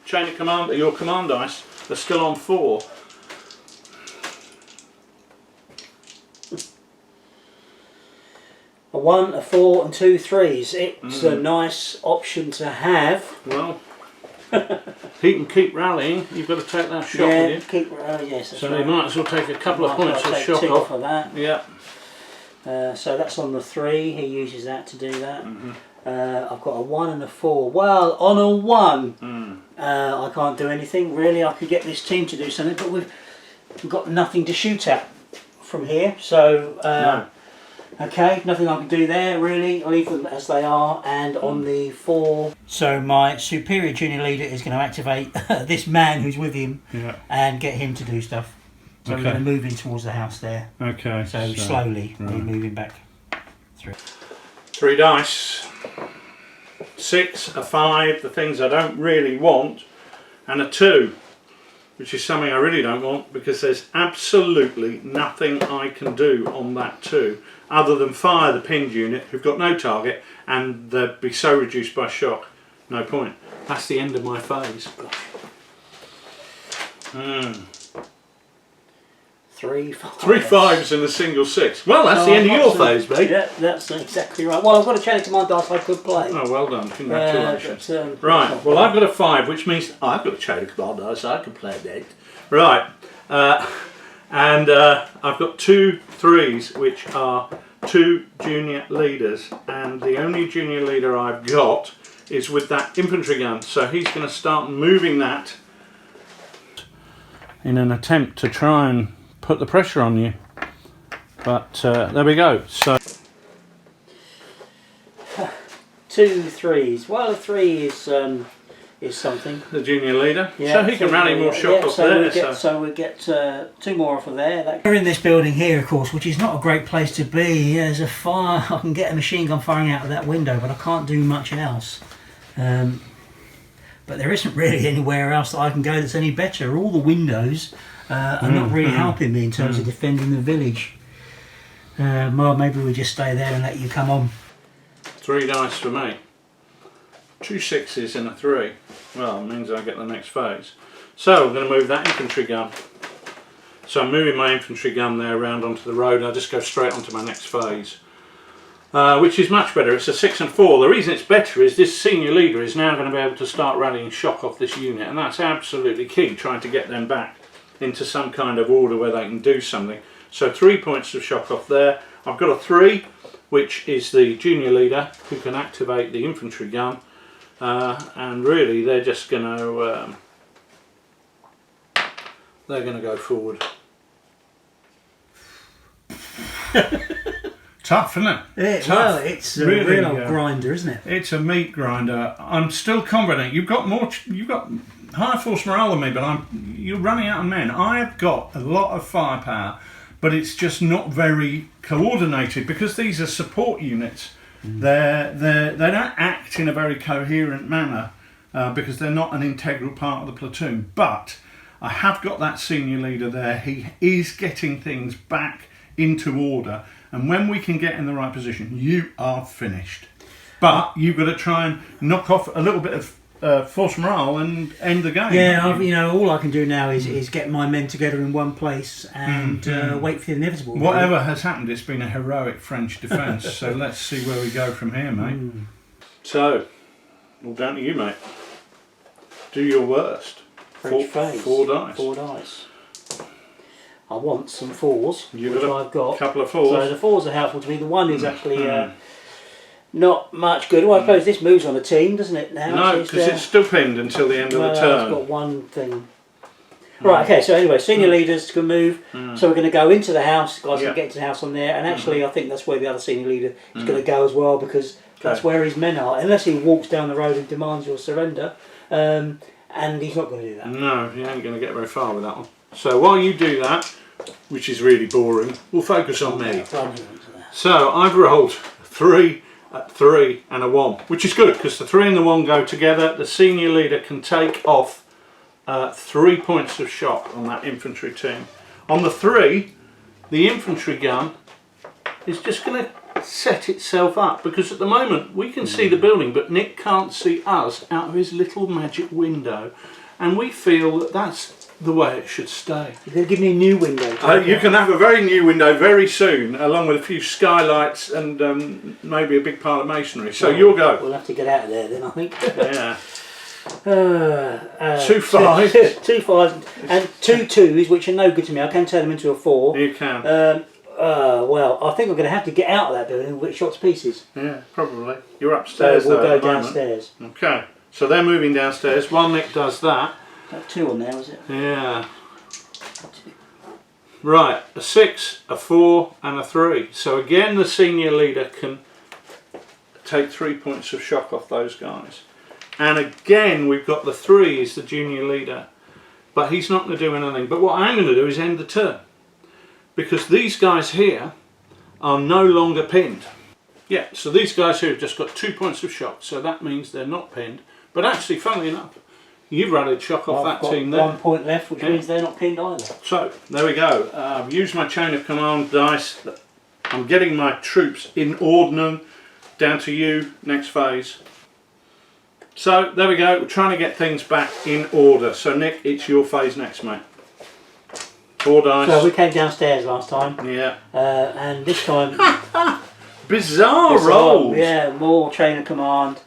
chain of command. Your command dice are still on 4. A 1, a 4 and 2 3s. It's a nice option to have. Well, he can keep rallying. You've got to take that shot Yeah, with you. keep, yes, that's So right. you might as well take a couple of points of take shock 2 off. for that. Yeah. So that's on the 3. He uses that to do that. I've got a 1 and a 4. Well, on a 1, I can't do anything really. I could get this team to do something, but we've got nothing to shoot at from here. So No. okay, nothing I can do there really. I'll leave them as they are. And on the 4, so my superior junior leader is going to activate this man who's with him and get him to do stuff. So we're going to move in towards the house there. Okay. So slowly we're moving back through. 3 dice. 6, a 5, the things I don't really want, and a 2, which is something I really don't want because there's absolutely nothing I can do on that 2 other than fire the pinned unit who've got no target, and they'd be so reduced by shock, no point. That's the end of my phase. 3 5. 3 5s and a single 6. Well, that's the end of your phase, mate. Yeah, that's exactly right. Well, I've got a chain of command dice I could play. Oh, well done. Congratulations. But, right, well, I've got a 5, which means I've got a chain of command dice, I can play that. Right, and I've got 2 3s, which are 2 junior leaders, and the only junior leader I've got is with that infantry gun. So he's going to start moving that in an attempt to try and put the pressure on you. But there we go. So 2 3s. Well, a 3 is something. The junior leader. Yeah, so he can rally more shock off there. So we get 2 more off of there. We're in this building here, of course, which is not a great place to be. There's a fire. I can get a machine gun firing out of that window, but I can't do much else. But there isn't really anywhere else that I can go that's any better. All the windows are not really helping me in terms of defending the village. Well, maybe we just stay there and let you come on. 3 dice for me. 2 6s and a 3. Well, it means I get the next phase. So I'm going to move that infantry gun. So I'm moving my infantry gun there around onto the road. I'll just go straight onto my next phase. Which is much better. It's a 6 and 4. The reason it's better is this senior leader is now going to be able to start rallying shock off this unit, and that's absolutely key, trying to get them back into some kind of order where they can do something. So 3 points of shock off there. I've got a 3, which is the junior leader who can activate the infantry gun, and really they're just going to go forward. Tough, isn't it? Tough. Well, it's a really, real grinder, isn't it? It's a meat grinder. I'm still confident. You've got higher force morale than me, but you're running out of men. I've got a lot of firepower, but it's just not very coordinated because these are support units. They don't act in a very coherent manner because they're not an integral part of the platoon. But I have got that senior leader there. He is getting things back into order, and when we can get in the right position, you are finished. But you've got to try and knock off a little bit of force morale and end the game. Yeah, all I can do now is get my men together in one place and wait for the inevitable. Whatever has happened, it's been a heroic French defence. So let's see where we go from here, mate. So, all down to you, mate. Do your worst. French phase. 4 dice. 4 dice. I want some 4s, which I've got. A couple of 4s. So the 4s are helpful to me. The 1 is actually not much good. Well, I suppose this moves on a team, doesn't it? Now, no, because it's still pinned until the end of the turn. It's got 1 thing. Right, okay, so anyway, senior leaders can move. So we're going to go into the house. Guys can get into the house on there. And actually, I think that's where the other senior leader is going to go as well, because that's where his men are. Unless he walks down the road and demands your surrender. And he's not going to do that. No, he ain't going to get very far with that one. So while you do that, which is really boring, we'll focus on me. So I've rolled 3, 3 and a 1, which is good because the 3 and the 1 go together. The senior leader can take off 3 points of shock on that infantry team. On the 3, the infantry gun is just going to set itself up, because at the moment we can see the building but Nick can't see us out of his little magic window, and we feel that that's the way it should stay. You're going to give me a new window. You can have a very new window very soon, along with a few skylights and maybe a big pile of masonry. So you'll go. We'll have to get out of there then, I think. Yeah. 2 5s. 2 5s and 2 2s, which are no good to me. I can turn them into a 4. You can. Well, I think I'm going to have to get out of that building and get shot to pieces. Yeah, probably. You're upstairs. So we'll go downstairs. Okay. So they're moving downstairs. While Nick does that. That's 2 on there, was it? Yeah. Right, a 6, a 4 and a 3. So again the senior leader can take 3 points of shock off those guys. And again we've got the 3 is the junior leader. But he's not going to do anything. But what I'm going to do is end the turn. Because these guys here are no longer pinned. Yeah, so these guys here have just got 2 points of shock. So that means they're not pinned. But actually, funnily enough, you've rallied shock off that team there. 1 point left, which means they're not pinned either. So, there we go. I've used my chain of command dice. I'm getting my troops in ordnung. Down to you, next phase. So, there we go. We're trying to get things back in order. So, Nick, it's your phase next, mate. 4 dice. So, we came downstairs last time. Yeah. And this time... Bizarre rolls! Yeah, more chain of command.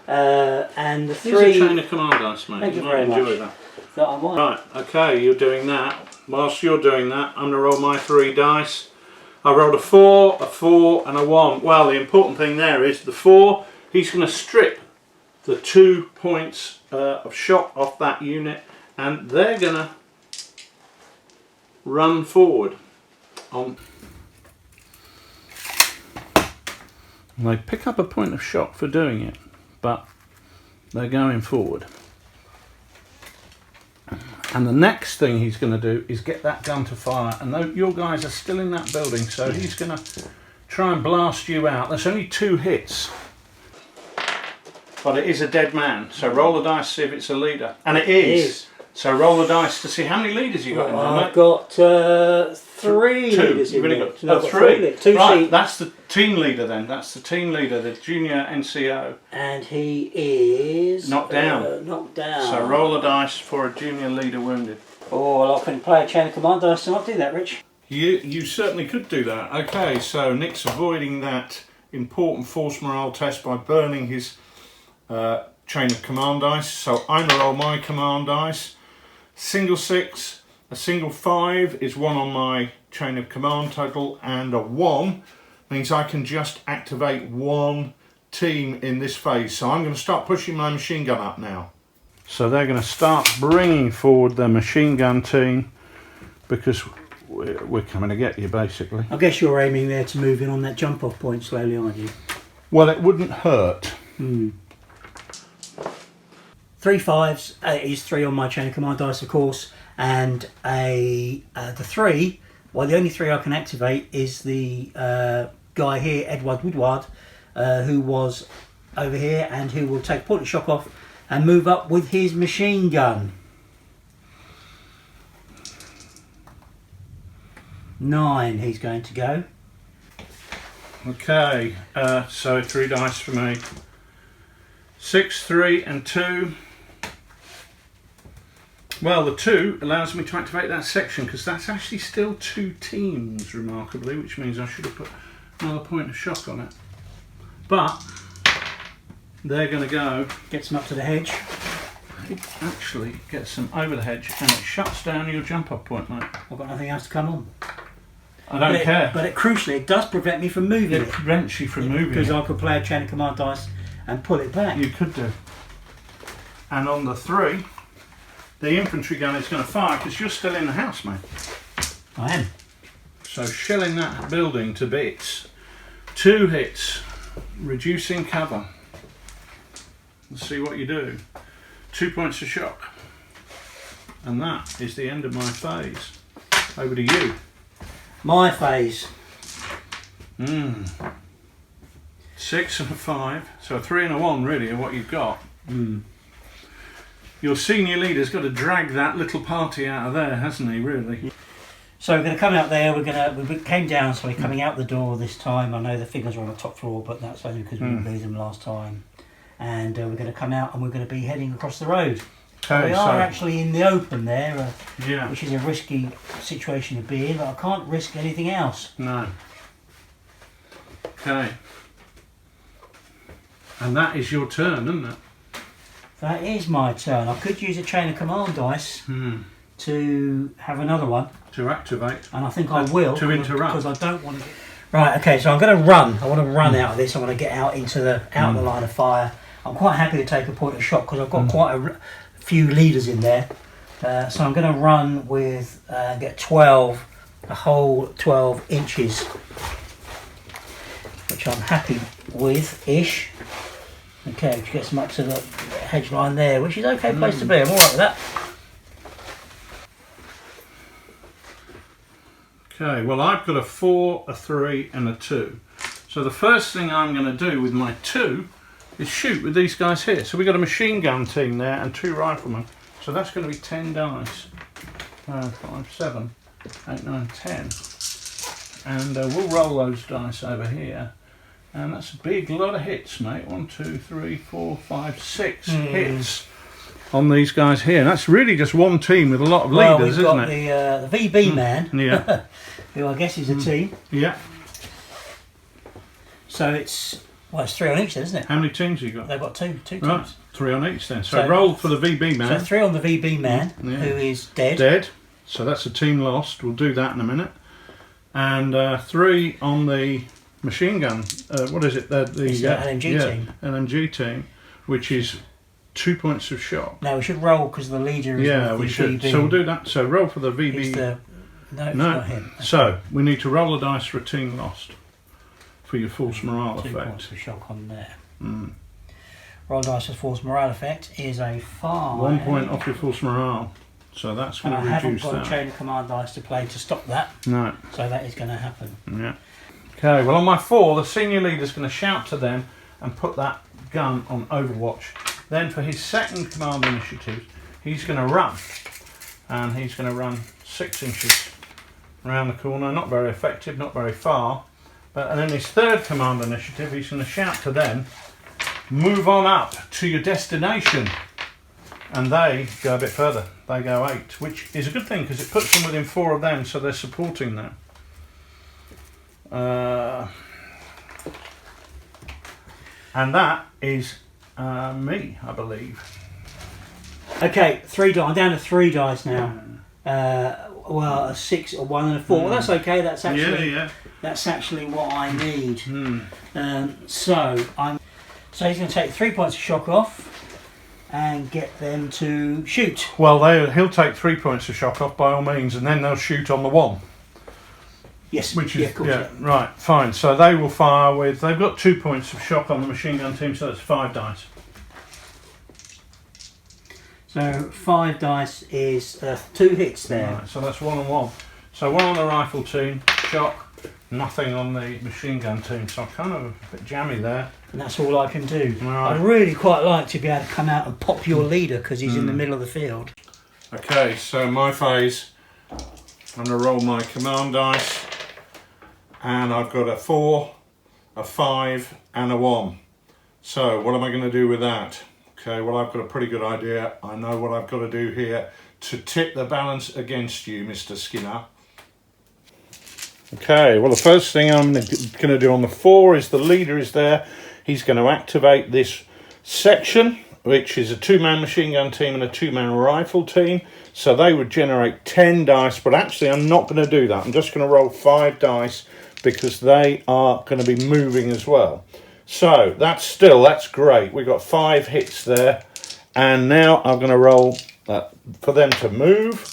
And the 3... Here's a chain of command dice, mate. Thank you very much. Enjoy that. That I want. Right, okay, you're doing that. Whilst you're doing that, I'm going to roll my 3 dice. I rolled a 4, a 4 and a 1. Well, the important thing there is the 4, he's going to strip the 2 points of shot off that unit, and they're going to run forward. They pick up a point of shot for doing it, but they're going forward. And the next thing he's going to do is get that gun to fire, and your guys are still in that building, so he's going to try and blast you out. There's only 2 hits, but it is a dead man, so roll the dice to see if it's a leader. And it is. So roll the dice to see how many leaders you got in there, mate. I've got 3 leaders in there. No, 3. Two right, seats. that's the team leader then. That's the team leader, the junior NCO. And he is... knocked down. Knocked down. So roll the dice for a junior leader wounded. Oh, well, I can play a chain of command dice to not do that, Rich. You certainly could do that. Okay, so Nick's avoiding that important force morale test by burning his chain of command dice. So I'm going to roll my command dice. Single 6, a single 5 is 1 on my chain of command total, and a 1 means I can just activate 1 team in this phase. So I'm going to start pushing my machine gun up now. So they're going to start bringing forward their machine gun team, because we're coming to get you, basically. I guess you're aiming there to move in on that jump off point slowly, aren't you? Well, it wouldn't hurt. 3 5s is 3 on my chain of command dice, of course, and the 3. Well, the only 3 I can activate is the guy here, Edward Woodward, who was over here and who will take point of shock off and move up with his machine gun. 9 he's going to go. Okay, so 3 dice for me. 6, 3 and 2. Well, the 2 allows me to activate that section, because that's actually still 2 teams, remarkably, which means I should have put another point of shock on it. But they're going to go... Gets them up to the hedge. It actually gets them over the hedge, and it shuts down your jump off point, mate. I've got nothing else to come on. I don't care. But crucially, it does prevent me from moving It prevents you from moving. Because I could play a chain of command dice and pull it back. You could do. And on the 3, the infantry gun is going to fire, because you're still in the house, mate. I am. So shelling that building to bits. 2 hits, reducing cover. Let's see what you do. 2 points of shock. And that is the end of my phase. Over to you. My phase. 6 and a 5. So a 3 and a 1 really are what you've got. Your senior leader's got to drag that little party out of there, hasn't he, really? So we're going to come out there, we came down, so we're coming out the door this time. I know the figures are on the top floor, but that's only because we didn't lose them last time. And we're going to come out and we're going to be heading across the road. Okay, we are actually in the open there, yeah, which is a risky situation to be in, but I can't risk anything else. No. Okay. And that is your turn, isn't it? That is my turn. I could use a chain of command dice to have another one. To activate. And I think I will. To interrupt. Because I don't want to get... Right, okay, so I'm going to run. I want to run out of this. I want to get out into the the line of fire. I'm quite happy to take a point of shock because I've got quite a few leaders in there. So I'm going to run with, get 12, a whole 12 inches, which I'm happy with-ish. Okay, which gets them up to the hedge line there, which is an okay place to be. I'm alright with that. Okay, well I've got a 4, a 3 and a 2. So the first thing I'm going to do with my 2 is shoot with these guys here. So we've got a machine gun team there and 2 riflemen. So that's going to be 10 dice. 5, 7, 8, 9, 10. And we'll roll those dice over here. And that's a big lot of hits, mate. 1, 2, 3, 4, 5, 6 hits on these guys here. And that's really just one team with a lot of leaders, isn't it? We've got the VB man, yeah, who I guess is a team. Yeah. So it's 3 on each, then, isn't it? How many teams have you got? They've got two teams. Right, 3 on each then. So roll for the VB man. So 3 on the VB man, who is dead. Dead. So that's a team lost. We'll do that in a minute. And 3 on the machine gun. What is it? The LMG team. LMG team. which is 2 points of shock. No, we should roll because the leader is Yeah, the we should. VB. So we'll do that. So roll for the VB. He's the, no, it's No. not him. So we need to roll a dice for a team lost for your false morale 2 effect. points of shock on there. Mm. Roll dice for false morale effect is a 5. 1 point off your false morale. So that's going And to I haven't reduce got a that. chain of command dice to play to stop that, No. so that is going to happen. Yeah. Okay, well on my 4, the senior leader's going to shout to them and put that gun on overwatch. Then for his second command initiative, he's going to run. And he's going to run 6 inches around the corner. Not very effective, not very far. And then his third command initiative, he's going to shout to them, move on up to your destination. And they go a bit further. They go 8, which is a good thing because it puts them within 4 of them, so they're supporting them. And that is me, I believe. Okay, 3 dice. I'm down to 3 dice now. Well, a 6, a 1 and a 4. Well, that's okay. That's actually that's actually what I need. So he's going to take 3 points of shock off and get them to shoot. Well, he'll take 3 points of shock off by all means, and then they'll shoot on the 1. Yes, Which is of course, right, fine. So they will fire with. They've got 2 points of shock on the machine gun team, so that's 5 dice. So 5 dice is 2 hits there. Right, so that's 1 and 1. So 1 on the rifle team, shock. Nothing on the machine gun team. So I'm kind of a bit jammy there. And that's all I can do. Right. I'd really quite like to be able to come out and pop your leader because he's in the middle of the field. Okay, so my phase. I'm going to roll my command dice. And I've got a 4, a 5 and a 1. So what am I going to do with that? Okay, well I've got a pretty good idea. I know what I've got to do here to tip the balance against you, Mr. Skinner. Okay, well the first thing I'm going to do on the 4 is the leader is there. He's going to activate this section, which is a 2-man machine gun team and a 2-man rifle team. So they would generate 10 dice, but actually I'm not going to do that. I'm just going to roll 5 dice because they are going to be moving as well. So that's great. We've got 5 hits there. And now I'm going to roll for them to move.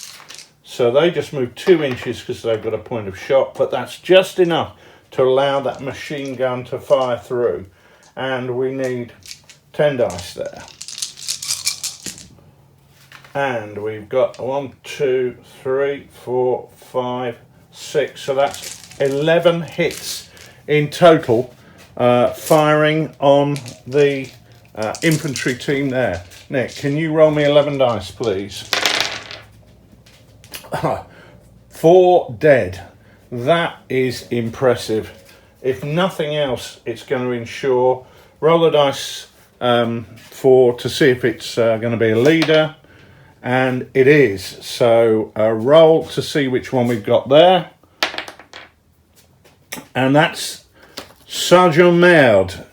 So they just move 2 inches because they've got a point of shock, but that's just enough to allow that machine gun to fire through. And we need 10 dice there. And we've got 1, 2, 3, 4, 5, 6. So that's 11 hits in total, firing on the infantry team there. Nick, can you roll me 11 dice, please? 4 dead. That is impressive. If nothing else, it's going to ensure. Roll the dice to see if it's going to be a leader, and it is. So roll to see which one we've got there, and that's Sergeant Maud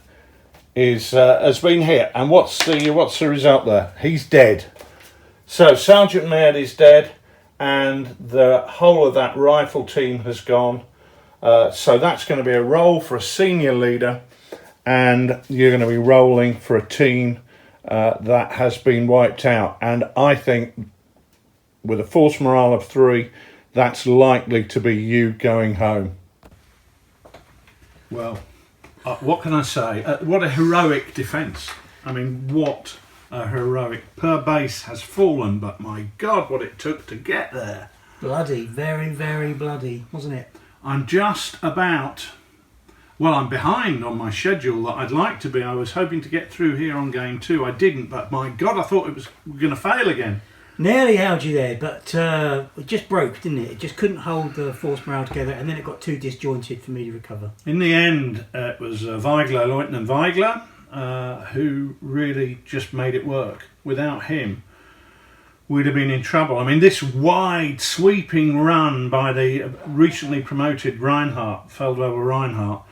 has been hit. And what's the result there? He's dead. So Sergeant Maud is dead. And the whole of that rifle team has gone. So that's going to be a roll for a senior leader. And you're going to be rolling for a team that has been wiped out. And I think with a force morale of 3, that's likely to be you going home. Well, what can I say? What a heroic defence. I mean, what a heroic. Perbais has fallen, but my God, what it took to get there. Bloody, very, very bloody, wasn't it? I'm just about... Well, I'm behind on my schedule that I'd like to be. I was hoping to get through here on game 2. I didn't, but my God, I thought it was going to fail again. Nearly held you there, but it just broke, didn't it? It just couldn't hold the force morale together, and then it got too disjointed for me to recover. In the end, it was Lieutenant Weigler, who really just made it work. Without him, we'd have been in trouble. I mean, this wide, sweeping run by the recently promoted Feldwebel Reinhardt,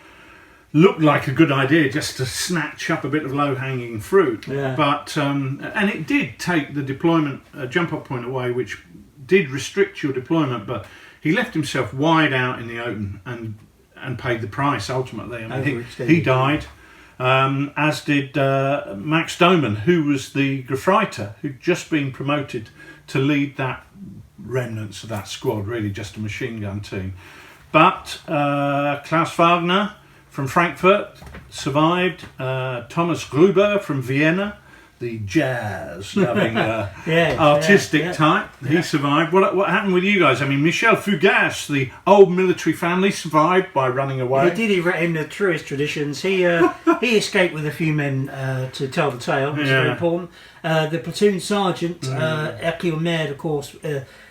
looked like a good idea just to snatch up a bit of low-hanging fruit. Yeah. But and it did take the deployment jump-off point away, which did restrict your deployment, but he left himself wide out in the open and paid the price ultimately. I mean, he died. as did Max Doman, who was the graffiter who'd just been promoted to lead that remnants of that squad, really just a machine gun team. But Klaus Wagner from Frankfurt survived, Thomas Gruber from Vienna, the jazz-loving artistic type, he survived. What happened with you guys? I mean, Michel Fougas, the old military family, survived by running away. He did in the truest traditions. He escaped with a few men to tell the tale, which is very important. The platoon sergeant, Hercule Merd, of course,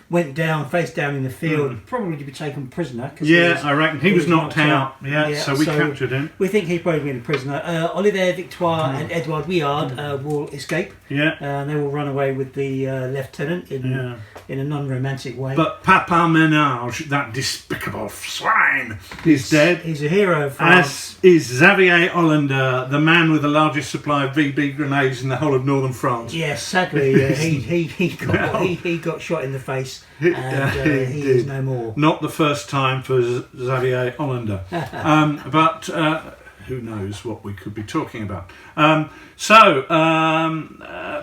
went down, face down in the field, probably to be taken prisoner. I reckon he was knocked out. So we captured him. We think he's probably been a prisoner. Olivier Victoire and Edouard Ouillard will escape. They will run away with the lieutenant in a non-romantic way. But Papa Ménage, that despicable swine, is dead. He's a hero of France. As is Xavier Hollander, the man with the largest supply of VB grenades in the whole of northern France. Yes, sadly, he got shot in the face. And he is no more. Not the first time for Xavier Hollander. But who knows what we could be talking about.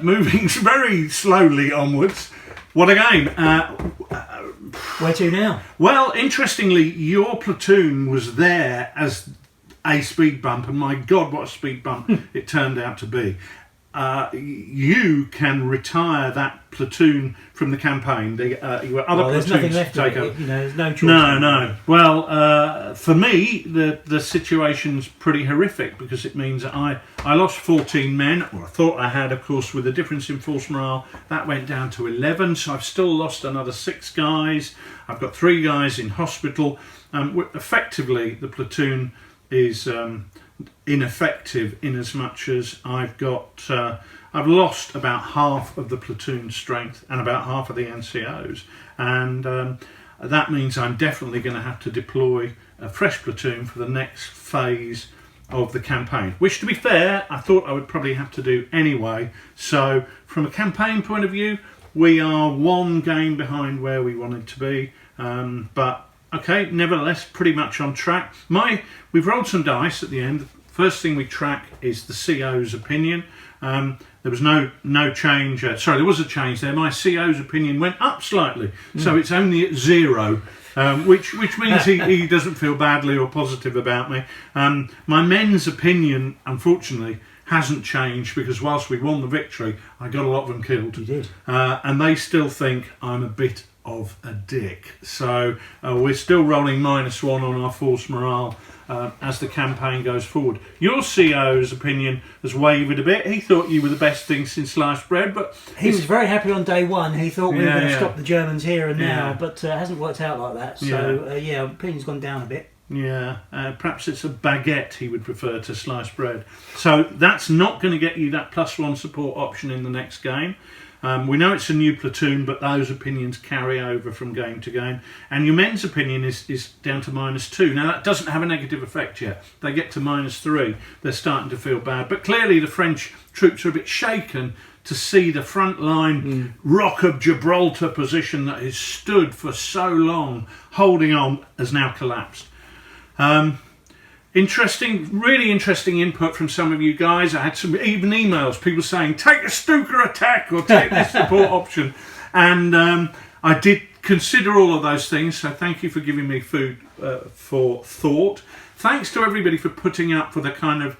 Moving very slowly onwards. What a game. Where to now? Well, interestingly, your platoon was there as a speed bump, and my God, what a speed bump it turned out to be. You can retire that platoon from the campaign. There were other platoons nothing left to take over. There's no choice. No. Well, for me, the situation's pretty horrific because it means that I lost 14 men. Well, I thought I had, of course, with the difference in force morale. That went down to 11, so I've still lost another 6 guys. I've got 3 guys in hospital. Effectively, the platoon is ineffective in as much as I've lost about half of the platoon strength and about half of the NCOs, and that means I'm definitely going to have to deploy a fresh platoon for the next phase of the campaign, which, to be fair, I thought I would probably have to do anyway. So from a campaign point of view, we are 1 game behind where we wanted to be, but okay, nevertheless, pretty much on track. We've rolled some dice at the end. First thing we track is the CO's opinion. There was no change. There was a change there. My CO's opinion went up slightly, so it's only at 0, which means he doesn't feel badly or positive about me. My men's opinion, unfortunately, hasn't changed because whilst we won the victory, I got a lot of them killed. You did. And they still think I'm a bit of a dick. So we're still rolling -1 on our force morale as the campaign goes forward. Your CO's opinion has wavered a bit. He thought you were the best thing since sliced bread, but he was very happy on day 1. He thought we were going to stop the Germans here and now, but it hasn't worked out like that. So opinion's gone down a bit. Perhaps it's a baguette he would prefer to sliced bread. So that's not going to get you that +1 support option in the next game. We know it's a new platoon, but those opinions carry over from game to game. And your men's opinion is down to -2. Now, that doesn't have a negative effect yet. They get to -3, they're starting to feel bad. But clearly the French troops are a bit shaken to see the front line Rock of Gibraltar position that has stood for so long, holding on, has now collapsed. Really interesting input from some of you guys. I had some even emails, people saying, take a Stuka attack or take this support option. And I did consider all of those things, so thank you for giving me food for thought. Thanks to everybody for putting up with the kind of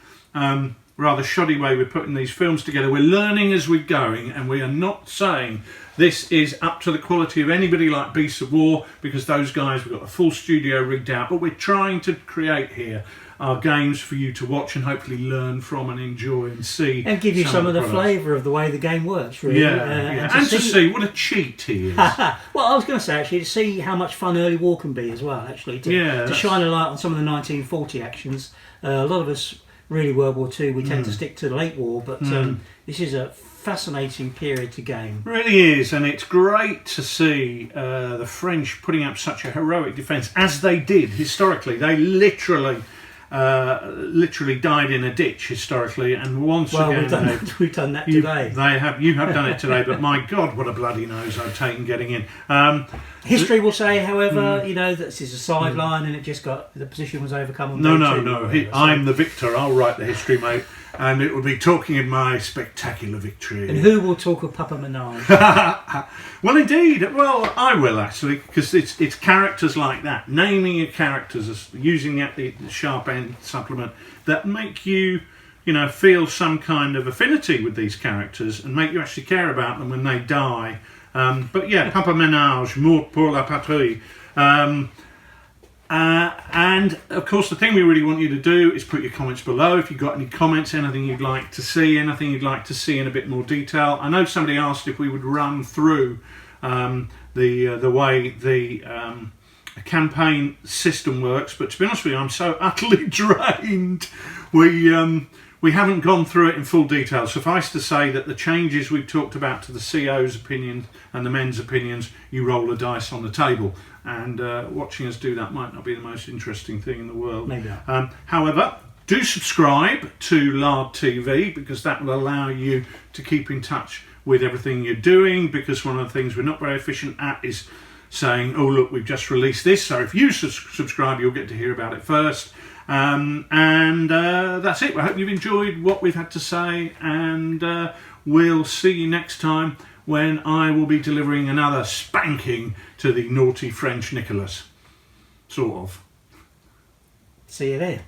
rather shoddy way we're putting these films together. We're learning as we're going, and we are not saying this is up to the quality of anybody like Beasts of War, because those guys, we've got a full studio rigged out, but we're trying to create here our games for you to watch and hopefully learn from and enjoy and see. And give you some of the flavour of the way the game works, really. And to see what a cheat he is. Well, I was going to say, actually, to see how much fun early war can be as well, actually. To shine a light on some of the 1940 actions. A lot of us, really, World War II, we tend to stick to the late war, but this is a fascinating period to game. Really is, and it's great to see the French putting up such a heroic defence, as they did historically. They literally literally died in a ditch historically, and once again we've done that today. You have done it today, but my God, what a bloody nose I've taken getting in. History will say, however, that this is a sideline and the position was overcome on No. I'm the victor. I'll write the history, mate, and it will be talking of my spectacular victory. And who will talk of Papa Menage? Well, indeed. Well, I will actually, because it's characters like that, naming your characters, using the sharp end supplement that make you, feel some kind of affinity with these characters and make you actually care about them when they die. But yeah, Papa Menage, mort pour la patrie. And of course, the thing we really want you to do is put your comments below. If you've got any comments, anything you'd like to see, anything you'd like to see in a bit more detail. I know somebody asked if we would run through the way the campaign system works, but to be honest with you, I'm so utterly drained. We haven't gone through it in full detail. Suffice to say that the changes we've talked about to the CO's opinion and the men's opinions, you roll a dice on the table. And watching us do that might not be the most interesting thing in the world. Maybe not. However, do subscribe to Lard TV, because that will allow you to keep in touch with everything you're doing, because one of the things we're not very efficient at is saying, oh look, we've just released this, so if you subscribe you'll get to hear about it first. And that's it. I hope you've enjoyed what we've had to say, and we'll see you next time when I will be delivering another spanking to the naughty French Nicholas. Sort of. See you there.